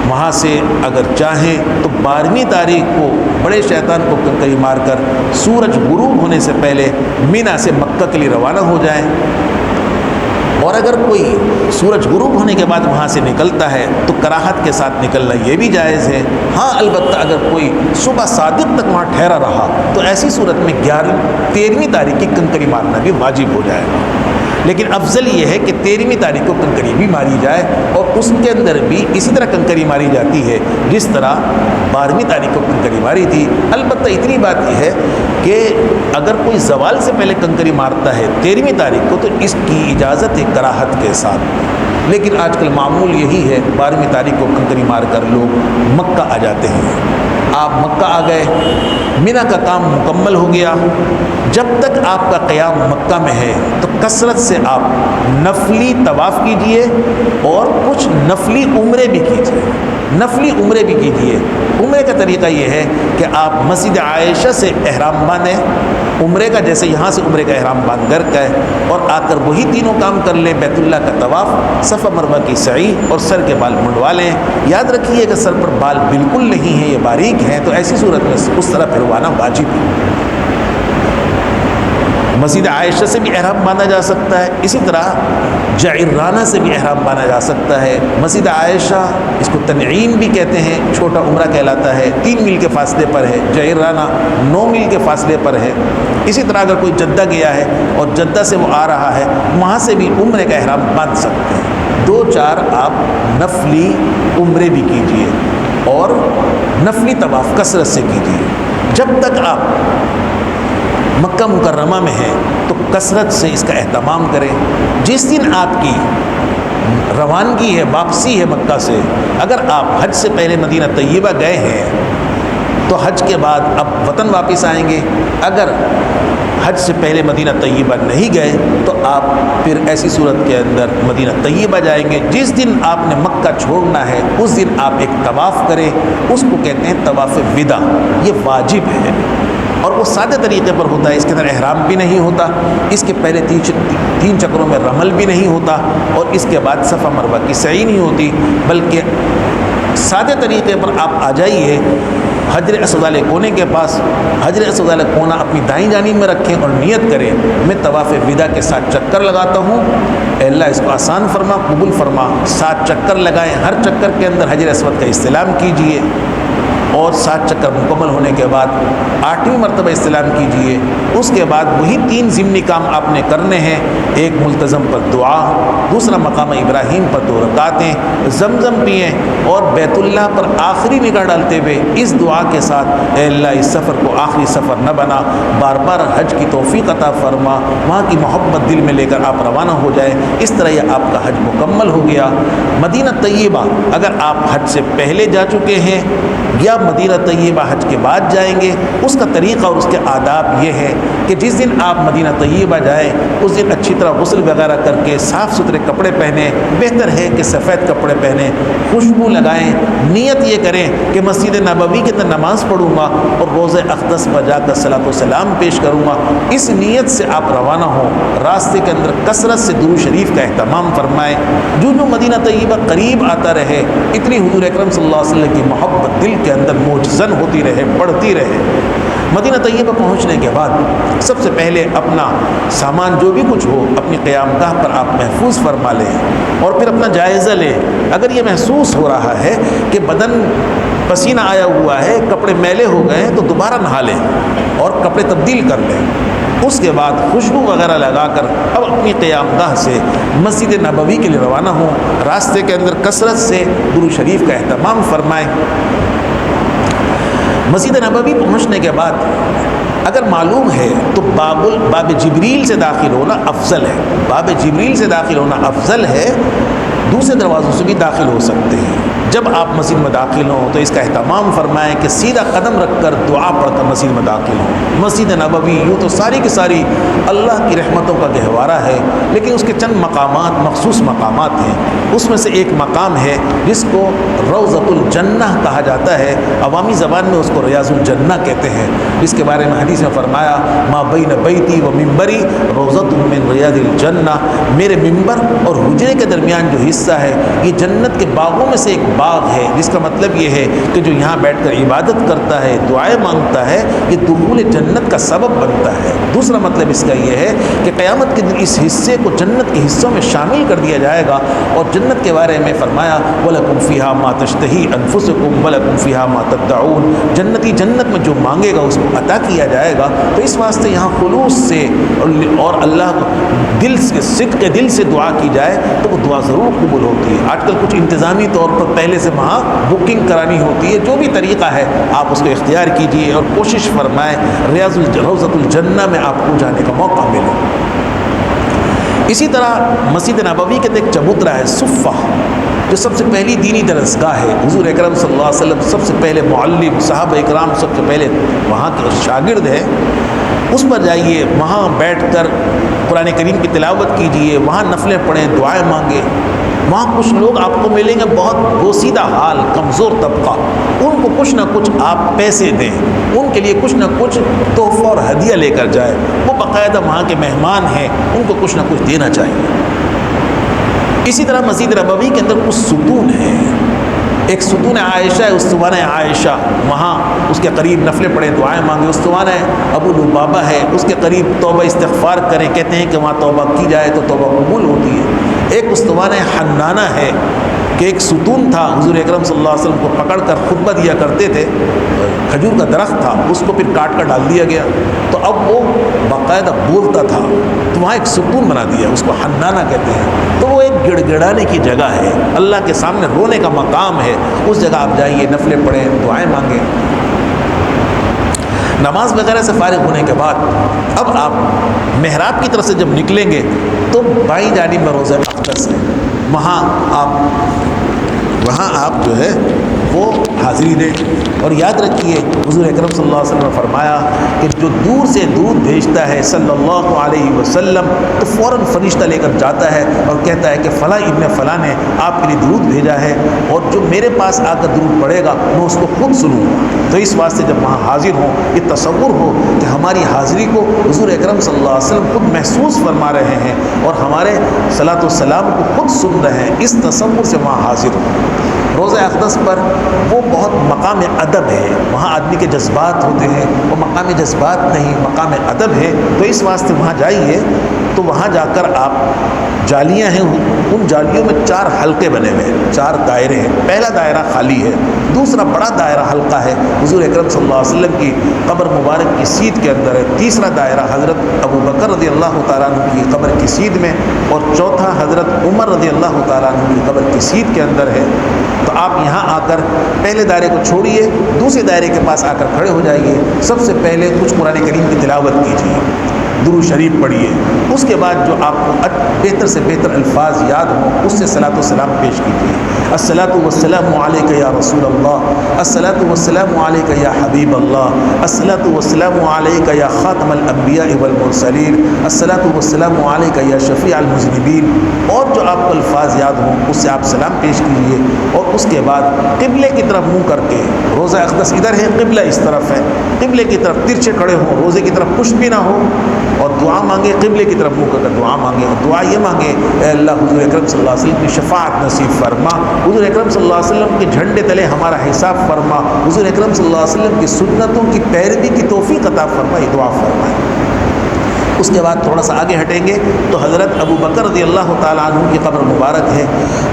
وہاں سے اگر چاہیں تو 12ویں تاریخ کو بڑے شیطان کو کنکری مار کر سورج غروب ہونے سے پہلے مینا سے مکہ کے لیے روانہ ہو جائیں۔ اور اگر کوئی سورج غروب ہونے کے بعد وہاں سے نکلتا ہے تو کراہت کے ساتھ نکلنا یہ بھی جائز ہے۔ ہاں البتہ اگر کوئی صبح صادق تک وہاں ٹھہرا رہا تو ایسی صورت میں 13ویں تاریخ کی کنکری مارنا بھی واجب ہو جائے گا، لیکن افضل یہ ہے کہ 13ویں تاریخ کو کنکری بھی ماری جائے، اور اس کے اندر بھی اسی طرح کنکری ماری جاتی ہے جس طرح 12ویں تاریخ کو کنکری ماری تھی۔ البتہ اتنی بات یہ ہے کہ اگر کوئی زوال سے پہلے کنکری مارتا ہے 13ویں تاریخ کو تو اس کی اجازت ہے کراہت کے ساتھ، لیکن آج کل معمول یہی ہے 12ویں تاریخ کو کنکری مار کر لوگ مکہ آ جاتے ہیں۔ آپ مکہ آ گئے، مینا کا کام مکمل ہو گیا۔ جب تک آپ کا قیام مکہ میں ہے تو کثرت سے آپ نفلی طواف کیجئے اور کچھ نفلی عمرے بھی کیجئے۔ نفلی عمرے بھی کیجیے۔ عمرے کا طریقہ یہ ہے کہ آپ مسجد عائشہ سے احرام باندھیں، عمرے کا جیسے یہاں سے عمرے کا احرام باندھ کر کے، اور آ کر وہی تینوں کام کر لیں، بیت اللہ کا طواف، صفا مروہ کی سعی، اور سر کے بال منڈوا لیں۔ یاد رکھیے کہ سر پر بال بالکل نہیں ہیں، یہ باریک ہیں، تو ایسی صورت میں اس طرح پھروانا واجب ہے۔ مسجد عائشہ سے بھی احرام باندھا جا سکتا ہے، اسی طرح جعرانہ سے بھی احرام باندھا جا سکتا ہے۔ مسجد عائشہ اس کو تنعیم بھی کہتے ہیں، چھوٹا عمرہ کہلاتا ہے، 3 میل کے فاصلے پر ہے، جعرانہ 9 میل کے فاصلے پر ہے۔ اسی طرح اگر کوئی جدہ گیا ہے اور جدہ سے وہ آ رہا ہے، وہاں سے بھی عمرے کا احرام باندھ سکتے ہیں۔ 2-4 آپ نفلی عمرے بھی کیجئے اور نفلی طواف کثرت سے کیجئے۔ جب تک آپ مکہ مکرمہ میں ہیں تو کثرت سے اس کا اہتمام کریں۔ جس دن آپ کی روانگی ہے، واپسی ہے مکہ سے، اگر آپ حج سے پہلے مدینہ طیبہ گئے ہیں تو حج کے بعد اب وطن واپس آئیں گے۔ اگر حج سے پہلے مدینہ طیبہ نہیں گئے تو آپ پھر ایسی صورت کے اندر مدینہ طیبہ جائیں گے۔ جس دن آپ نے مکہ چھوڑنا ہے اس دن آپ ایک طواف کریں، اس کو کہتے ہیں طواف وداع، یہ واجب ہے اور وہ سادے طریقے پر ہوتا ہے۔ اس کے اندر احرام بھی نہیں ہوتا، اس کے پہلے 3 چکروں میں رمل بھی نہیں ہوتا، اور اس کے بعد صفا مروہ کی سعی نہیں ہوتی، بلکہ سادے طریقے پر آپ آ جائیے حجر اسود والے کونے کے پاس۔ حجر اسود والا کونا اپنی دائیں جانب میں رکھیں اور نیت کریں، میں طواف وداع کے 7 چکر لگاتا ہوں، اے اللہ اس کو آسان فرما، قبول فرما۔ 7 چکر لگائیں، ہر چکر کے اندر حجر اسود کا استلام کیجئے، اور 7 چکر مکمل ہونے کے بعد 8ویں مرتبہ استلام کیجئے۔ اس کے بعد وہی 3 ضمنی کام آپ نے کرنے ہیں، ایک ملتزم پر دعا، دوسرا مقام ابراہیم پر 2 رکعتیں، زمزم پئیں، اور بیت اللہ پر آخری نگاہ ڈالتے ہوئے اس دعا کے ساتھ، اے اللہ اس سفر کو آخری سفر نہ بنا، بار بار حج کی توفیق عطا فرما، وہاں کی محبت دل میں لے کر آپ روانہ ہو جائیں۔ اس طرح یہ آپ کا حج مکمل ہو گیا۔ مدینہ طیبہ اگر آپ حج سے پہلے جا چکے ہیں یا مدینہ طیبہ حج کے بعد جائیں گے، اس کا طریقہ اور اس کے آداب یہ ہے کہ جس دن آپ مدینہ طیبہ جائیں اس دن اچھی طرح غسل وغیرہ کر کے صاف ستھرے کپڑے پہنیں، بہتر ہے کہ سفید کپڑے پہنیں، خوشبو لگائیں، نیت یہ کریں کہ مسجد نبوی کے اندر نماز پڑھوں گا اور روضہ اقدس پر جا کر صلاۃ و سلام پیش کروں گا۔ اس نیت سے آپ روانہ ہوں، راستے کے اندر کثرت سے درود شریف کا اہتمام فرمائیں۔ جو مدینہ طیبہ قریب آتا رہے، اتنی حضور اکرم صلی اللہ علیہ وسلم کی محبت دل کے اندر موجزن ہوتی رہے، بڑھتی رہے۔ مدینہ طیبہ پہنچنے کے بعد سب سے پہلے اپنا سامان جو بھی کچھ ہو اپنی قیام گاہ پر آپ محفوظ فرما لیں، اور پھر اپنا جائزہ لیں۔ اگر یہ محسوس ہو رہا ہے کہ بدن پسینہ آیا ہوا ہے، کپڑے میلے ہو گئے ہیں، تو دوبارہ نہا لیں اور کپڑے تبدیل کر لیں۔ اس کے بعد خوشبو وغیرہ لگا کر اب اپنی قیام گاہ سے مسجد نبوی کے لیے روانہ ہوں۔ راستے کے اندر کثرت سے درود شریف کا اہتمام فرمائیں۔ مسجد نبوی پہنچنے کے بعد اگر معلوم ہے تو باب جبریل سے داخل ہونا افضل ہے، باب جبریل سے داخل ہونا افضل ہے، دوسرے دروازوں سے بھی داخل ہو سکتے ہیں۔ جب آپ مسجد میں داخل ہوں تو اس کا اہتمام فرمائیں کہ سیدھا قدم رکھ کر دعا پڑھ کر مسجد میں داخل ہوں۔ مسجد نبوی یوں تو ساری کی ساری اللہ کی رحمتوں کا گہوارہ ہے، لیکن اس کے چند مقامات، مخصوص مقامات ہیں۔ اس میں سے ایک مقام ہے جس کو روضۃ الجنہ کہا جاتا ہے، عوامی زبان میں اس کو ریاض الجنہ کہتے ہیں، جس کے بارے میں حدیث میں فرمایا ما بین بیتی و ممبری روضۃ من ریاض الجنہ، میرے ممبر اور حجرے کے درمیان جو حصہ ہے یہ جنت کے باغوں میں سے ایک باغ ہے، جس کا مطلب یہ ہے کہ جو یہاں بیٹھ کر عبادت کرتا ہے، دعائیں مانگتا ہے، یہ دخول جنت کا سبب بنتا ہے۔ دوسرا مطلب اس کا یہ ہے کہ قیامت کے دن اس حصے کو جنت کے حصوں میں شامل کر دیا جائے گا، اور جنت کے بارے میں فرمایا وَلَكُمْ فِيهَا مَا تَشْتَهِي أَنفُسُكُمْ وَلَكُمْ فِيهَا مَا تَدَّعُونَ، جنتی جنت میں جو مانگے گا اس کو عطا کیا جائے گا۔ تو اس واسطے یہاں خلوص سے اور اللہ کو دل سے، صدق دل سے دعا کی جائے تو وہ دعا ضرور قبول ہوتی ہے۔ آج کل کچھ انتظامی طور پر پہلے سے وہاں بکنگ کرانی ہوتی ہے، جو بھی طریقہ ہے آپ اس کو اختیار کیجئے اور کوشش فرمائیں روضۃ الجنہ میں آپ کو جانے کا موقع ملے۔ اسی طرح مسجد نبوی کے ایک چبوترا ہے صفہ، جو سب سے پہلی دینی درسگاہ ہے، حضور اکرم صلی اللہ علیہ وسلم سب سے پہلے معلم، صحابہ اکرام سب سے پہلے وہاں کے شاگرد ہیں۔ اس پر جائیے، وہاں بیٹھ کر قرآن کریم کی تلاوت کیجئے، وہاں نفلیں پڑھیں، دعائیں مانگیں۔ وہاں کچھ لوگ آپ کو ملیں گے بہت بوسیدہ حال، کمزور طبقہ، ان کو کچھ نہ کچھ آپ پیسے دیں، ان کے لیے کچھ نہ کچھ تحفہ اور ہدیہ لے کر جائیں، وہ باقاعدہ وہاں کے مہمان ہیں، ان کو کچھ نہ کچھ دینا چاہیے۔ اسی طرح مسجد نبوی کے اندر کچھ ستون ہیں، ایک ستون عائشہ ہے، استوانہ عائشہ، وہاں اس کے قریب نفلیں پڑھیں، دعائیں مانگیں۔ استوانہ ابو لبابہ ہے، اس کے قریب توبہ استغفار کریں، کہتے ہیں کہ وہاں توبہ کی جائے تو توبہ قبول ہوتی ہے۔ ایک استوانہ حنانہ ہے کہ ایک ستون تھا، حضور اکرم صلی اللہ علیہ وسلم کو پکڑ کر خطبہ دیا کرتے تھے، کھجور کا درخت تھا، اس کو پھر کاٹ کر ڈال دیا گیا، تو اب وہ باقاعدہ بولتا تھا، تو وہاں ایک ستون بنا دیا، اس کو حنانہ کہتے ہیں۔ تو وہ ایک گڑ گڑانے کی جگہ ہے، اللہ کے سامنے رونے کا مقام ہے، اس جگہ آپ جائیے، نفلیں پڑھیں، دعائیں مانگیں۔ نماز وغیرہ سے فارغ ہونے کے بعد اب آپ محراب کی طرف سے جب نکلیں گے تو بائیں جانب میں روضہ اقدس ہے، وہاں آپ جو ہے وہ حاضری دیں، اور یاد رکھیے حضور اکرم صلی اللہ علیہ وسلم نے فرمایا کہ جو دور سے دودھ بھیجتا ہے صلی اللہ علیہ وسلم تو فوراً فرشتہ لے کر جاتا ہے اور کہتا ہے کہ فلاں ابن فلاں نے آپ کے لیے درود بھیجا ہے، اور جو میرے پاس آ کر درود پڑھے گا میں اس کو خود سنوں گا۔ تو اس واسطے جب وہاں حاضر ہوں، یہ تصور ہو کہ ہماری حاضری کو حضور اکرم صلی اللہ علیہ وسلم خود محسوس فرما رہے ہیں اور ہمارے صلاۃ والسلام کو خود سن رہے ہیں، اس تصور سے وہاں حاضر ہوں۔ روضہ اقدس پر وہ بہت مقام ادب ہے، وہاں آدمی کے جذبات ہوتے ہیں، وہ مقام جذبات نہیں، مقام ادب ہے، تو اس واسطے وہاں جائیے تو وہاں جا کر آپ جالیاں ہیں، ان جالیوں میں 4 حلقے بنے ہوئے ہیں، 4 دائرے ہیں، پہلا دائرہ خالی ہے، دوسرا بڑا دائرہ حلقہ ہے حضور اکرم صلی اللہ علیہ وسلم کی قبر مبارک کی سیدھ کے اندر ہے، تیسرا دائرہ حضرت ابو بکر رضی اللہ تعالیٰ عنہ کی قبر کی سیدھ میں، اور چوتھا حضرت عمر رضی اللہ تعالیٰ عنہ کی قبر کی سیدھ کے اندر ہے۔ تو آپ یہاں آ کر پہلے دائرے کو چھوڑیے، دوسرے دائرے کے پاس آ کر کھڑے ہو جائیے، سب سے پہلے کچھ قرآن کریم کی تلاوت کیجیے، درود شریف پڑھیے، اس کے بعد جو آپ کو بہتر سے بہتر الفاظ یاد ہوں اس سے صلاۃ و سلام پیش کیجیے۔ الصلاۃ والسلام علیک یا رسول اللہ، الصلاۃ والسلام علیک یا حبیب اللہ، الصلاۃ والسلام علیک یا خاتم الانبیاء والمرسلین، الصلاۃ والسلام علیک یا شفیع المذنبین، اور جو آپ کو الفاظ یاد ہوں اس سے آپ سلام پیش کیجیے، اور اس کے بعد قبلے کی طرف منہ کر کے، روضہ اقدس ادھر ہے، قبلہ اس طرف ہے، قبلے کی طرف ترچھے کھڑے ہوں، روزے کی طرف کچھ بھی نہ ہو، اور دعا مانگے، قبلے کی طرف منہ کر کر دعا مانگے، اور دعا یہ مانگے اے اللہ حضور اکرم صلی اللہ علیہ وسلم کی شفاعت نصیب فرما، حضور اکرم صلی اللہ علیہ وسلم کے جھنڈے تلے ہمارا حساب فرما، حضور اکرم صلی اللہ علیہ وسلم کی سنتوں کی پیروی کی توفیق عطا فرما، یہ دعا فرمائے۔ اس کے بعد تھوڑا سا آگے ہٹیں گے تو حضرت ابو بکر رضی اللہ تعالیٰ عنہ کی قبر مبارک ہے،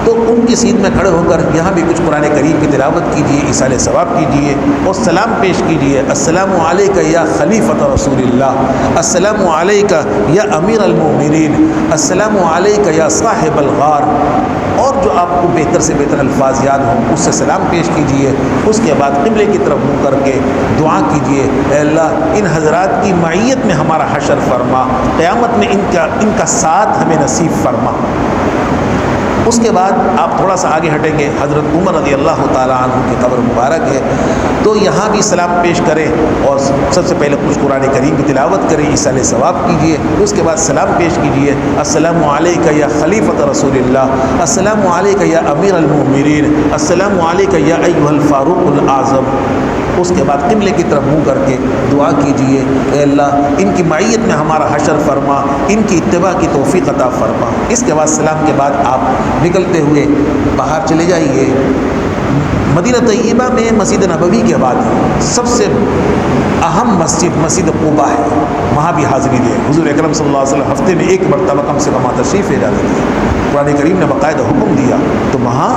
تو ان کی سیدھ میں کھڑے ہو کر یہاں بھی کچھ قرآن کریم کی تلاوت کیجیے، ایصال ثواب کیجیے، اور سلام پیش کیجیے۔ السلام علیک یا خلیفۃ رسول اللہ، السلام علیک یا امیر المؤمنین، السلام علیک یا صاحب الغار، اور جو آپ کو بہتر سے بہتر الفاظ یاد ہوں اس سے سلام پیش کیجیے۔ اس کے بعد قبلے کی طرف منہ کر کے دعا کیجیے، اے اللہ ان حضرات کی معیت میں ہمارا حشر فرما، قیامت میں ان کا ساتھ ہمیں نصیب فرما۔ اس کے بعد آپ تھوڑا سا آگے ہٹیں گے، حضرت عمر رضی اللہ تعالیٰ عنہ کی قبر مبارک ہے، تو یہاں بھی سلام پیش کریں، اور سب سے پہلے کچھ قرآن کریم کی تلاوت کریں، ایصال ثواب کیجیے، اس کے بعد سلام پیش کیجیے۔ السلام علیک یا خلیفۃ رسول اللہ، السلام علیک یا امیر المؤمنین، السلام علیک یا ایھا الفاروق الاعظم۔ اس کے بعد قبلے کی طرف منہ کر کے دعا کیجیے، اے اللہ ان کی معیت میں ہمارا حشر فرما، ان کی اتباع کی توفیق عطا فرما۔ اس کے بعد سلام کے بعد آپ نکلتے ہوئے باہر چلے جائیے۔ مدینہ طیبہ میں مسجد نبوی کے بعد سب سے اہم مسجد قباء ہے، وہاں بھی حاضری دیں۔ حضور اکرم صلی اللہ علیہ وسلم ہفتے میں 1 مرتبہ کم سے کم تشریف لے جاتے تھے، قرآن کریم نے باقاعدہ حکم دیا، تو وہاں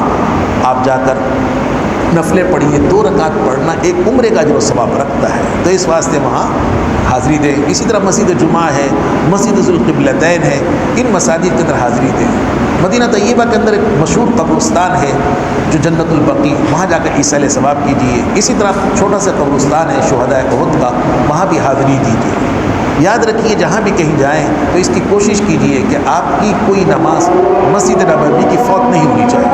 آپ جا کر نفلیں پڑھیے۔ 2 رکعت پڑھنا ایک عمرے کا جو ثواب رکھتا ہے، تو اس واسطے وہاں حاضری دیں۔ اسی طرح مسجد جمعہ ہے، مسجد ذوالقبلتین ہے، ان مساجد کے اندر حاضری دیں۔ مدینہ طیبہ کے اندر ایک مشہور قبرستان ہے جو جنت البقیع، وہاں جا کر ایصال ثواب کیجیے۔ اسی طرح چھوٹا سا قبرستان ہے شہداء احد کا، وہاں بھی حاضری دیجیے۔ یاد رکھیے جہاں بھی کہیں جائیں تو اس کی کوشش کیجیے کہ آپ کی کوئی نماز مسجد نبوی کی فوت نہیں ہونی چاہیے۔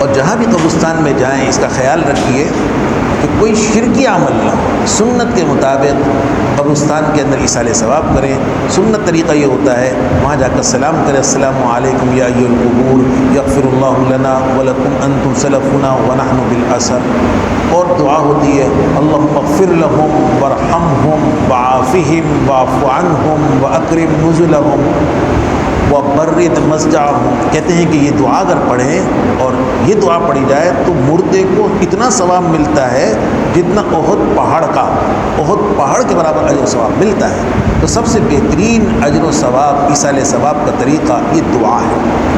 اور جہاں بھی قبرستان میں جائیں اس کا خیال رکھیے کہ کوئی شرکی عمل نہ ہو، سنت کے مطابق قبرستان کے اندر ایصال ثواب کریں۔ سنت طریقہ یہ ہوتا ہے وہاں جا کر سلام کریں، السلام علیکم یا ایھا القبور یغفر اللہ لنا ولکم انتم سلفنا ونحن بالاثر، اور دعا ہوتی ہے اللہم اغفر لہم وارحمہم وعافہم واعف عنہم واکرم نزلہم وبرد مسجعہم۔ کہتے ہیں کہ یہ دعا اگر پڑھیں اور یہ دعا پڑھی جائے تو مردے کو اتنا ثواب ملتا ہے جتنا احد پہاڑ کے برابر اجر و ثواب ملتا ہے۔ تو سب سے بہترین اجر و ثواب ایصال ثواب کا طریقہ یہ دعا ہے۔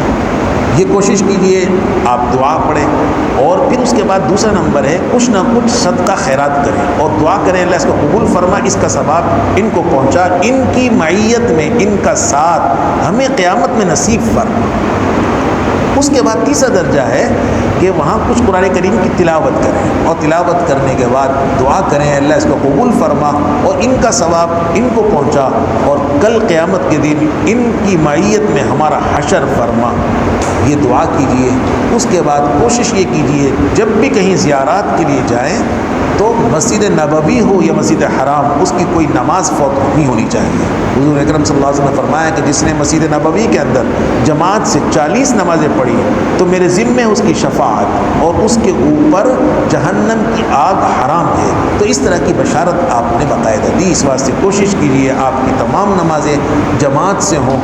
یہ کوشش کیجئے آپ دعا پڑھیں، اور پھر اس کے بعد دوسرا نمبر ہے کچھ نہ کچھ صدقہ خیرات کریں اور دعا کریں اللہ اس کو قبول فرما، اس کا ثواب ان کو پہنچا، ان کی معیت میں ان کا ساتھ ہمیں قیامت میں نصیب فرما۔ اس کے بعد تیسرا درجہ ہے کہ وہاں کچھ قرآن کریم کی تلاوت کریں، اور تلاوت کرنے کے بعد دعا کریں اللہ اس کو قبول فرما اور ان کا ثواب ان کو پہنچا، اور کل قیامت کے دن ان کی معیت میں ہمارا حشر فرما۔ یہ دعا کیجئے۔ اس کے بعد کوشش یہ کیجئے جب بھی کہیں زیارات کے لیے جائیں تو مسجد نبوی ہو یا مسجد حرام، اس کی کوئی نماز فوت نہیں ہونی چاہیے۔ حضور اکرم صلی اللہ علیہ وسلم نے فرمایا کہ جس نے مسجد نبوی کے اندر جماعت سے 40 نمازیں پڑھی تو میرے ذمے اس کی شفاعت، اور اس کے اوپر جہنم کی آگ حرام ہے۔ تو اس طرح کی بشارت آپ نے باقاعدہ دی، اس واسطے کوشش کیجیے آپ کی تمام نمازیں جماعت سے ہوں۔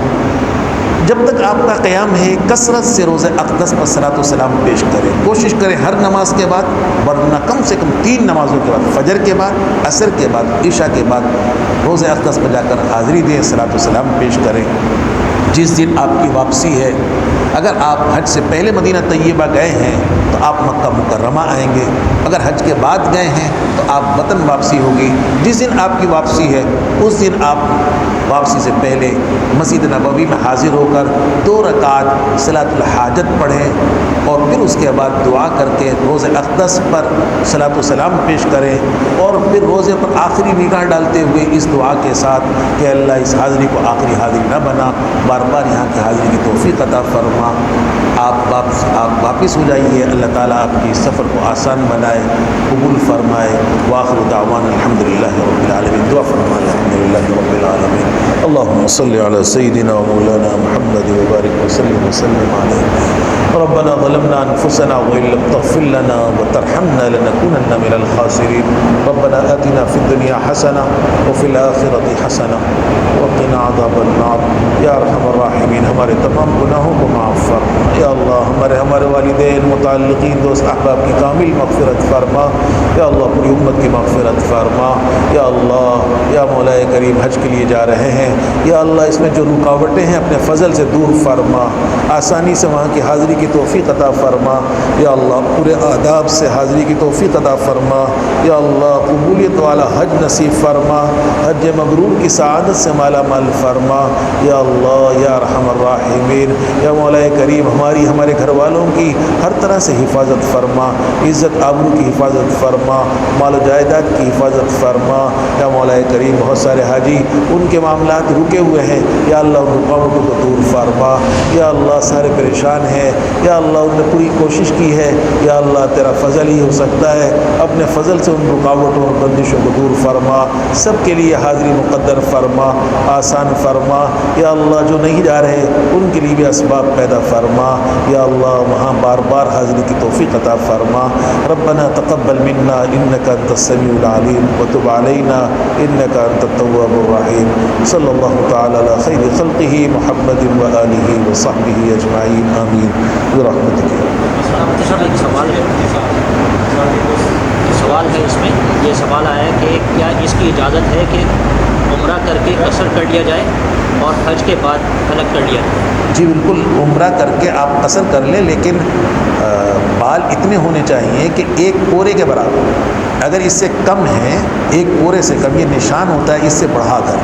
جب تک آپ کا قیام ہے کثرت سے روزہ اقدس پر صلاۃ و سلام پیش کریں، کوشش کریں ہر نماز کے بعد، ورنہ کم سے کم 3 نمازوں کے بعد، فجر کے بعد، عصر کے بعد، عشاء کے بعد روزہ اقدس پر جا کر حاضری دیں، صلاۃ و سلام پیش کریں۔ جس دن آپ کی واپسی ہے، اگر آپ حج سے پہلے مدینہ طیبہ گئے ہیں تو آپ مکہ مکرمہ آئیں گے، اگر حج کے بعد گئے ہیں تو آپ وطن واپسی ہوگی۔ جس دن آپ کی واپسی ہے اس دن آپ واپسی سے پہلے مسجد نبوی میں حاضر ہو کر 2 رکعت صلاۃ الحاجت پڑھیں، اور پھر اس کے بعد دعا کر کے روزہ اقدس پر صلاۃ و سلام پیش کریں، اور پھر روزے پر آخری نگاہ ڈالتے ہوئے اس دعا کے ساتھ کہ اللہ اس حاضری کو آخری حاضری نہ بنا، بار بار یہاں کی حاضری کی توفیق عطا فرما۔ آپ واپس ہو جائیے، اللہ تعالیٰ آپ کی سفر کو آسان بنائے، قبول فرمائے۔ وآخر دعوانا الحمدللہ رب العالمین۔ دعا فرمائے الحمدللہ رب العالمین۔ اللہم صلی علی سیدنا و مولانا محمد وبارک وسلم علیہ۔ ربنا ظلمنا انفسنا وان لم تغفر لنا وترحمنا لنكونن من الخاسرين ربنا آتنا في الدنيا حسنة وفي الآخرة حسنة وقنا عذاب النار۔ یا ارحم الراحمین، ہمارے تمام گناہوں کو معاف فرما یا اللہ، ہمارے والدین، متعلقین، دوست احباب کی کامل مغفرت فرما یا اللہ، پوری امت کی مغفرت فرما یا اللہ۔ یا مولا کریم، حج کے لیے جا رہے ہیں یا اللہ، اس میں جو رکاوٹیں ہیں اپنے فضل سے دور فرما، آسانی سے وہاں کی حاضری کی توفیق عطا فرما یا اللہ، پورے آداب سے حاضری کی توفیق عطا فرما یا اللہ، قبولیت والا حج نصیب فرما، حج مبرور کی سعادت سے مالا مال فرما یا اللہ۔ یا ارحم الراحمین، یا مولا کریم، ہمارے گھر والوں کی ہر طرح سے حفاظت فرما، عزت آبرو کی حفاظت فرما، مال و جائیداد کی حفاظت فرما یا مولا کریم۔ بہت سارے حاجی ان کے معاملات رکے ہوئے ہیں یا اللہ، ان رکاوٹوں کو دور فرما یا اللہ، سارے پریشان ہیں یا اللہ، انہوں نے پوری کوشش کی ہے یا اللہ، تیرا فضل ہی ہو سکتا ہے، اپنے فضل سے ان رکاوٹوں اور بندشوں کو دور فرما، سب کے لیے حاضری مقدر فرما، آسان فرما یا اللہ۔ جو نہیں جا رہے ان کے لیے بھی اسباب پیدا فرما یا اللہ، وہاں بار بار حاضری کی توفیق عطا فرما۔ ربنا تقبل منا انك انت السميع العليم وتب علينا انك انت التواب الرحيم۔ صلی اللہ تعالی علی خیر خلقہ محمد وآلہ وصحبہ اجمعین، آمین برحمتک۔ سوال ہے اس میں، یہ سوال آیا ہے کہ کیا اس کی اجازت ہے کہ عمرہ کر کے قصر کر لیا جائے اور حج کے بعد الگ کر لیا جائے؟ جی بالکل، عمرہ کر کے آپ قصر کر لیں، لیکن بال اتنے ہونے چاہیے کہ 1 پورے کے برابر۔ اگر اس سے کم ہیں، 1 پورے سے کم، یہ نشان ہوتا ہے اس سے بڑھا کر،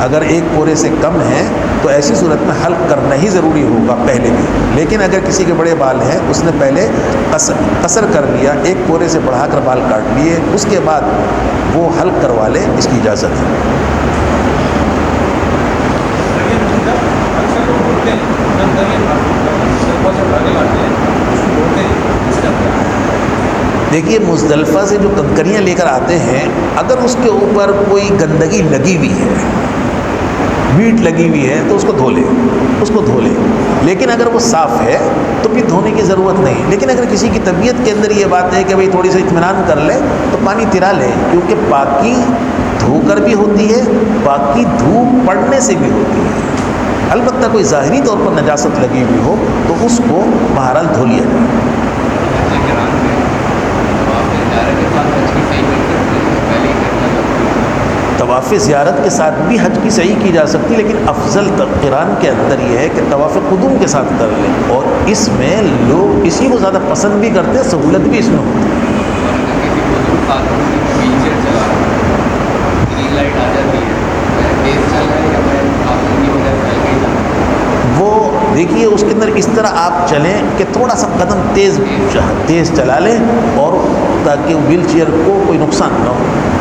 اگر 1 پورے سے کم ہیں تو ایسی صورت میں حلق کرنا ہی ضروری ہوگا پہلے بھی۔ لیکن اگر کسی کے بڑے بال ہیں، اس نے پہلے قصر کر لیا، 1 پورے سے بڑھا کر بال کاٹ لیے، اس کے بعد وہ حلق کروا لے، اس کی اجازت ہے۔ دیکھیے مزدلفہ سے جو کنکریاں لے کر آتے ہیں، اگر اس کے اوپر کوئی گندگی لگی ہوئی ہے، میٹ لگی ہوئی ہے، تو اس کو دھو لے، اس کو دھو لے، لیکن اگر وہ صاف ہے تو پھر دھونے کی ضرورت نہیں۔ لیکن اگر کسی کی طبیعت کے اندر یہ بات ہے کہ بھئی تھوڑی سی اطمینان کر لے تو پانی ترا لے، کیونکہ پاکی دھو کر بھی ہوتی ہے، پاکی دھوپ پڑنے سے بھی ہوتی ہے۔ البتہ کوئی ظاہری طور پر نجاست لگی ہوئی ہو تو اس کو بہرحال دھو لیا جائے۔ طواف زیارت کے ساتھ بھی حج کی سعی کی جا سکتی، لیکن افضل قران کے اندر یہ ہے کہ طواف قدوم کے ساتھ کر لیں، اور اس میں لوگ اسی کو زیادہ پسند بھی کرتے ہیں، سہولت بھی اس میں ہوتی ہے۔ وہ دیکھیے اس کے اندر اس طرح آپ چلیں کہ تھوڑا سا قدم تیز چلا لیں، اور تاکہ ویل چیئر کو کوئی نقصان نہ ہو۔